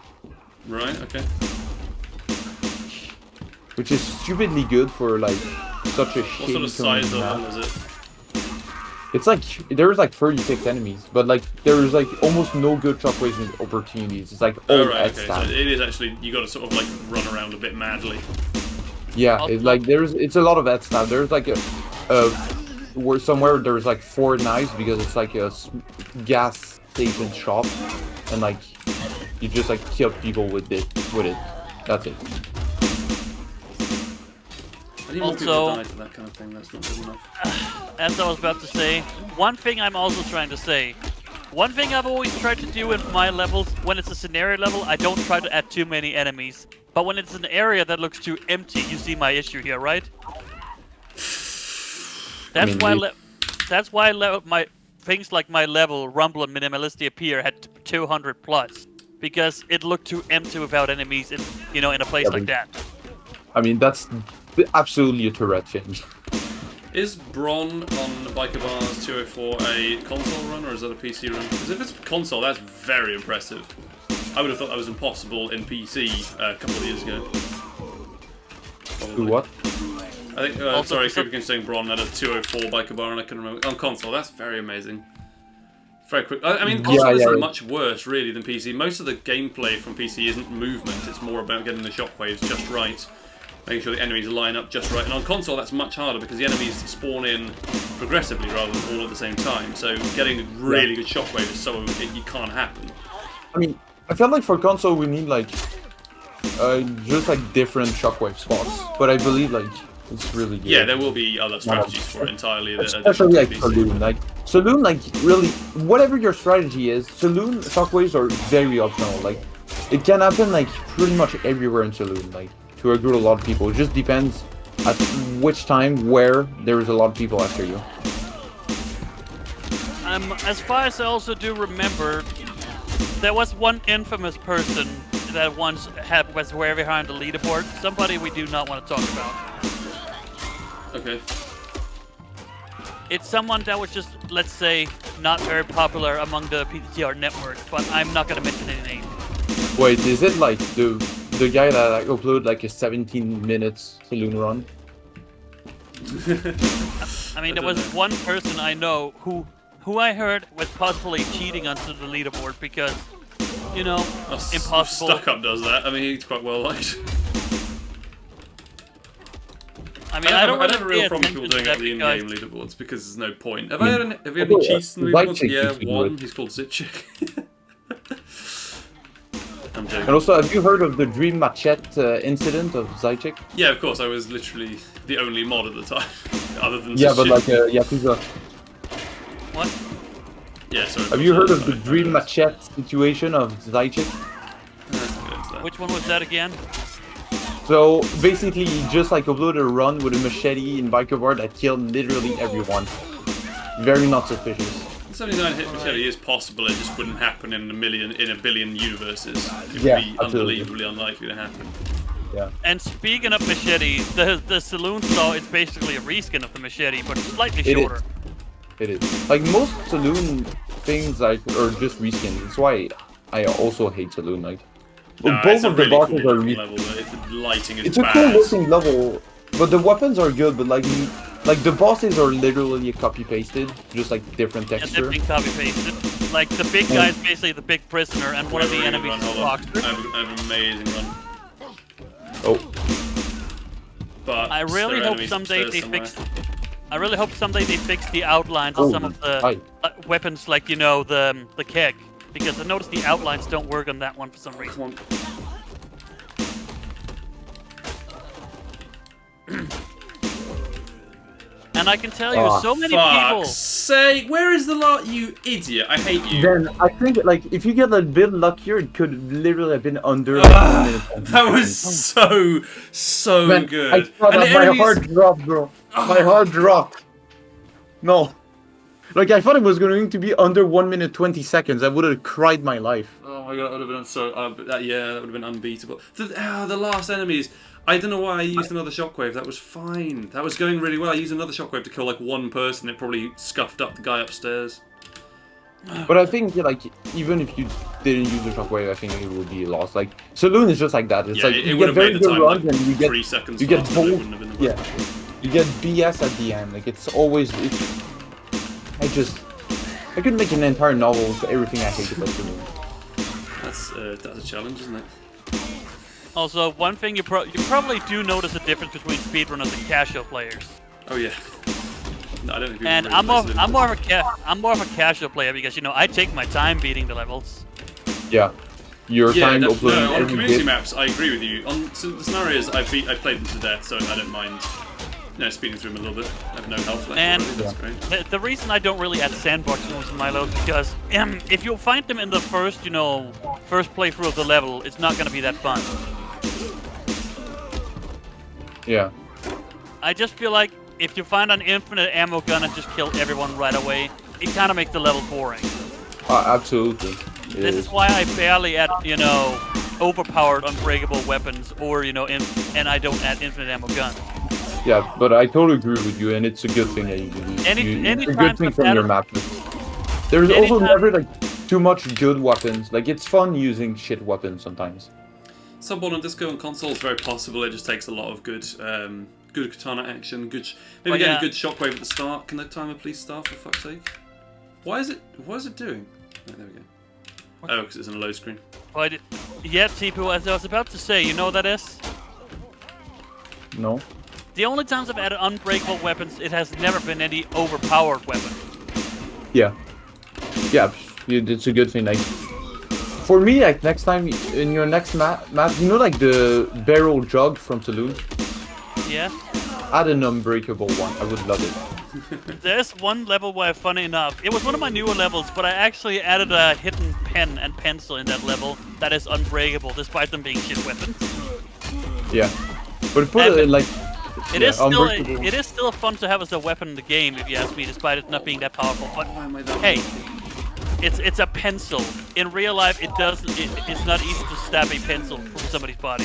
Right. Okay. Which is stupidly good for like such a What sort of shitty size community level map. is it? It's like there's like 36 enemies, but like there's like almost no good shockwave opportunities. It's like all Oh right. at Okay. stab. So it is actually you got to sort of like run around a bit madly. Yeah, it's like it's a lot of at stab. There's like where somewhere there's like 4 knives because it's like a gas station shop, and like you just like kill people with it. That's it. I need more people Also- to die for that kind of thing. That's not good enough. As I was about to say, one thing I'm also trying to say, one thing I've always tried to do in my levels, when it's a scenario level, I don't try to add too many enemies. But when it's an area that looks too empty, you see my issue here, right? That's why my things like my level, Rumble and Minimalisty Appear had 200 plus. Because it looked too empty without enemies in, in a place Yeah, like that. I mean that's absolutely a Tourette thing. Is Bron on Biker Bars 204 a console run or is that a PC run? Because if it's console, that's very impressive. I would have thought that was impossible in PC a couple of years ago. Do Probably. what? I think, Also, sorry, so- Creepy saying Bron had a 204 Biker Bar and I couldn't remember. On console, that's very amazing. Very quick. I mean, console isn't much worse, really, than PC. Most of the gameplay from PC isn't movement. It's more about getting the shockwaves just right. Making sure the enemies line up just right. And on console, that's much harder because the enemies spawn in progressively rather than all at the same time. So getting really good shockwave is you can't happen. I mean, I feel like for console we need like just like different shockwave spots, but I believe like it's really good. Yeah, there will be other strategies for it entirely. That are Especially like different to PC. Saloon, like really, whatever your strategy is, Saloon shockwaves are very optional. Like, it can happen like pretty much everywhere in Saloon, like to a lot of people. It just depends at which time, where there is a lot of people after you. As far as I also do remember, there was one infamous person that once was way behind the leaderboard. Somebody we do not want to talk about. Okay. It's someone that was just, let's say, not very popular among the PTTR network, but I'm not gonna mention any names. Wait, is it like the guy that like uploaded like a 17 minutes Saloon run? I mean, there was one person I know who I heard was possibly cheating onto the leaderboard because, impossible. Stuck Up does that. I mean, he's quite well liked. I mean, I don't have a really real problem with people doing it on the in-game leaderboards because there's no point. Have you had any cheats in the leaderboards? Yeah, one. He's called Zitchik. I'm joking. And also, have you heard of the Dream Machete incident of Zajcik? Yeah, of course. I was literally the only mod at the time, other than Yeah, but Zitchik. like Yakuza. What? Yeah, sorry. Have you heard of the Dream Machete situation of Zajcik? Which one was that again? So basically, he just like uploaded a run with a machete in Biker Bar that killed literally everyone. Very not suspicious. 79 hit machete is possible. It just wouldn't happen in a billion universes. It would Yeah, be absolutely. unbelievably unlikely to happen. Yeah. And speaking of machete, the Saloon Saw is basically a reskin of the machete, but slightly It is. shorter. It is. Like most Saloon things like are just reskins. That's why I also hate Saloon. Like No, both it's a of the really bosses cool are looking level, but the lighting is It's a bad. cool looking level, but the weapons are good. But like the bosses are literally copy pasted, just like different And texture. they've been copy pasted. Like the big guy is basically the big prisoner, and one of the enemies is Hold on. Boxer. I have an amazing run. Oh, But I really there are hope enemies someday upstairs they somewhere. fix. I really hope someday they fix the outlines Oh, of some of the hi. weapons, like the keg, because I noticed the outlines don't work on that one for some reason. Come on. And I can tell you, Oh, so many people. Say, where is the lot, you idiot? I hate you. then I think like if you get a bit luckier, it could literally have been under. That was so Man, good. I thought And that the my enemies- heart dropped, bro. My heart dropped. No. Like, I thought it was going to be under 1 minute 20 seconds. I would have cried my life. Oh my god, that would have been so. Yeah, that would have been unbeatable. The last enemies. I don't know why I used another shockwave. That was fine. That was going really well. I used another shockwave to kill like one person. It probably scuffed up the guy upstairs. But I think, yeah, like, even if you didn't use the shockwave, I think it would be lost. Like, Saloon is just like that. It's Yeah, like it you would get have very made the good time runs like and you get 3 seconds. you get faster, but it both. wouldn't have been the Yeah, you get BS at the end. Like, it's always I could make an entire novel of everything I hate about Saloon. That's a challenge, isn't it? Also, one thing you probably do notice a difference between speedrunners and casual players. Oh yeah. No, I don't think people And really I'm more play of a casual player because I take my time beating the levels. Yeah, your time no, uploading on every community bit. maps, I agree with you. On the scenarios, I played them to death, so I don't mind. Speeding through them a little bit. I have no health left. And already, that's great. the reason I don't really add sandbox moves in my load is because if you find them in the first playthrough of the level, it's not gonna be that fun. Yeah. I just feel like if you find an infinite ammo gun and just kill everyone right away, it kind of makes the level boring. Absolutely. This is why I barely add, overpowered unbreakable weapons or, and I don't add infinite ammo guns. Yeah, but I totally agree with you, and it's a good thing that you do. It's a good thing from your map. There's also never like too much good weapons. Like, it's fun using shit weapons sometimes. Sub-1 on disco and console is very possible. It just takes a lot of good katana action, maybe getting a good shockwave at the start. Can the timer please start, for fuck's sake? What is it doing? Oh, there we go. Oh, because it's in a low screen. Yeah, Tipo, as I was about to say, you know what that is? No. The only times I've added unbreakable weapons, it has never been any overpowered weapon. Yeah. Yeah, it's a good thing. Like, for me, like, next time, in your next map, you know, like, the barrel jug from Saloon? Yeah? Add an unbreakable one. I would love it. There's one level where, funny enough, it was one of my newer levels, but I actually added a hidden pen and pencil in that level that is unbreakable, despite them being shit weapons. Yeah. But put it in, like... It is still fun to have as a weapon in the game, if you ask me, despite it not being that powerful. But hey, it's a pencil. In real life, it's not easy to stab a pencil from somebody's body.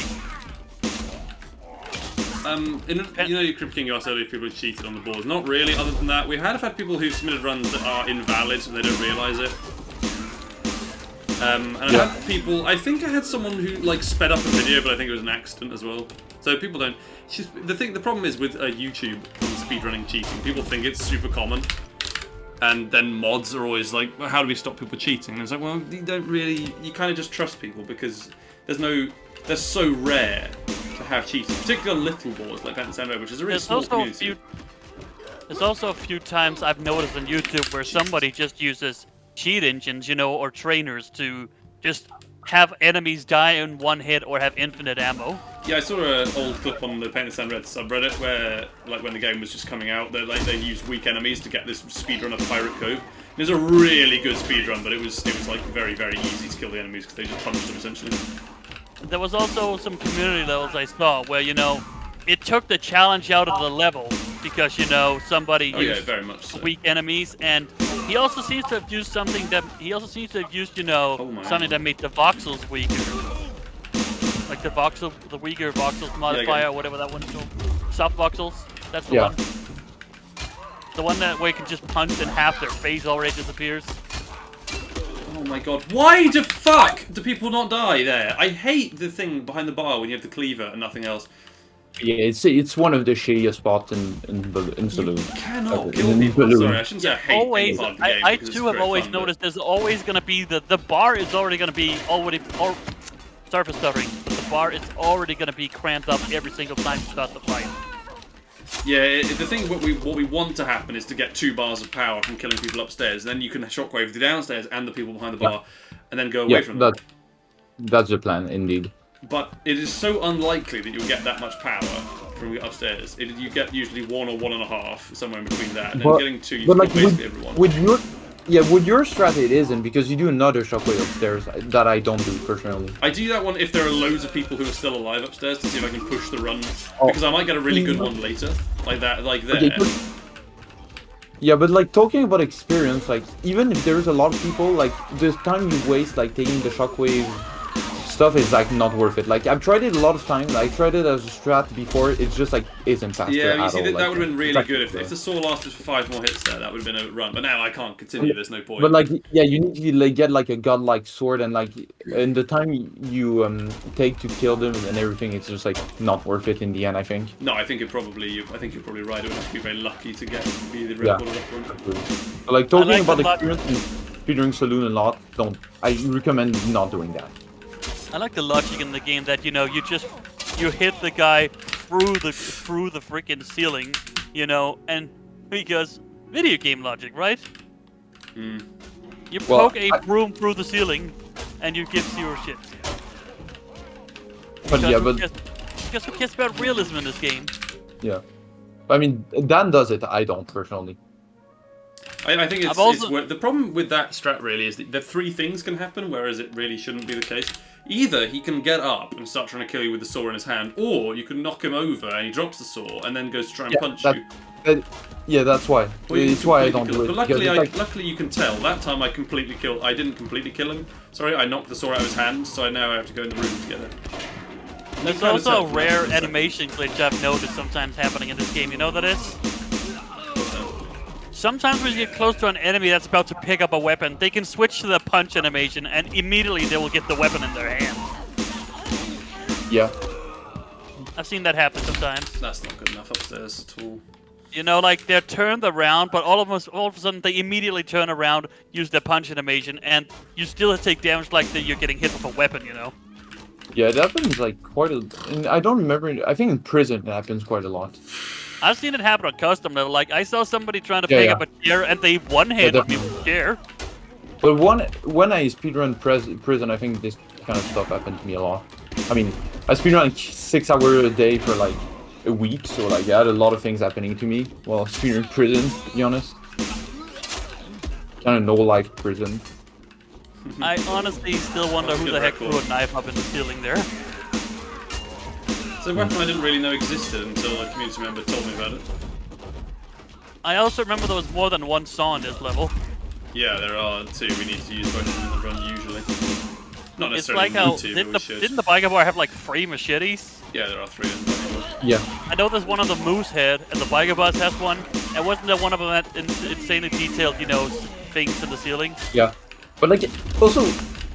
You're critiquing us earlier, people who cheated on the boards. Not really. Other than that, we have had people who submitted runs that are invalid and they don't realise it. And I had people. I think I had someone who like sped up a video, but I think it was an accident as well. So people don't. The problem is with YouTube and speedrunning cheating. People think it's super common, and then mods are always like, well, "How do we stop people cheating?" And it's like, well, you don't really. You kind of just trust people because they're so rare to have cheating, particularly on little boards like Phantom Sandwich, which is a really small community. There's also a few times I've noticed on YouTube where somebody just uses cheat engines, or trainers to just have enemies die in one hit or have infinite ammo. Yeah, I saw an old clip on the Paint and Sand Red subreddit where, like, when the game was just coming out, they used weak enemies to get this speedrun of Pirate Cove. It was a really good speedrun, but it was like very, very easy to kill the enemies because they just punched them essentially. There was also some community levels I saw where, it took the challenge out of the level because, somebody used very much so. Weak enemies, and he also seems to have used something that something that made the voxels weaker. Like the weaker voxels modifier, or whatever that one's called. Soft voxels, that's the one. The one where you can just punch in half, their face already disappears. Oh my god, why the fuck do people not die there? I hate the thing behind the bar when you have the cleaver and nothing else. Yeah, it's one of the shittiest spots in Saloon. You cannot kill people. Sorry, I shouldn't say I hate any part of the game. I too have always noticed there's always going to be the bar is already going to be surface covering, but the bar is already going to be cramped up every single time you start the fight. Yeah, the thing what we want to happen is to get 2 bars of power from killing people upstairs, then you can shockwave the downstairs and the people behind the bar, and then go away from them. That's the plan, indeed. But it is so unlikely that you'll get that much power from upstairs. You get usually 1 or 1.5, somewhere in between that, and then getting 2, you kill basically everyone. With your strat it isn't, because you do another shockwave upstairs that I don't do personally. I do that one if there are loads of people who are still alive upstairs to see if I can push the run, because I might get a really good one later, like that, like there. Yeah, but like talking about experience, like even if there's a lot of people, like the time you waste like taking the shockwave stuff is like not worth it. Like I've tried it a lot of times. I tried it as a strat before. It's just like isn't faster Yeah, you at see, all. that Like, would have been really like, good if the saw lasted for 5 more hits there. That would have been a run. But now I can't continue. There's no point. But like yeah, you need to like get like a godlike sword and like in the time you take to kill them and everything, it's just like not worth it in the end. I think. No, I think it probably. I think you're probably right. It would have to be very lucky to be the record of that one. But, like talking like about the experience and speedrunning saloon a lot, don't. I recommend not doing that. I like the logic in the game that you hit the guy through the freaking ceiling, and because video game logic, right? Hmm. You Well, poke a broom through the ceiling, and you give 0 shit. But yeah, but Because who cares about realism in this game? yeah, I mean Dan does it. I don't personally. I think it's the problem with that strat really is that the 3 things can happen, whereas it really shouldn't be the case. Either he can get up and start trying to kill you with the saw in his hand, or you can knock him over and he drops the saw and then goes to try and punch you. Yeah, that's why. It's why I don't do it. But luckily you can tell. That time I didn't completely kill him. Sorry, I knocked the saw out of his hand, so now I have to go in the room to get it. There's also a rare animation glitch I've noticed sometimes happening in this game. You know what that is? Sometimes when you get close to an enemy that's about to pick up a weapon, they can switch to the punch animation and immediately they will get the weapon in their hand. Yeah. I've seen that happen sometimes. That's not good enough upstairs at all. Like they're turned around, but all of a sudden they immediately turn around, use their punch animation, and you still take damage like you're getting hit with a weapon, Yeah, it happens like quite a... And I don't remember... I think in prison it happens quite a lot. I've seen it happen on custom level. Like, I saw somebody trying to pick up a chair, and they one-handed me with a chair. But when I speedrun prison, I think this kind of stuff happened to me a lot. I mean, I speedrun like 6 hours a day for like a week, so like I had a lot of things happening to me while speedrunning prison, to be honest. Kind of no-life prison. I honestly still wonder who the heck threw a knife up in the ceiling there. It's a weapon I didn't really know existed until a community member told me about it. I also remember there was more than one saw in this level. Yeah, there are 2. We need to use both of them in the run usually. Not necessarily it's like how need to, but we should. Didn't the Biker Bar have like 3 machetes? Yeah, there are 3 in the Yeah. I know there's one on the Moose Head, and the Biker Bus has one. And wasn't there one of them that insanely detailed, things in the ceiling? Yeah. But like, also,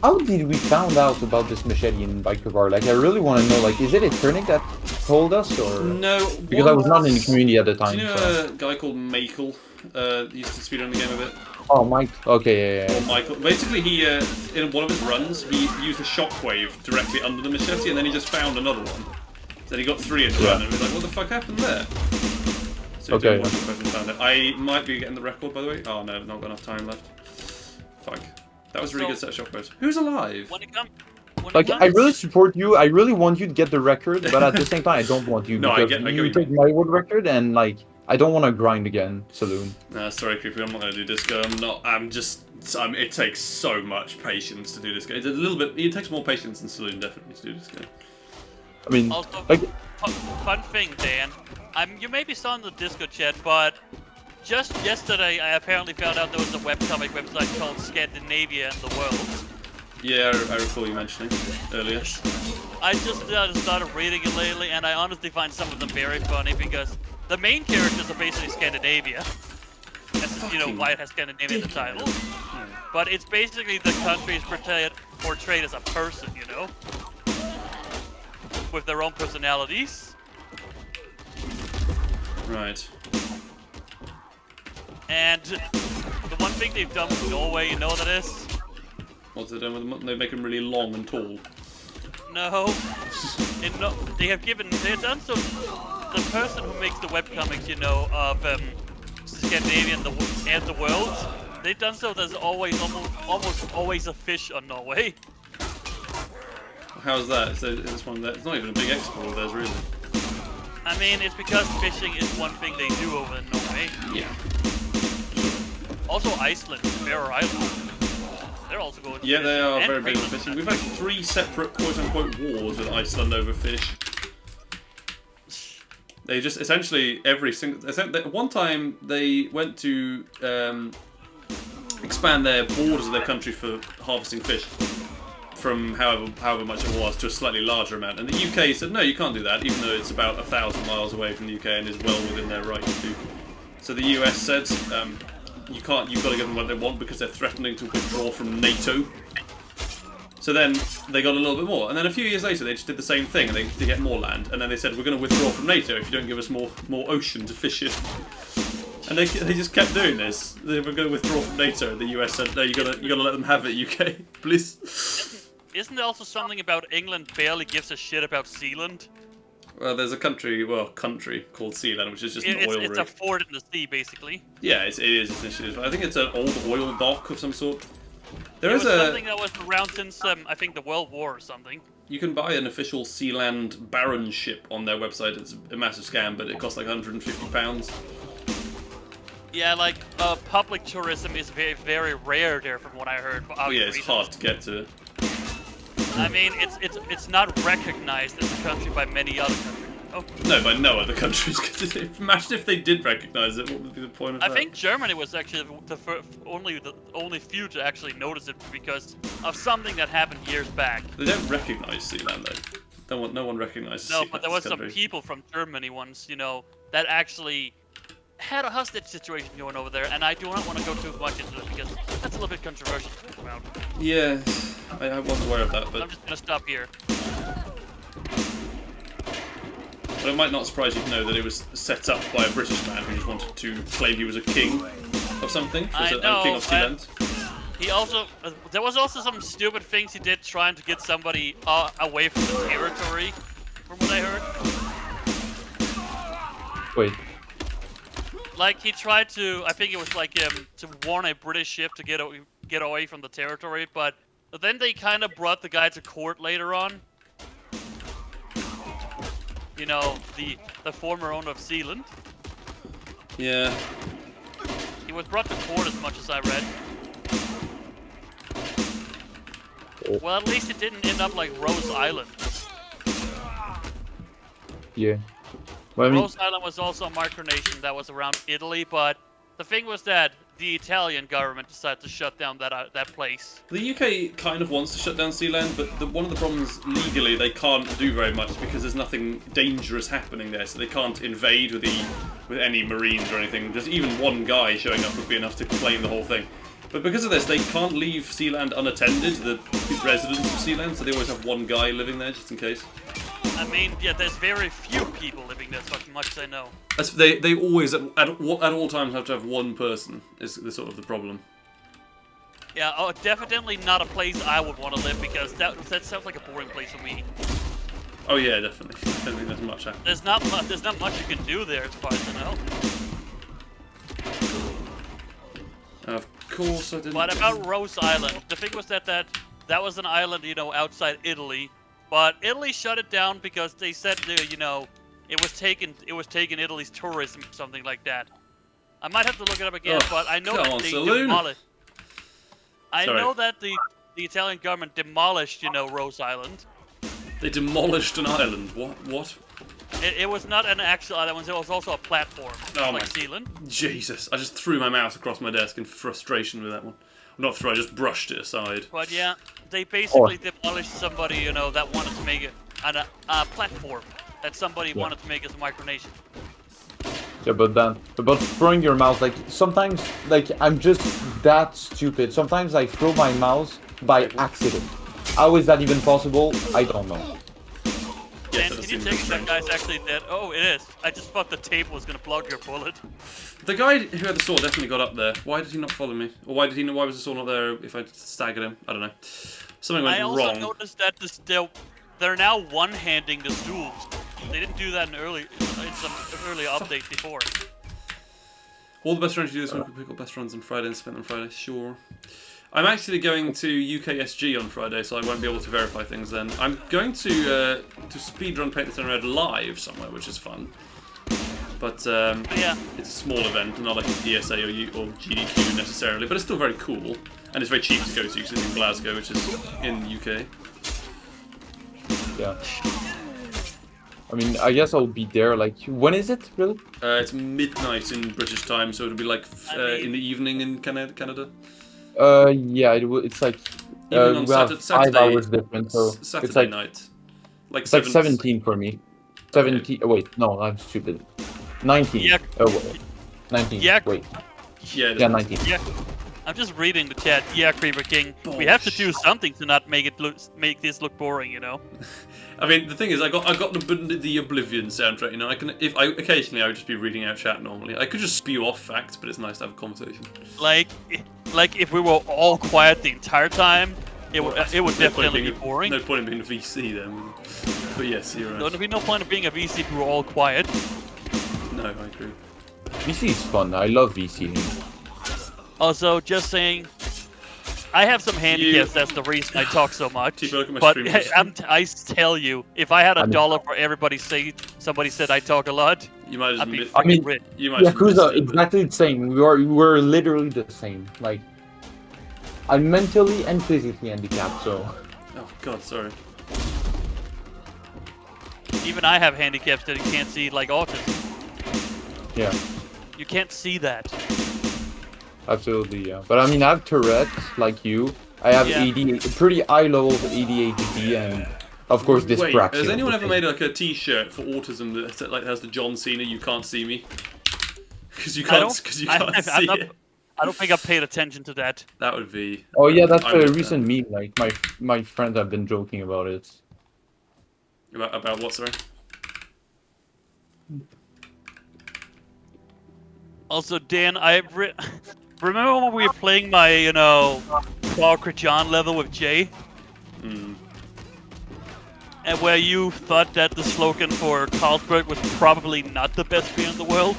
how did we found out about this machete in Biker Bar? Like, I really want to know, like, is it Eternic that told us, or...? No. Because I was not in the community at the time, Do you know so... a guy called Michael? Used to speedrun the game a bit. Oh, Mike. Okay, yeah. Michael. Basically, he in one of his runs, he used a shockwave directly under the machete, and then he just found another one. So then he got 3 in the run, and he was like, what the fuck happened there? So he did one shockwave and found it. I might be getting the record, by the way. Oh no, I've not got enough time left. Fuck. That was a really good set of shockwaves. Who's alive? Like, I really support you. I really want you to get the record, but at the same time, I don't want you. No, because I get you take my world record, and like, I don't want to grind again, Saloon. Nah, sorry, Creepy. I'm not going to do disco. It takes so much patience to do disco. It's a little bit. It takes more patience than Saloon, definitely, to do disco. I mean, also, like, fun thing, Dan. You may be saw in the Disco chat, but just yesterday, I apparently found out there was a webcomic website called Scandinavia and the World. Yeah, I recall you mentioning earlier. I just started reading it lately, and I honestly find some of them very funny because the main characters are basically Scandinavia. That's why it has Scandinavia in the title. But it's basically the countries portrayed as a person, with their own personalities. Right. And the one thing they've done with Norway, you know what that is? What's it done with them? They make them really long and tall. No. They have done so. The person who makes the webcomics, of Scandinavia and the world, they've done so. There's almost always a fish on Norway. How's that? So this one, it's not even a big export of theirs, really. I mean, it's because fishing is one thing they do over in Norway. Yeah. Also, Iceland, Faroe Islands. They're also going. Yeah, they are very big on Greenland. fishing. We've had 3 separate quote-unquote wars with Iceland over fish. They just essentially every single. At one time they went to expand their borders of their country for harvesting fish from however much it was to a slightly larger amount, and the UK said no, you can't do that, even though it's about 1,000 miles away from the UK and is well within their right to do. So the US said you can't. You've got to give them what they want because they're threatening to withdraw from NATO. So then they got a little bit more, and then a few years later they just did the same thing, and they get more land, and then they said we're going to withdraw from NATO if you don't give us more ocean to fish in. And they just kept doing this. They were going to withdraw from NATO, and the US said no, you gotta let them have it, UK, please. Isn't there also something about England barely gives a shit about Sealand? Well, there's a country called Sealand, which is just an oil rig. It's a fort in the sea, basically. Yeah, it is essentially. I think it's an old oil dock of some sort. There is something that was around since I think the World War or something. You can buy an official Sealand baronship on their website. It's a massive scam, but it costs like £150. Yeah, like public tourism is very, very rare there, from what I heard. Oh yeah, it's hard to get to. I mean, it's not recognized as a country by many other countries. Oh. No, by no other countries. Imagine if they did recognize it. What would be the point of that? I think Germany was actually the only few to actually notice it because of something that happened years back. They don't recognize Sealand though. No one recognizes. No, but there was some people from Germany once, you know, that actually had a hostage situation going over there, and I do not want to go too much into it because that's a little bit controversial to talk about. Yeah, I wasn't aware of that, but I'm just gonna stop here. But it might not surprise you to know that it was set up by a British man who just wanted to claim he was a king of something. I know, a king of Sealand. He also, there was also some stupid things he did trying to get somebody away from the territory, from what I heard. Wait. Like, he tried to, I think it was like to warn a British ship to get away from the territory, but then they kind of brought the guy to court later on. You know, the former owner of Sealand. Yeah. He was brought to court as much as I read. Oh. Well, at least it didn't end up like Rose Island. Yeah. Well, I mean, Rose Island was also a micronation that was around Italy, but the thing was that the Italian government decided to shut down that place. The UK kind of wants to shut down Sealand, but one of the problems legally they can't do very much because there's nothing dangerous happening there, so they can't invade with any marines or anything. Just even one guy showing up would be enough to claim the whole thing. But because of this, they can't leave Sealand unattended, the residents of Sealand, so they always have one guy living there just in case. I mean, yeah, there's very few people living there, as much as I know. They always, at all times, have to have one person, is sort of the problem. Yeah, oh, definitely not a place I would want to live, because that sounds like a boring place for me. Oh yeah, definitely. I don't think there's much happening. There's not much you can do there, as far as I know. Of course I didn't. But about Rose Island, the thing was that was an island, you know, outside Italy. But Italy shut it down because they said, you know, it was taking Italy's tourism, something like that. I might have to look it up again, but I know that they demolished. I know that the Italian government demolished, you know, Rose Island. They demolished an island. What? It was not an actual island. It was also a platform, like Sealand. Jesus! I just threw my mouse across my desk in frustration with that one. Not throw, I just brushed it aside. But yeah, they basically demolished somebody, you know, that wanted to make it a platform that somebody wanted to make as a micronation. Yeah, but then about throwing your mouse, like sometimes, like I'm just that stupid. Sometimes I throw my mouse by accident. How is that even possible? I don't know. Yes, Dan, can you take that guy's actually dead? Oh, it is. I just thought the table was gonna block your bullet. The guy who had the sword definitely got up there. Why did he not follow me? Or why was the sword not there if I staggered him? I don't know. Something went wrong. I also noticed that they're now one-handing the stools. They didn't do that in some early update before. All the best runs you do this week. We pick up best runs on Friday and spend on Friday. Sure. I'm actually going to UKSG on Friday, so I won't be able to verify things then. I'm going to speedrun Paint the Town Red live somewhere, which is fun. But yeah, it's a small event, not like a DSA or GDQ necessarily, but it's still very cool. And it's very cheap to go to because it's in Glasgow, which is in the UK. Yeah. I mean, I guess I'll be there. Like, when is it really? It's midnight in British time, so it'll be like in the evening in Canada. Yeah, it's like Even on we have Saturday, 5 hours difference, so Saturday it's like night. Like it's like 17 for me. 17. Oh, wait, no, I'm stupid. 19. Yeah. Oh, wait. 19. Yeah. Wait. Yeah, Yeah, 19. Yeah. I'm just reading the chat. Yeah, Creeper King. We have to do something to not make this look boring, you know. I mean, the thing is, I got the Oblivion soundtrack. You know, occasionally I would just be reading out chat normally. I could just spew off facts, but it's nice to have a conversation. Like if we were all quiet the entire time, it would definitely be boring. No point in being a VC then. But yes, you're right. There'd be no point of being a VC if we were all quiet. No, I agree. VC is fun. I love VC. Also, just saying, I have some handicaps. That's the reason I talk so much. But I tell you, if I had $1 for everybody somebody said I talk a lot, you might I'd be rich. You might Yakuza, exactly the same. We're literally the same. Like, I'm mentally and physically handicapped, so. Oh God, sorry. Even I have handicaps that you can't see, like autism. Yeah. You can't see that. Absolutely, yeah. But I mean, I have Tourette's, like you. I have ADHD, pretty high level of ADHD, and of course dyspraxia. Has anyone ever made like a T-shirt for autism that like has the John Cena "You can't see me"? Because you can't see it. I don't think I paid attention to that. That would be. Oh yeah, that's a recent meme. Like my friends have been joking about it. About what, sorry? Also, Dan, remember when we were playing my, Paul John level with Jay? Mm. And where you thought that the slogan for Carlsberg was probably not the best beer in the world?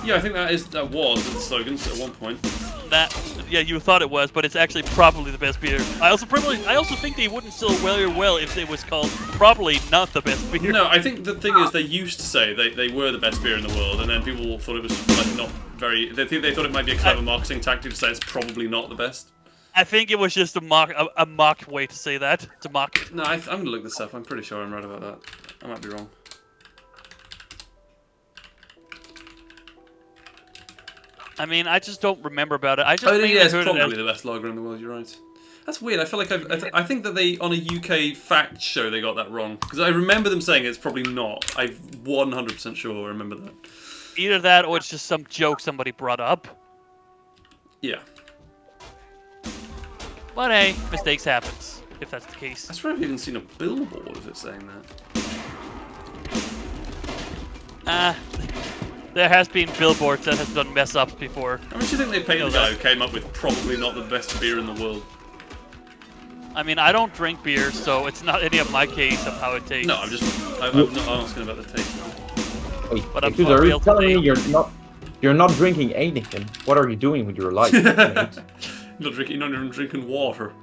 Yeah, I think that was the slogan at one point. Yeah, you thought it was, but it's actually probably the best beer. I also think they wouldn't sell very well if it was called probably not the best beer. No, I think the thing is they used to say they were the best beer in the world, and then people thought it was like not very. They thought it might be a clever marketing tactic to say it's probably not the best. I think it was just a mock way to say that, to mock it. No, I'm gonna look this up. I'm pretty sure I'm right about that. I might be wrong. I mean, I just don't remember about it. Yeah, it's probably the best lager in the world. You're right. That's weird. I feel like I think that they on a UK fact show they got that wrong because I remember them saying it's probably not. I'm 100% sure I remember that. Either that or it's just some joke somebody brought up. Yeah. But hey, mistakes happens if that's the case. I swear I've even seen a billboard of it saying that. There has been billboards that has done mess ups before. How much do you think they paid the guy who came up with probably not the best beer in the world? I mean, I don't drink beer, so it's not any of my case of how it tastes. No, I'm not asking about the taste. Wait, but I'm are you telling me you're not drinking anything? What are you doing with your life? Not even drinking water.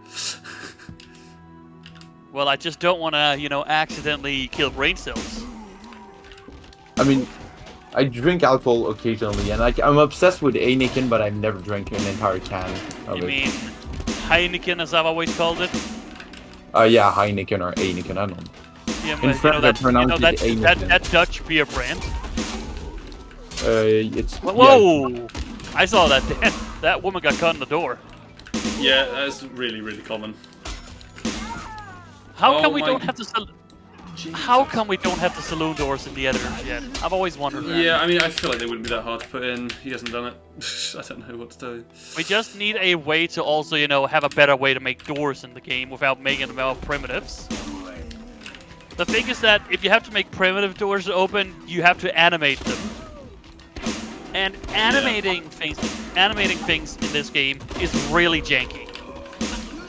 Well, I just don't want to, accidentally kill brain cells. I mean, I drink alcohol occasionally, and I'm obsessed with Heineken, but I've never drank an entire can of it. You mean Heineken, as I've always called it? Yeah, Heineken or Heineken, I don't know. Yeah, in French, I pronounce it Heineken. That Dutch beer brand? It's... Whoa! Yeah. I saw that. That woman got caught in the door. Yeah, that's really, really common. How come we don't have the saloon doors in the editors yet? I've always wondered that. Yeah, I mean, I feel like they wouldn't be that hard to put in. He hasn't done it. I don't know what to tell you. We just need a way to also, have a better way to make doors in the game without making them all primitives. The thing is that if you have to make primitive doors open, you have to animate them. And animating things in this game is really janky.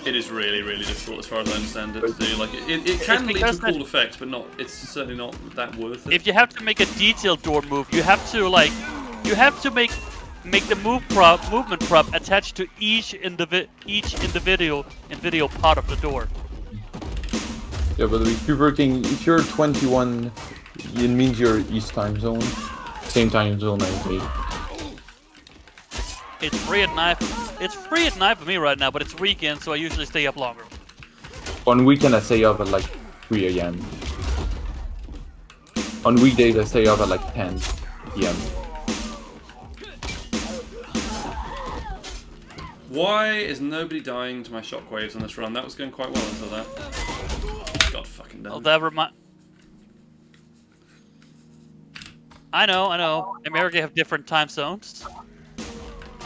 It is really, really difficult as far as I understand it to do. Like, it can lead to cool effects, but it's certainly not that worth it. If you have to make a detailed door move, you have to make the movement prop attached to each individual part of the door. Yeah, but if you're 21, it means you're East time zone. Same time zone as me. It's free at night. It's free at night for me right now, but it's weekend, so I usually stay up longer. On weekend, I stay up at like 3 a.m. On weekdays, I stay up at like 10 p.m. Why is nobody dying to my shockwaves on this run? That was going quite well until that. God fucking damn. Oh, that remind. I know. America have different time zones.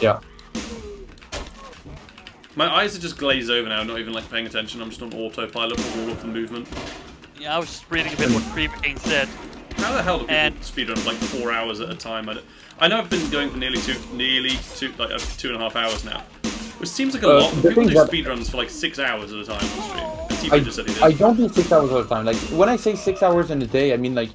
Yeah. My eyes are just glazed over now, not even like paying attention. I'm just on autopilot for all of the movement. Yeah, I was just reading a bit what Creeping said. How the hell do people And- speedrun for like 4 hours at a time? I know I've been going for nearly 2.5 hours now, which seems like a lot. But the people thing do that- speedruns for like 6 hours at a time on stream. And TipoHJJ just said he did. I don't do 6 hours at a time. Like when I say 6 hours in a day, I mean like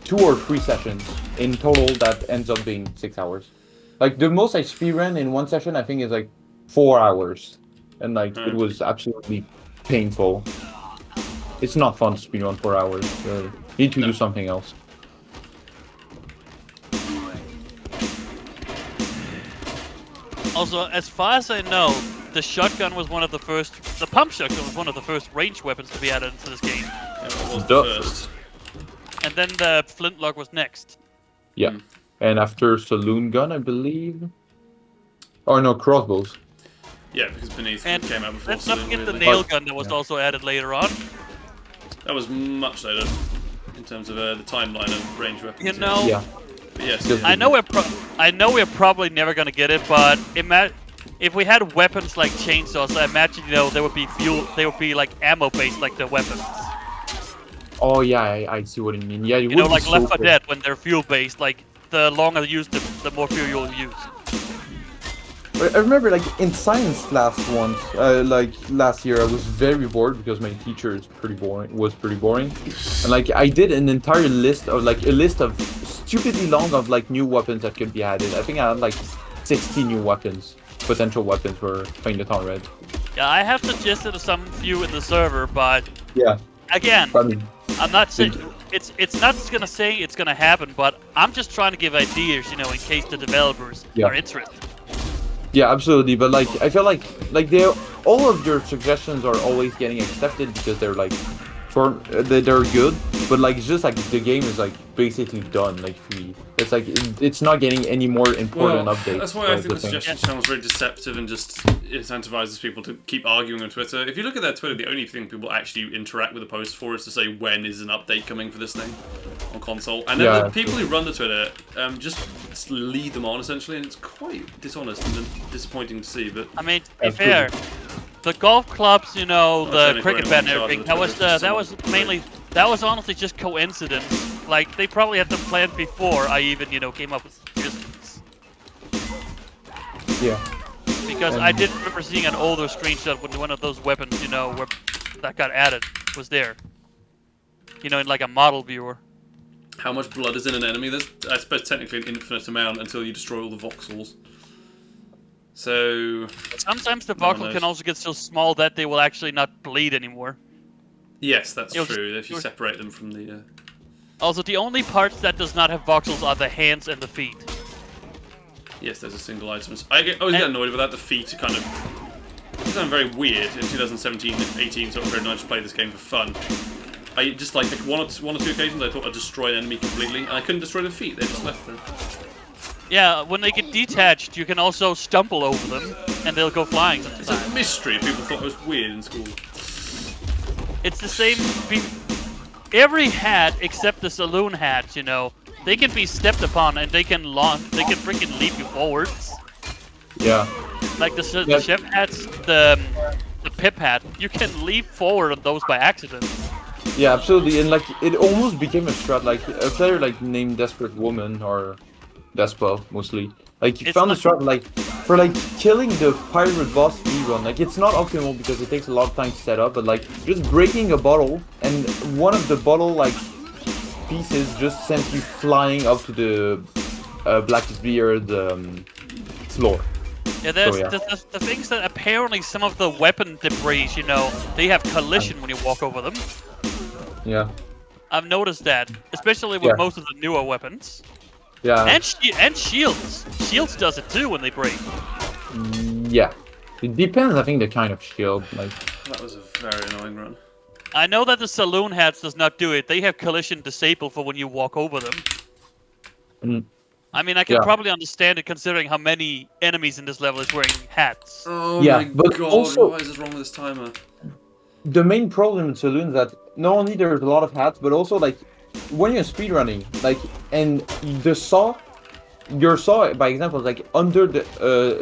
2 or 3 sessions in total. That ends up being 6 hours. Like the most I speedrun in one session, I think is like 4 hours, and like it was absolutely painful. It's not fun to speedrun 4 hours. You need to do something else. Also, as far as I know, the shotgun was one of the first. The pump shotgun was one of the first ranged weapons to be added into this game, Yeah, it was Duh. the first. and then the flintlock was next. Yeah. And after saloon gun, I believe. Or no, crossbows. Yeah, because Beneath And came out before. let's not Saloon, forget the weirdly. nail gun that was Yeah. also added later on. That was much later in terms of the timeline of range weapons. You know, Yeah. But yes, Just- I know we're probably never gonna get it, but if we had weapons like chainsaws, I imagine there would be they would be like ammo based like the weapons. Oh yeah, I see what you mean. Yeah, You know, like Left 4 Dead when they're fuel based, like the longer you use the more fuel you'll use. I remember, like in science class once, like last year, I was very bored because my teacher is pretty boring. And like I did an entire list of stupidly long of like new weapons that could be added. I think I had like 60 new weapons, potential weapons for playing the town red. Yeah, I have suggested some few in the server, but Yeah, again, I mean, I'm not saying it's not gonna say it's gonna happen, but I'm just trying to give ideas, in case the developers Yeah. are interested. yeah, absolutely. But like, I feel like all of your suggestions are always getting accepted because they're like, they're good. But like, it's just like the game is like basically done. Like, it's like it's not getting any more important updates. That's why I think the thing. suggestion channel is very deceptive and just incentivizes people to keep arguing on Twitter. If you look at their Twitter, the only thing people actually interact with the post for is to say when is an update coming for this thing on console. And then Yeah, the people who run the Twitter just lead them on essentially, and it's quite dishonest and disappointing to see. But I mean, to be That's fair, the golf clubs, the only cricket putting bat and them in everything, charge of that was mainly, that was honestly just coincidence. Like, they probably had them planned before I even, came up with suggestions. Yeah. Because I did remember seeing an older screenshot when one of those weapons, where that got added was there. In like a model viewer. how much blood is in an enemy? There's, I suppose, technically an infinite amount until you destroy all the voxels. So Sometimes the No one voxel knows. can also get so small that they will actually not bleed anymore. yes, that's You'll true. just- If you separate them from the Also, the only parts that does not have voxels are the hands and the feet. yes, there's a single item. I always get annoyed with that. The feet are kind of very weird. In 2017-18 sort of period, I just played this game for fun. I just like one or two occasions I thought I'd destroy an enemy completely, and I couldn't destroy the feet. They just left them. Yeah, when they get detached, you can also stumble over them, and they'll go flying It's sometimes. a mystery. People thought it was weird in school. It's the same. Every hat except the saloon hats, they can be stepped upon and they can freaking leap you forwards. Yeah. Like the Yeah. chef hats, the pip hat, you can leap forward on those by accident. Yeah, absolutely, and like it almost became a strat. Like a player like named Desperate Woman or Despa mostly. Like he It's found a not- strat like for like killing the pirate boss speedrun. Like it's not optimal because it takes a lot of time to set up, but like just breaking a bottle and one of the bottle like pieces just sends you flying up to the Blackest Beard floor. Yeah, there's yeah. the things that apparently some of the weapon debris, they have collision when you walk over them. Yeah. I've noticed that, especially with Yeah. most of the newer weapons. Yeah. And shields. Shields does it too when they break. Yeah. It depends, I think, the kind of shield. Like That was a very annoying run. I know that the saloon hats does not do it. They have collision disable for when you walk over them. Mm. I mean, I can Yeah. probably understand it considering how many enemies in this level is wearing hats. Oh Yeah, my but god, also- why is this wrong with this timer? The main problem in saloons that not only there's a lot of hats, but also like when you're speedrunning, like and the saw, your saw, by example, is like under the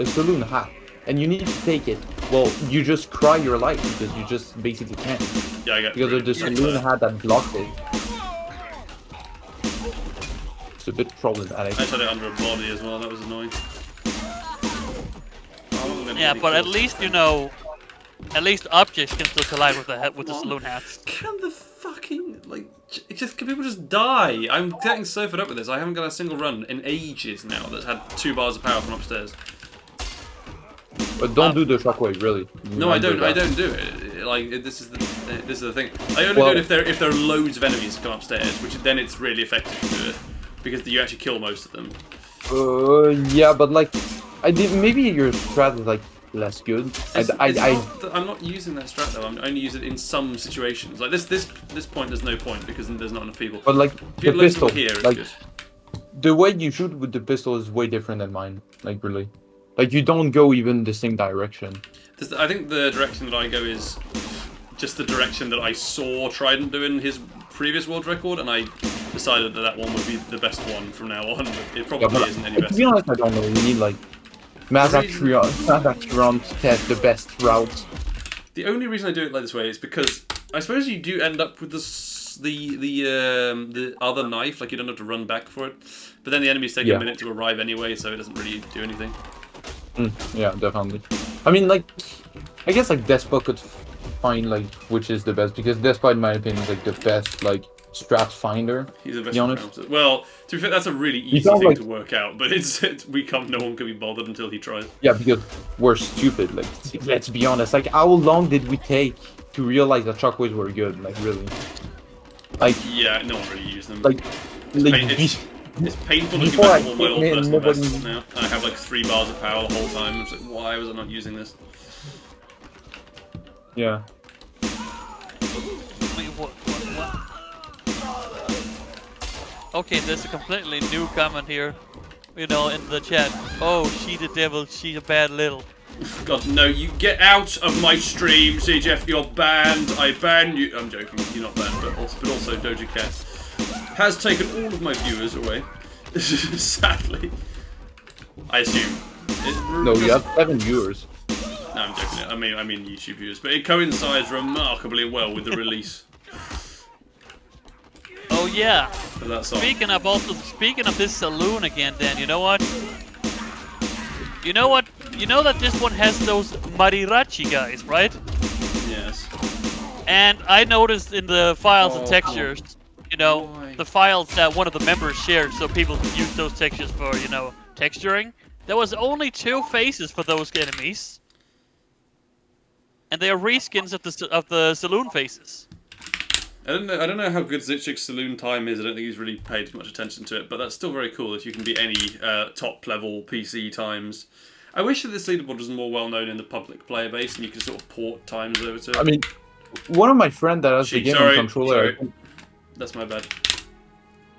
a saloon hat, and you need to take it. Well, you just cry your life because you just basically can't Yeah, I get because of the saloon hat that blocked it. It's a bit problematic. I shot it under a body as well, that was annoying. Yeah, but at least you know, at least objects can still collide with the saloon hats. Can the fucking, like, can people just die? I'm getting so fed up with this. I haven't got a single run in ages now that's had 2 bars of power from upstairs. But don't do the shockwave, really. No, I don't. Remember I that. don't do it. Like this is the thing. I only do it if there are loads of enemies that come upstairs, which then it's really effective to do it because you actually kill most of them. Yeah, but like, I did maybe your strat is like less good. I'm not using that strat though. I'm only using it in some situations. Like this point, there's no point because there's not enough people. But like If you the have loads of pistol, people here, it's like good. the way you shoot with the pistol is way different than mine. Like really, like you don't go even the same direction. I think the direction that I go is just the direction that I saw Trident doing his previous world record, and I decided that that one would be the best one from now on. But it probably isn't any To better. be honest, I don't know. We need like Mazakiron to test the best route. The only reason I do it like this way is because I suppose you do end up with the other knife, like you don't have to run back for it. But then the enemies take a minute to arrive anyway, so it doesn't really do anything. Yeah, definitely. I mean, like, I guess like Despa could find like which is the best because Despa, in my opinion, is like the best like strat finder. He's the best. To be honest. Well, to be fair, that's a really easy thing to work out, but no one can be bothered until he tries. Yeah, because we're stupid. Like, let's be honest. Like, how long did we take to realize that shockwaves were good? Like, really? Like, yeah, no one really used them. Like it's painful looking back at all my old personal bests now. And I have like 3 bars of power the whole time. It's like, why was I not using this? Yeah. Wait, what? Okay, there's a completely new comment here. You know, in the chat. Oh, she the devil, she a bad little. God, no, you get out of my stream, CGF, you're banned. I ban you. I'm joking, you're not banned, but also Doja Cat has taken all of my viewers away. Sadly. I assume. No, you have 7 viewers. No, I'm joking. I mean YouTube viewers, but it coincides remarkably well with the release. Oh yeah. Of that song. Speaking of this saloon again, Dan. You know what? You know that this one has those Marirachi guys, right? Yes. And I noticed in the files and textures, you know, the files that one of the members shared, so people could use those textures for, you know, texturing. There was only 2 faces for those enemies, and they are reskins of the saloon faces. I don't know how good Zitchik's saloon time is. I don't think he's really paid much attention to it, but that's still very cool if you can beat any top level PC times. I wish that this leaderboard was more well known in the public player base, and you could sort of port times over to it. I mean, one of my friends that has the game on controller. That's my bad.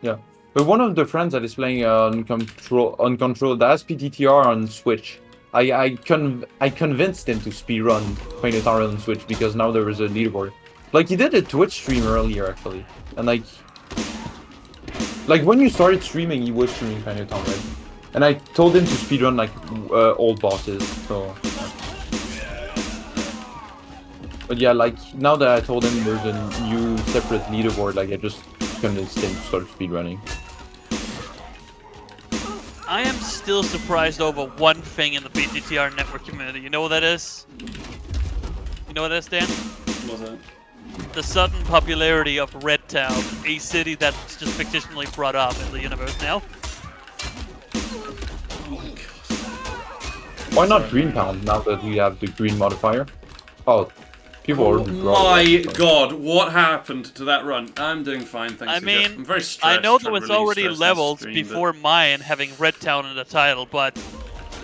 Yeah, but one of the friends that is playing on control that has PTTR on Switch. I convinced him to speedrun Final Tower on Switch because now there is a leaderboard. Like, he did a Twitch stream earlier, actually. And, like when you started streaming, he was streaming Final Town, right? And I told him to speedrun, like, old bosses, so... But yeah, like, now that I told him there's a new separate leaderboard, like, I just convinced him to start speedrunning. I am still surprised over one thing in the BTTR network community. You know what that is? You know what that is, Dan? What's that? The sudden popularity of Red Town, a city that's just fictionally brought up in the universe now. Why not Greentown, now that we have the green modifier? Oh, people are already my god, what happened to that run? I'm doing fine, thanks. I mean, I'm very stressed. I know there was already levels before mine having Red Town in the title, but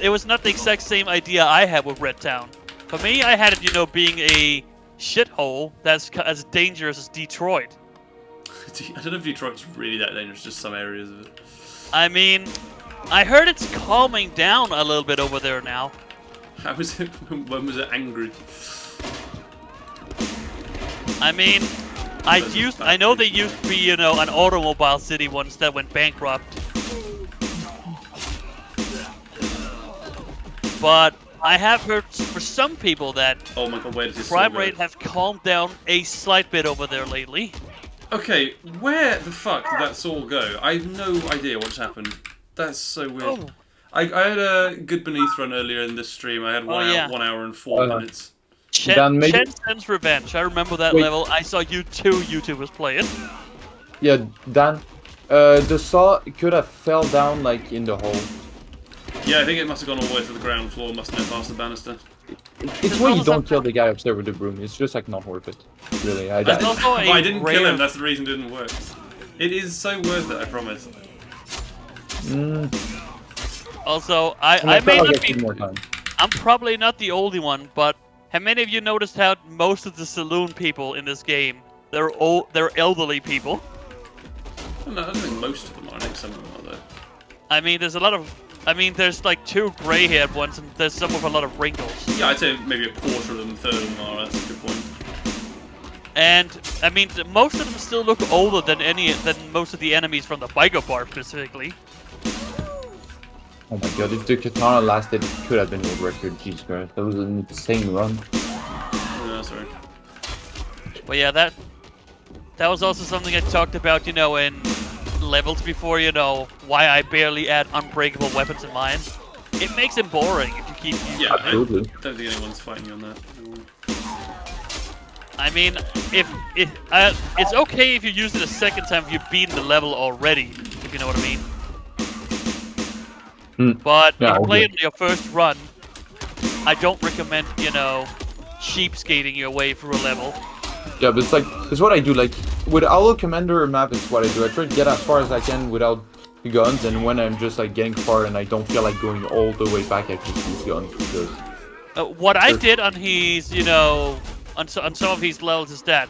it was not the exact same idea I had with Red Town. For me, I had it, you know, being a shithole that's as dangerous as Detroit. I don't know if Detroit's really that dangerous, just some areas of it. I mean, I heard it's calming down a little bit over there now. How was it? When was it angry? I mean, I know they used to be, you know, an automobile city once that went bankrupt. But I have heard for some people that Oh my god, where does this crime go? rate has calmed down a slight bit over there lately. Okay, where the fuck did that saw go? I have no idea what's happened. That's so weird. Oh. I had a good Beneath run earlier in this stream. I had 1 hour and 4 minutes. Dan, maybe- Chen's Revenge. I remember that Wait. level. I saw you two YouTubers play it. Yeah, Dan. The saw could have fell down like in the hole. Yeah, I think it must have gone all the way to the ground floor. Mustn't have passed the banister. It's why you don't kill the guy upstairs with the broom. It's just like not worth it. Really, I There's died. also a I didn't kill rare- him. That's the reason it didn't work. It is so worth it. I promise. Also, I I may I'll not get you be. more time. I'm probably not the only one, but have many of you noticed how most of the saloon people in this game, they're elderly people? No, I don't think most of them are. I think some of them are though. I mean, there's like 2 gray-haired ones, and there's some with a lot of wrinkles. Yeah, I'd say maybe a quarter of them, a third of them are. That's a good point. And I mean, most of them still look older than most of the enemies from the biker bar specifically. Oh my god, if the katana lasted, it could have been world record. Jesus Christ, that was an insane run. Yeah, sorry. But yeah, that was also something I talked about, you know, in levels before, you know, why I barely add unbreakable weapons in mine. It makes it boring if you keep using Yeah, it. I Absolutely. don't think anyone's fighting you on that. I mean, it's okay if you use it a second time if you've beaten the level already, if you know what I mean. But Yeah, if you play okay. it in your first run, I don't recommend, you know, sheep skating your way through a level. Yeah, but it's what I do. Like with Owl Commander map, it's what I do. I try to get as far as I can without the guns, and when I'm just like getting far and I don't feel like going all the way back, I just use guns because. What I did on his, you know, on some of his levels is that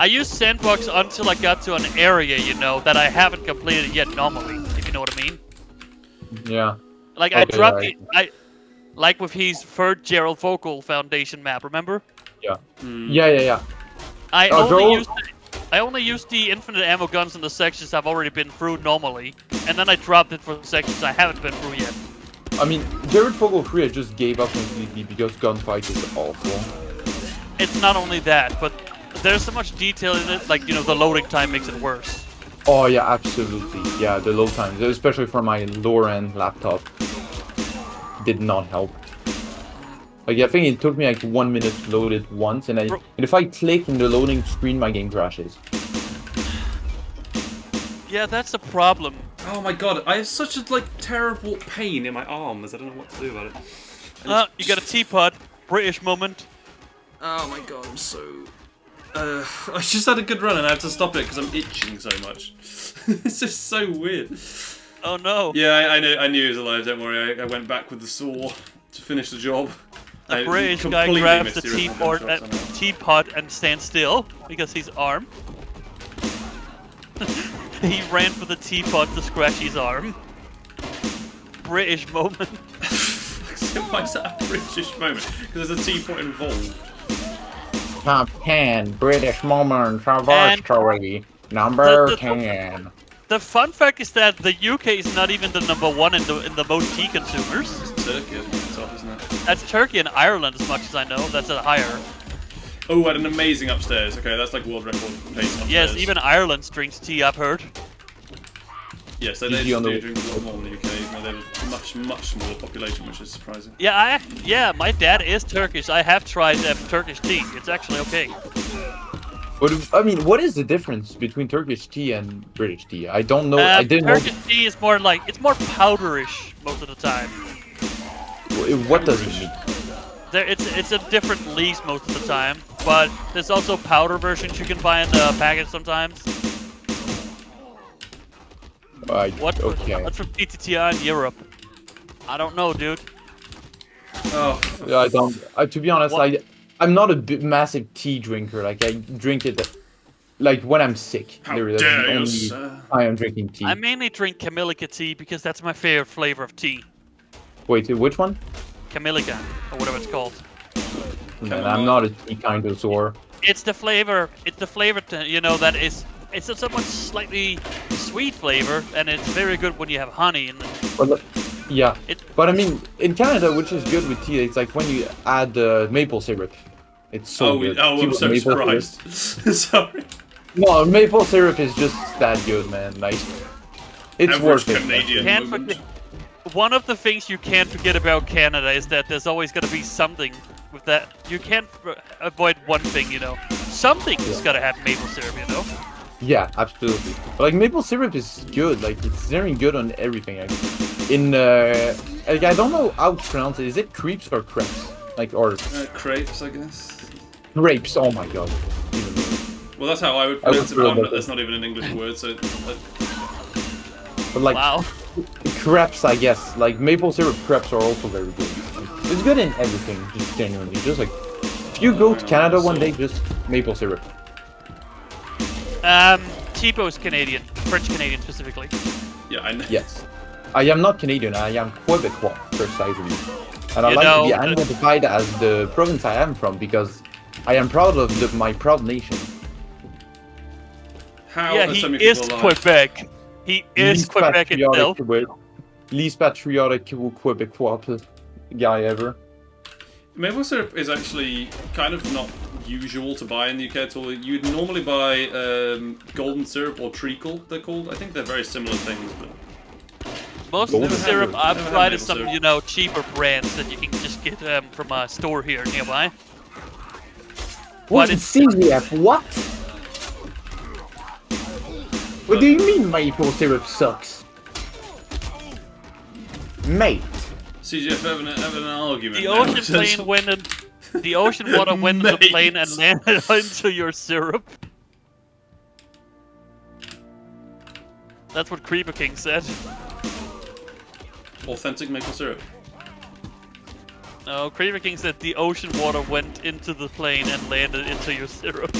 I used sandbox until I got to an area, you know, that I haven't completed yet normally, if you know what I mean. Yeah. Like I Okay, dropped yeah, like with his third Gerald Focal Foundation map, remember? Yeah. Yeah. I Oh, only used the infinite ammo guns in the sections I've already been through normally, and then I dropped it for the sections I haven't been through yet. I mean, Jared Fogle 3 I just gave up completely because gunfight is awful. It's not only that, but there's so much detail in it, like, you know, the loading time makes it worse. Oh yeah, absolutely. Yeah, the load times, especially for my lower-end laptop, did not help. Like I think it took me like 1 minute to load it once, and if I click in the loading screen, my game crashes. Yeah, that's the problem. Oh my god, I have such a terrible pain in my arms. I don't know what to do about it. You got a teapot, British moment. Oh my god, I'm so... I just had a good run and I had to stop it because I'm itching so much. It's just so weird. Oh no. Yeah, I knew he was alive, don't worry. I went back with the saw to finish the job. A British guy completely grabs the missed the original gunshots, teapot and stands still because he's armed. He ran for the teapot to scratch his arm. British moment. Why is that a British moment? Because there's a teapot involved. Top 10 British moments of our story. Number 10. The fun fact is that the UK is not even the #1 in the most tea consumers. It's Turkey at the top, isn't it? That's Turkey and Ireland, as much as I know. That's a higher. Oh, and an amazing upstairs. Okay, that's like world record pace upstairs. Yes, even Ireland drinks tea, I've heard. Yes, they do drink a lot more in the UK. Even though they have a much, much smaller population, which is surprising. Yeah, my dad is Turkish. I have tried Turkish tea. It's actually okay. I mean, what is the difference between Turkish tea and British tea? I don't know. I didn't know. Turkish tea is more like, it's more powderish most of the time. What does it mean? It's in different leagues most of the time, but there's also powder versions you can buy in the package sometimes. What's from PTTI in Europe? I don't know, dude. Oh. Yeah, I don't. To be honest, I'm not a massive tea drinker. Like I drink it, like when I'm sick. How Literally, dare that's the you, only sir? I am drinking tea. I mainly drink Camilica tea because that's my favorite flavor of tea. Wait, which one? Camilica, or whatever it's called. Man, I'm not a tea connoisseur. It's the flavor. It's the flavor. You know that is. It's a somewhat slightly sweet flavor, and it's very good when you have honey in it. But yeah, It- but I mean, in Canada, which is good with tea, it's like when you add maple syrup. It's so good. Tea I'm with so maple syrup. surprised. Sorry. No, maple syrup is just that good, man. Like, it's Average worth it. Canadian Can't moment. forget. One of the things you can't forget about Canada is that there's always going to be something with that. You can't avoid one thing, you know. Something's got to have maple syrup, you know. Yeah, absolutely. But, like, maple syrup is good. Like, it's very good on everything. Like, like, I don't know how to pronounce it. Is it crepes or crepes? Like, or Crepes, I guess. grapes? Oh my god. Well, that's how I would I pronounce it, would but prefer that's not even an English word, so... But like, Wow. crepes, I guess. Like, maple syrup crepes are also very good. It's good in everything, just genuinely. Just like, if you go to Canada one day, just maple syrup. Chipo's Canadian, French Canadian specifically. Yeah, I know. Yes. I am not Canadian, I am Quebecois, precisely. And I You like know, to be identified as the province I am from because I am proud of my proud nation. How Yeah, are he so many is people alive? Quebec. He is Quebec itself. Least patriotic Quebecois guy ever. Maple syrup is actually kind of not usual to buy in the UK at all. You'd normally buy golden syrup or treacle, they're called. I think they're very similar things, but... Most of the Never had syrup it. I've Never had tried maple is some, syrup. you know, cheaper brands that you can just get from a store here nearby. What? But it's CGF? What? What do you mean maple syrup sucks? Mate. CGF having an argument the now. ocean plane went in, the ocean water went in the Mate. plane and landed into your syrup. That's what Creeper King said. Authentic maple syrup. No, Creeper King said the ocean water went into the plane and landed into your syrup.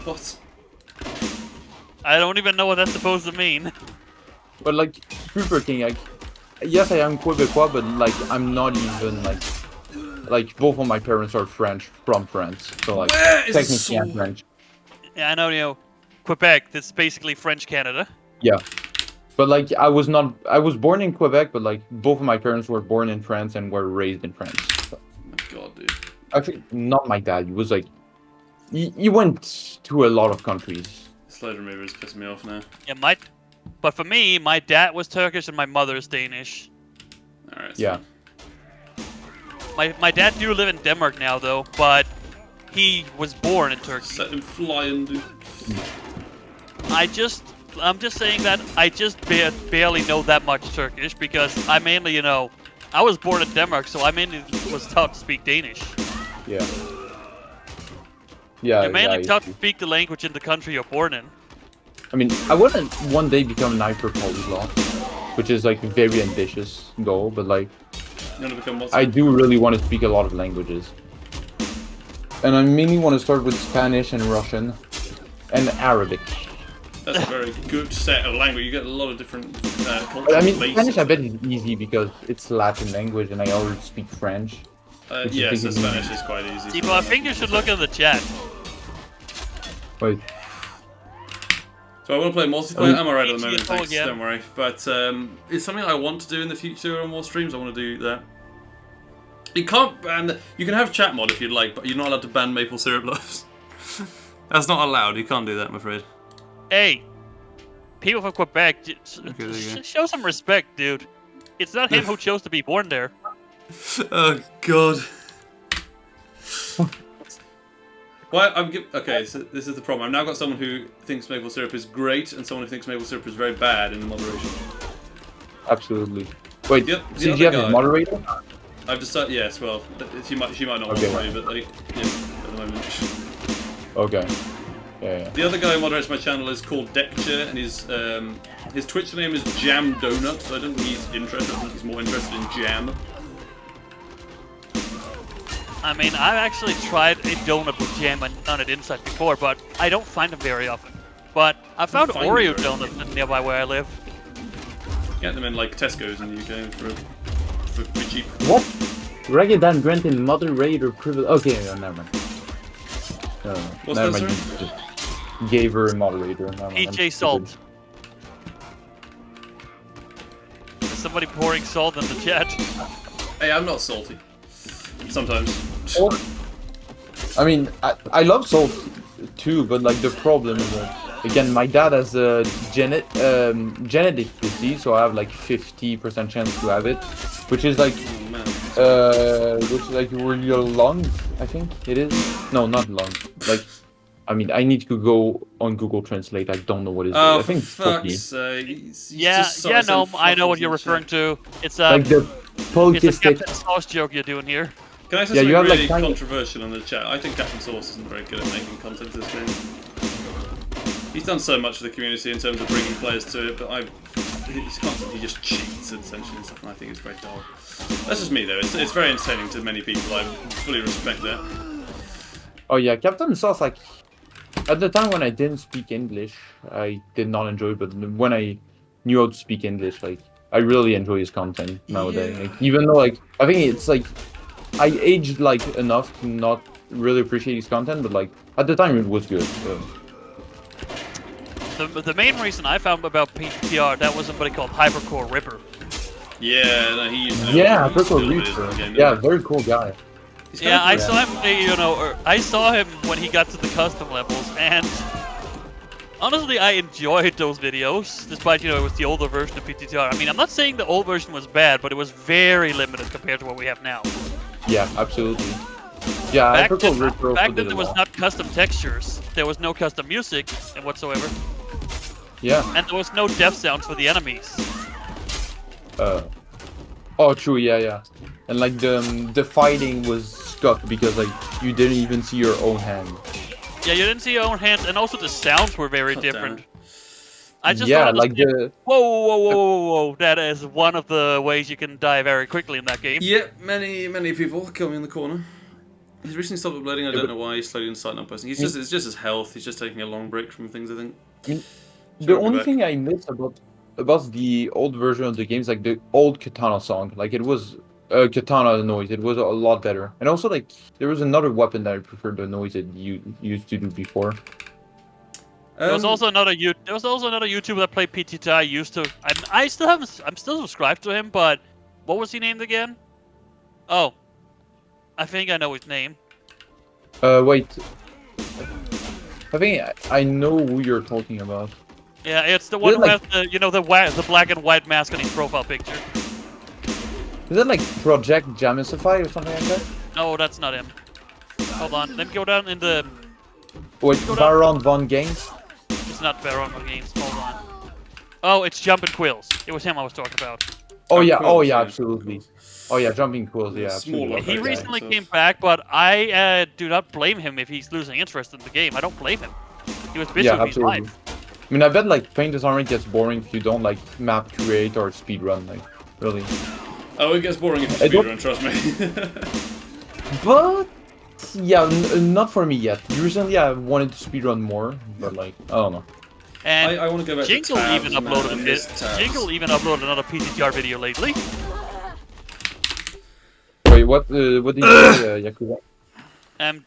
What? I don't even know what that's supposed to mean. But like, Creeper King, like, yes, I am Quebecois, but like, I'm not even like both of my parents are French, from France, so like, Where is the technically I'm sword? French. Yeah, I know, you know, Quebec, that's basically French Canada. Yeah. But like, I was born in Quebec, but like, both of my parents were born in France and were raised in France. So, Oh my god, dude. actually, not my dad. He was like, he went to a lot of countries. Slide remover is pissing me off now. Yeah, but for me, my dad was Turkish and my mother is Danish. Alright. Yeah. My dad do live in Denmark now though, but he was born in Turkey. Set him flying, dude. I'm just saying that I just barely know that much Turkish because I mainly, you know, I was born in Denmark, so I mainly was taught to speak Danish. Yeah. Yeah. You're mainly yeah, taught to speak the language in the country you're born in. I mean, I wouldn't one day become an hyper polyglot, which is like a very ambitious goal, but like, You wanna become what's I do really want to speak a lot of languages. And I mainly want to start with Spanish and Russian and Arabic. That's a very good set of language. You get a lot of different But, cultural I mean, bases. Spanish I bet is easy because it's Latin language and I already speak French. which Yes, is the easy. Spanish is quite easy. Tipo, I think you should look in the chat. Wait, So I want to play multiplayer. I'm alright at the Easy moment, as fuck, thanks, yeah. don't worry. But it's something I want to do in the future on more streams. I want to do that. You can't ban... You can have chat mod if you'd like, but you're not allowed to ban maple syrup loves. That's not allowed. You can't do that, I'm afraid. Hey, people from Quebec, there you go. show some respect, dude. It's not him who chose to be born there. Oh, God. Well, okay, so this is the problem. I've now got someone who thinks maple syrup is great and someone who thinks maple syrup is very bad in moderation. absolutely. Wait, The CGF other guy- is moderator? I've decided, yes, well, she might not want Okay. to, but like, yeah, at the moment. Okay. Yeah. The other guy who moderates my channel is called Dekcher, and his Twitch name is Jam Donut, so I don't think he's interested, I think he's more interested in jam. I mean, I've actually tried a donut with jam on it inside before, but I don't find them very often. But I found Oreo donuts nearby where I live. Get them in like Tesco's in the UK for cheap. What? RaggedDan granted moderator privilege. Okay, never mind. What's never that, mind. sorry? Just gave her a moderator. Never mind, PJ Salt. There's somebody pouring salt in the chat. Hey, I'm not salty. Sometimes. I mean, I love salt too, but like the problem is that again, my dad has a genetic disease, so I have like 50% chance to have it, which is like really lungs, I think it is. No, not lungs. Like, I mean, I need to go on Google Translate. I don't know what it is. Oh, I think for it's fuck's sake. Yeah, no, I know what you're referring to. It's like the it's a polycystic. Captain Sauce joke you're doing here. Can I say Yeah, you something have, really like, controversial in the chat? I think Captain Sauce isn't very good at making content for this game. He's done so much for the community in terms of bringing players to it, but his content, he just cheats essentially and stuff, and I think it's very dull. That's just me though. It's very entertaining to many people. I fully respect that. Oh yeah, Captain Sauce, like, at the time when I didn't speak English, I did not enjoy it, but when I knew how to speak English, like, I really enjoy his content nowadays. Yeah. Like, even though, like, I think it's like, I aged, like, enough to not really appreciate his content, but, like, at the time it was good. The main reason I found about PTR, that was somebody called Hypercore Ripper. Yeah, no, he used to do Yeah, it. He used to Purple do it in Reaper. the game, Yeah, didn't he? very cool guy. He's Yeah, kind I of- saw him, I saw him when he got to the custom levels, and honestly, I enjoyed those videos, despite, it was the older version of PTR. I mean, I'm not saying the old version was bad, but it was very limited compared to what we have now. Yeah, absolutely. Yeah, Back Purple then, Reaper also back did then a there was lot. not custom textures, there was no custom music whatsoever, Yeah. and there was no death sounds for the enemies. Oh, true. Yeah. And like the fighting was scuffed because like you didn't even see your own hand. Yeah, you didn't see your own hands, and also the sounds were very different. damn. I just Yeah, don't like understand. the Whoa! That is one of the ways you can die very quickly in that game. Yep, many people kill me in the corner. He's recently stopped uploading. I don't know why. He's slowly and starting up posting. It's just his health. He's just taking a long break from things, I think. the only thing I miss about the old version of the game is like the old Katana song. Like it was Katana noise. It was a lot better. And also like there was another weapon that I preferred the noise that you used to do before. There was also another YouTuber that played PTT. I used to. I'm still subscribed to him, but what was he named again? Oh, I think I know his name. Wait. I think I know who you're talking about. Yeah, it's the one who like- has the black and white mask on his profile picture. Is that like Project Jamisify or something like that? No, that's not him. Hold on, let me go down in the. Wait, Go down. Baron Von Games? It's not Baron Games. Hold on. Oh, it's Jumpin' Quills. It was him I was talking about. Oh yeah, Quills, yeah. absolutely. Oh yeah, Jumping Quills, yeah, Small absolutely. one. He Okay, recently so- came back, but I do not blame him if he's losing interest in the game. I don't blame him. He was busy Yeah, with his absolutely. life. I mean, I bet like Paint is Army gets boring if you don't like map create or speedrun, like really. Oh, it gets boring if you I don't- speedrun, trust me. But yeah, not for me yet. Recently, I wanted to speedrun more, but like I don't know. And I want to go back Jingle to tabs, even man, uploaded I a miss bit. tabs. Jingle even uploaded another PTTR video lately. Wait, what did you say, Yakuza?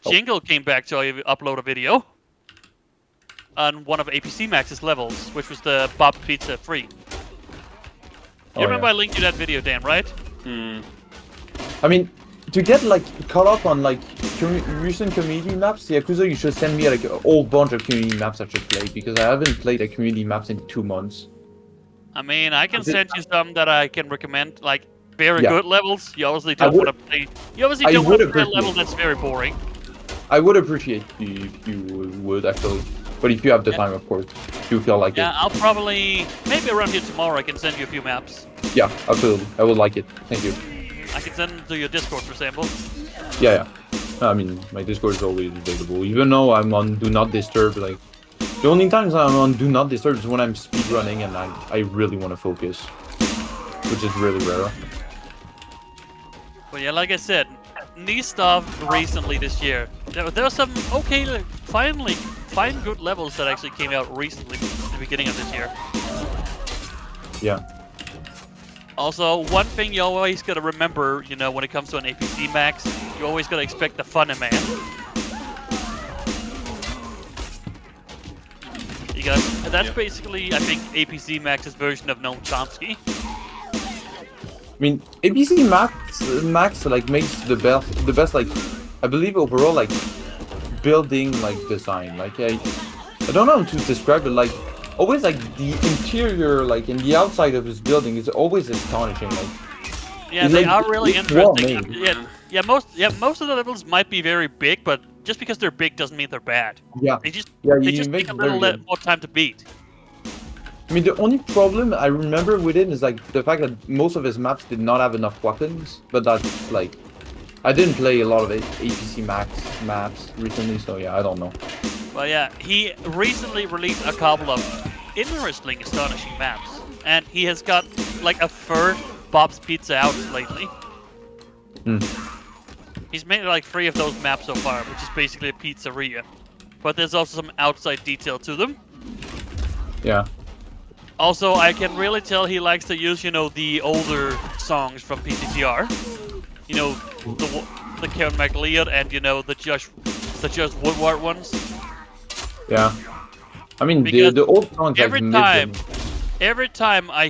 Jingle came back to upload a video on one of APC Max's levels, which was the Bob Pizza free. You Oh, remember yeah. I linked you that video, Dan, right? Hmm. I mean, to get like caught up on like recent community maps, Yakuza, you should send me like a whole bunch of community maps I should play because I haven't played a community maps in 2 months. I mean, I can I did- send you some that I can recommend, like very Yeah. good levels. You obviously I don't would- want to play. You obviously I don't want would to play a appreciate level that's very boring. I would appreciate if you would actually, but if you have the Yeah. time, of course, do feel like Yeah, I'll maybe around here tomorrow I can send you a few maps. it. Yeah, absolutely, I would like it. Thank you. I can send them to your Discord, for example. Yeah. I mean, my Discord is always available, even though I'm on Do Not Disturb. Like, the only times I'm on Do Not Disturb is when I'm speedrunning and I really want to focus, which is really rare. But yeah, like I said, niche stuff recently this year. There are some okay, like, fine good levels that actually came out recently at the beginning of this year. Yeah. Also, one thing you always gotta remember, you know, when it comes to an APC max, you always gotta expect the funny man. Because that's basically, I think, APC Max's version of Noam Chomsky. I mean, APC Max like makes the best like, I believe overall like, building like design. Like I don't know how to describe it. Like always like the interior like and the outside of his building is always astonishing. Like yeah, they like, are really it's interesting. well Most of the levels might be very big, but just because they're big doesn't mean they're bad. Yeah. They just he take makes a it little very good. more time to beat. I mean, the only problem I remember with it is like the fact that most of his maps did not have enough weapons, but that's like, I didn't play a lot of APC Max maps recently, so yeah, I don't know. But yeah, he recently released a couple of interesting, astonishing maps, and he has got like a third Bob's Pizza out lately. He's made like 3 of those maps so far, which is basically a pizzeria. But there's also some outside detail to them. Yeah. Also, I can really tell he likes to use, you know, the older songs from PTTR. You know, the Kevin MacLeod and, you know, the Josh Woodward ones. Yeah. I mean, Because the old songs every like every time I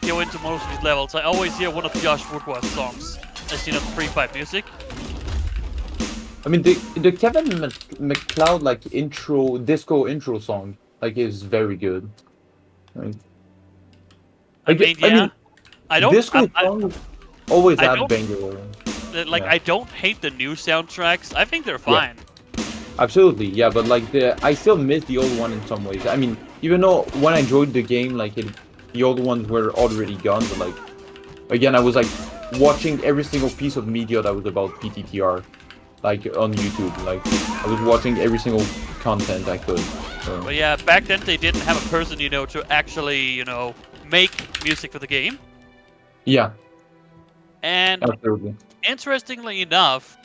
go into most of these levels, I always hear one of Josh Woodward's songs. As you know, the Free Fight music. I mean, the Kevin MacLeod like disco intro song like is very good. I don't. Disco songs always I have don't- banger. Like, Yeah. I don't hate the new soundtracks. I think they're fine. Absolutely, yeah, but like I still miss the old one in some ways. I mean, even though when I enjoyed the game, like the old ones were already gone, but like again, I was like watching every single piece of media that was about PTTR, like on YouTube. Like I was watching every single content I could. So. But yeah, back then they didn't have a person, you know, to actually, you know, make music for the game. Yeah, And absolutely. interestingly enough,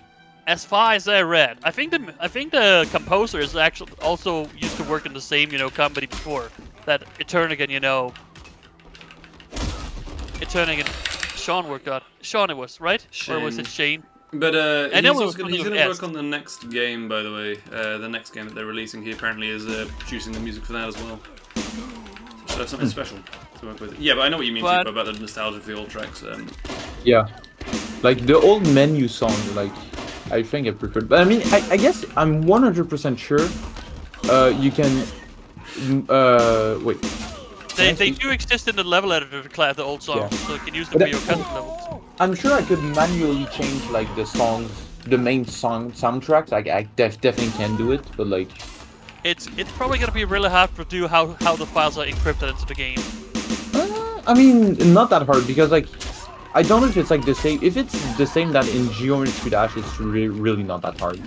as far as I read, I think the composer is actually also used to work in the same, you know, company before. That Eternigan, you know, Sean worked on. Sean it was, right? Or was it Shane? But And he's it was also he's Tony going to West. work on the next game, by the way. The next game that they're releasing, he apparently is producing the music for that as well. So that's something special to work with. Yeah, but I know what you mean, But- Tipo, about the nostalgia for the old tracks. Yeah, like the old menu song, like I think I preferred. But I mean, I guess I'm 100% sure. You can. Wait. They do exist in the level editor class, the old songs, Yeah. so you can use them But for your custom levels. I'm sure I could manually change like the songs, the main soundtracks. Like I definitely can do it, but like. It's probably gonna be really hard to do how the files are encrypted into the game. I mean, not that hard because like, I don't know if it's like the same. If it's the same that in Geometry Dash, it's really not that hard.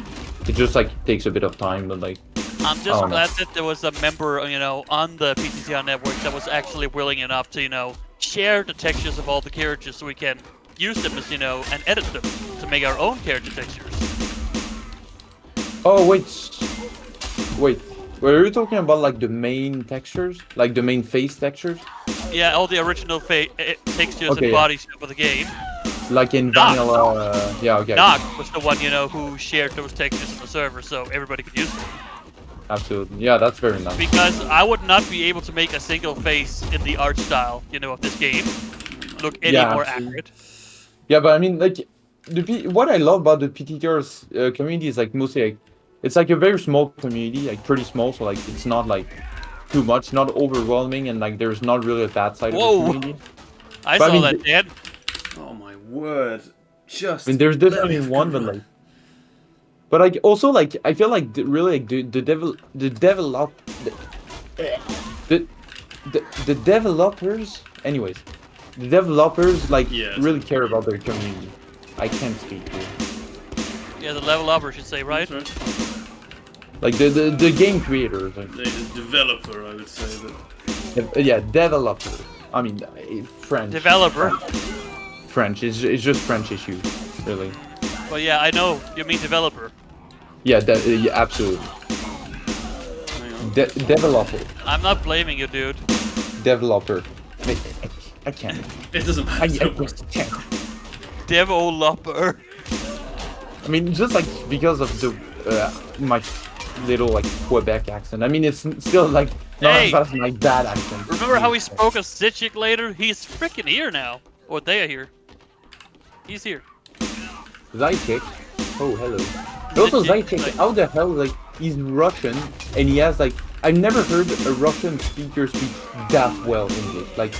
It just like takes a bit of time, but like. I'm just glad that there was a member, you know, on the PTCR network that was actually willing enough to, you know, share the textures of all the characters so we can use them as, you know, and edit them to make our own character textures. Oh wait. Were you talking about like the main textures, like the main face textures, Yeah, all the original textures Okay, and yeah. bodies for the game. like in Knock. vanilla? Yeah, okay. Nog was the one, you know, who shared those textures on the server so everybody could use them. Absolutely. Yeah, that's very nice. Because I would not be able to make a single face in the art style, you know, of this game look any Yeah, more absolutely. accurate. Yeah, but I mean, like, what I love about the PTTR's community is like mostly like, it's like a very small community, like pretty small, so like it's not like too much, not overwhelming, and like there's not really a bad side Whoa. of the community. I But I saw mean, that, Dan. Oh my word! Just. I mean, there's definitely one, but like, but like also like I feel like really like the developers, anyways, the developers like Yes. really care about their community. I can't speak here. Yeah, the level up, I should say, right? That's right. Like the game creators. Like, The developer, I would say, but yeah, developer. I mean, French. Developer. French. It's just French issue, really. But yeah, I know you mean developer. Yeah, yeah, absolutely. Hang on. Developer. I'm not blaming you, dude. Developer. Wait, I can't. It doesn't I matter. just can't. Developer. I mean, just like because of the my little like Quebec accent. I mean, it's still like not Hey! as bad as my bad accent. Remember how he spoke a Sitchik later? He's freaking here now. Or they are here. He's here. Zytek. Oh, hello. Also, Zytek, how the hell, like, he's Russian, and he has, like, I've never heard a Russian speaker speak that well English. Like,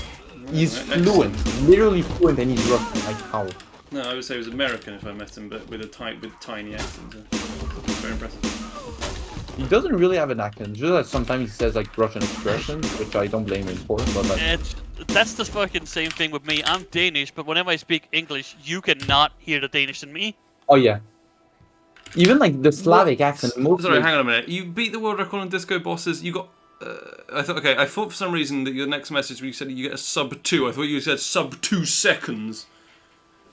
he's fluent, literally fluent, and he's Russian. Like, how? No, I would say he was American if I met him, but with a tiny accent. Very impressive. He doesn't really have an accent, just that sometimes he says, like, Russian expressions, which I don't blame him for, but, like... That's the fucking same thing with me. I'm Danish, but whenever I speak English, you cannot hear the Danish in me. Oh, yeah. Even, like, the Slavic accent, mostly... Sorry, hang on a minute. You beat the world record on disco bosses, you got... I thought for some reason that your next message where you said you get a sub 2, I thought you said sub 2 seconds.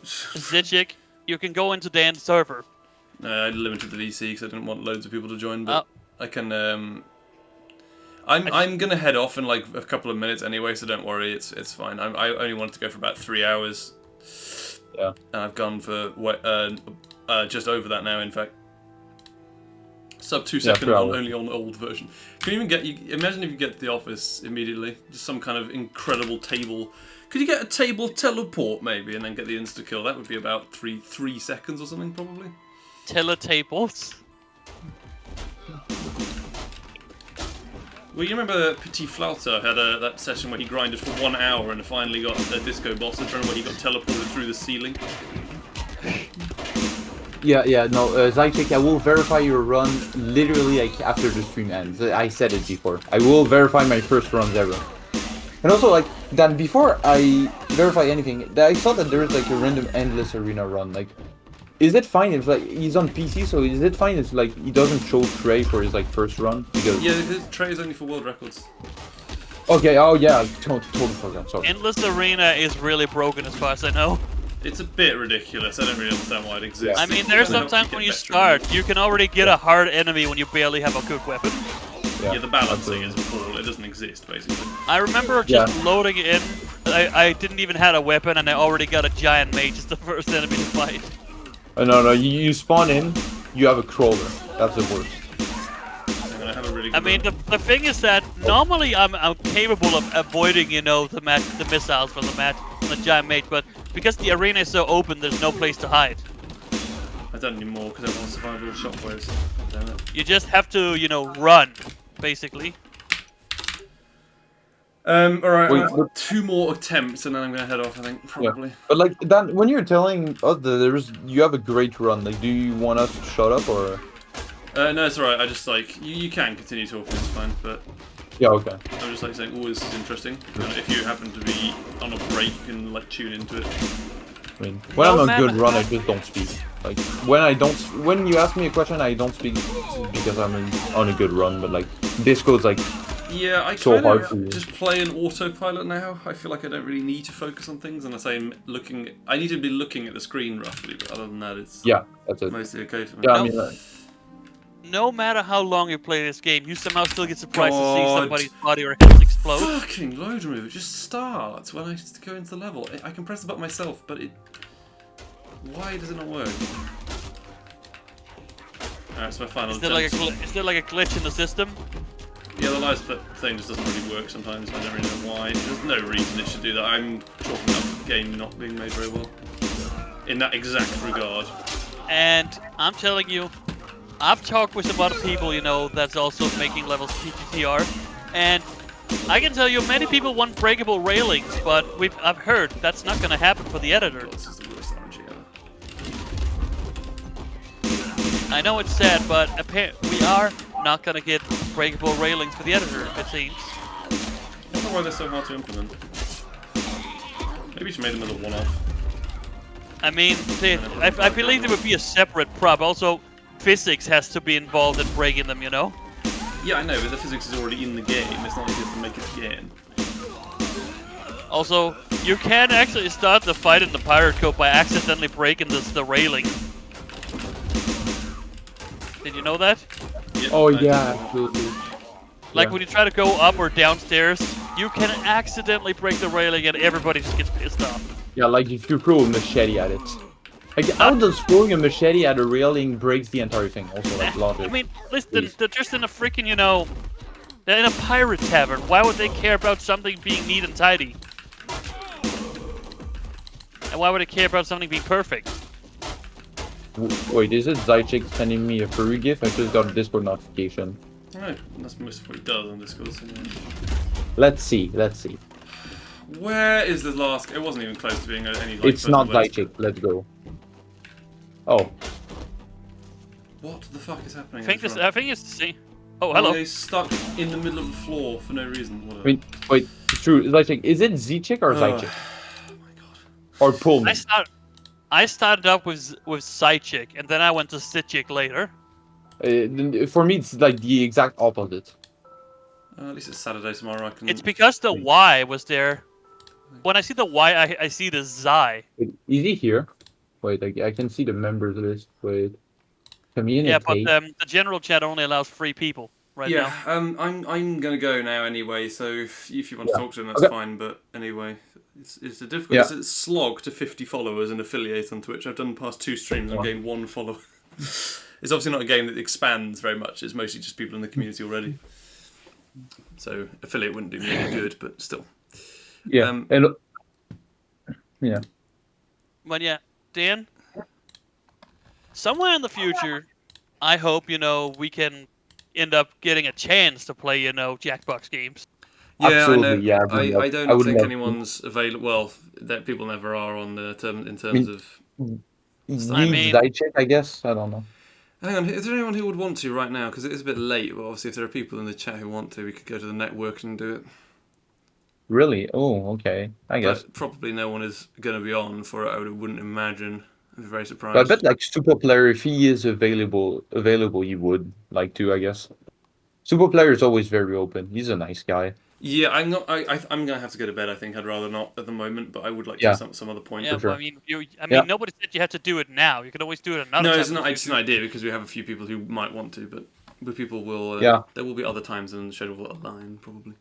Zitchik, you can go into Dan's server. I limited the VC because I didn't want loads of people to join, but I can... I'm gonna head off in like a couple of minutes anyway, so don't worry, it's fine. I only wanted to go for about 3 hours. Yeah. And I've gone for just over that now, in fact. Sub 2 seconds only on old version. Can you even get... imagine if you get to the office immediately. Just some kind of incredible table. Could you get a table teleport, maybe, and then get the insta-kill? That would be about 3 seconds or something, probably. Teletables? Well, you remember Petit Flauta had that session where he grinded for 1 hour and finally got a disco boss, and where he got teleported through the ceiling? Yeah, no, Zytek, I will verify your run literally like after the stream ends. I said it before. I will verify my first runs ever. And also, like, Dan, before I verify anything, I saw that there is like a random endless arena run. Like, is it fine if like he's on PC? So is it fine if like he doesn't show Trey for his like first run? Because Trey is only for world records. Okay. Oh yeah, I totally forgot. Sorry. Endless Arena is really broken as far as I know. It's a bit ridiculous. I don't really understand why it exists. I mean, there's sometimes when you start, you can already get a hard enemy when you barely have a good weapon. Yeah, the balancing is poor. It doesn't exist, basically. I remember just loading in. I didn't even have a weapon, and I already got a giant mage as the first enemy to fight. No, you spawn in, you have a crawler. That's the worst. I mean, the thing is that normally I'm capable of avoiding, you know, the missiles from the giant mage, but because the arena is so open, there's no place to hide. I don't anymore because everyone's survival shockwaves. Damn it. You just have to, you know, run, basically. Alright, I have 2 more attempts and then I'm gonna head off, I think, probably. Yeah. But like, Dan, when you're telling us that you have a great run, like, do you want us to shut up or? No, it's alright, I just like, you can continue talking, it's fine, but... Yeah, okay. I'm just like saying, oh, this is interesting. And if you happen to be on a break, you can like tune into it. I mean, when I'm on a good run, I just don't speak. Like, when you ask me a question, I don't speak because I'm on a good run, but like, Disco's like, yeah, I so kind hard of just play an autopilot now. I feel like I don't really need to focus on things, and I need to be looking at the screen roughly, but other than that, it's that's it. mostly okay for me. Yeah, I mean, no matter how long you play this game, you somehow still get surprised to see somebody's body or head explode. Fucking load remove, it just starts when I go into the level. I can press the button myself, but why does it not work? Alright, it's my final attempt. Is there like a glitch in the system? Yeah, the live split thing just doesn't really work sometimes. I don't really know why. There's no reason it should do that. I'm chalking up the game not being made very well. In that exact regard. And I'm telling you, I've talked with some other people, you know, that's also making levels PTTR, and I can tell you many people want breakable railings, but I've heard that's not going to happen for the editor. This is the worst RNG ever. I know it's sad, but we are not going to get breakable railings for the editor, it seems. I don't know why they're so hard to implement. Maybe you should make them as a one-off. I mean, I believe there would be a separate prop. Also, physics has to be involved in breaking them, you know? Yeah, I know, but the physics is already in the game. It's not like you have to make it again. Also, you can actually start the fight in the pirate code by accidentally breaking the railing. Did you know that? Yeah, Oh I yeah, did. absolutely. Like Yeah. when you try to go up or downstairs, you can accidentally break the railing and everybody just gets pissed off. Yeah, like if you throw a machete at it. Like, how does throwing a machete at a railing breaks the entire thing? Also, like, logic. I mean, listen, Please. they're just in a freaking, they're in a pirate tavern. Why would they care about something being neat and tidy? And why would they care about something being perfect? Wait, is it Zychik sending me a furry gif? I just got a Discord notification. Oh, that's most of what he does on Discord. So yeah. Let's see. Where is the last? It wasn't even close to being any. Like, It's not personal Zychik. Let's go. Oh, What the fuck is happening? I think in this. I think it's the same. Oh, hello. They stuck in the middle of the floor for no reason. Whatever. I mean, wait, it's true. Zychik, is it Zychik or Zychik? Oh my god. Or Pullman? I started up with Psychic, and then I went to Sitchik later. For me, it's like the exact opposite. At least it's Saturday tomorrow. I can. It's because the Y was there. When I see the Y, I see the Xi. Wait, is he here? Wait, I can see the members list. Wait. Yeah, Communicate. but the general chat only allows 3 people right Yeah, now. I'm gonna go now anyway. So if you want to talk to him, that's Okay. fine. But anyway, it's a difficult. Yeah. It's a slog to 50 followers and affiliate on Twitch. I've done past 2 streams and gained 1 follower. It's obviously not a game that expands very much. It's mostly just people in the community already. So affiliate wouldn't do me any good, but still. Yeah. And, yeah. But yeah, Dan, somewhere in the future, I hope, we can end up getting a chance to play, Jackbox games. Yeah, Absolutely, I know. yeah, I I don't would think love anyone's available. Well, that people never are on the term in terms mean- of. I mean- Zychik, I guess. I don't know. Hang on, is there anyone who would want to right now? Because it is a bit late. But obviously, if there are people in the chat who want to, we could go to the network and do it. Really? Oh, okay. I guess. But probably no one is going to be on for it. I wouldn't imagine. I'd be very surprised. But I bet like Super Player, if he is available, he would like to. I guess. Super Player is always very open. He's a nice guy. Yeah, I'm not. I'm going to have to go to bed. I think I'd rather not at the moment. But I would like to Yeah. some other point. Yeah, sure. but I mean, Yeah. nobody said you have to do it now. You can always do it another No, time. it's in the not. It's future. an idea because we have a few people who might want to, but people will. Yeah. There will be other times and the schedule will align probably.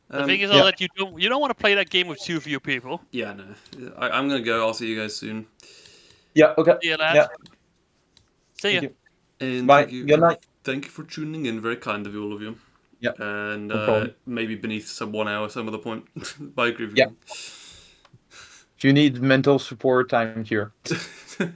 The thing is, yeah. that you don't want to play that game with 2 few people. Yeah, no. I'm gonna go. I'll see you guys soon. Yeah. Okay. See you, lads. Yeah. See ya. Thank you. And Bye. thank you, Good night. Thank you for tuning in. Very kind of you, all of you. Yeah. And No problem. maybe beneath some 1 hour, some other point. Bye, agree with Yeah. If you need mental support, I'm here. you.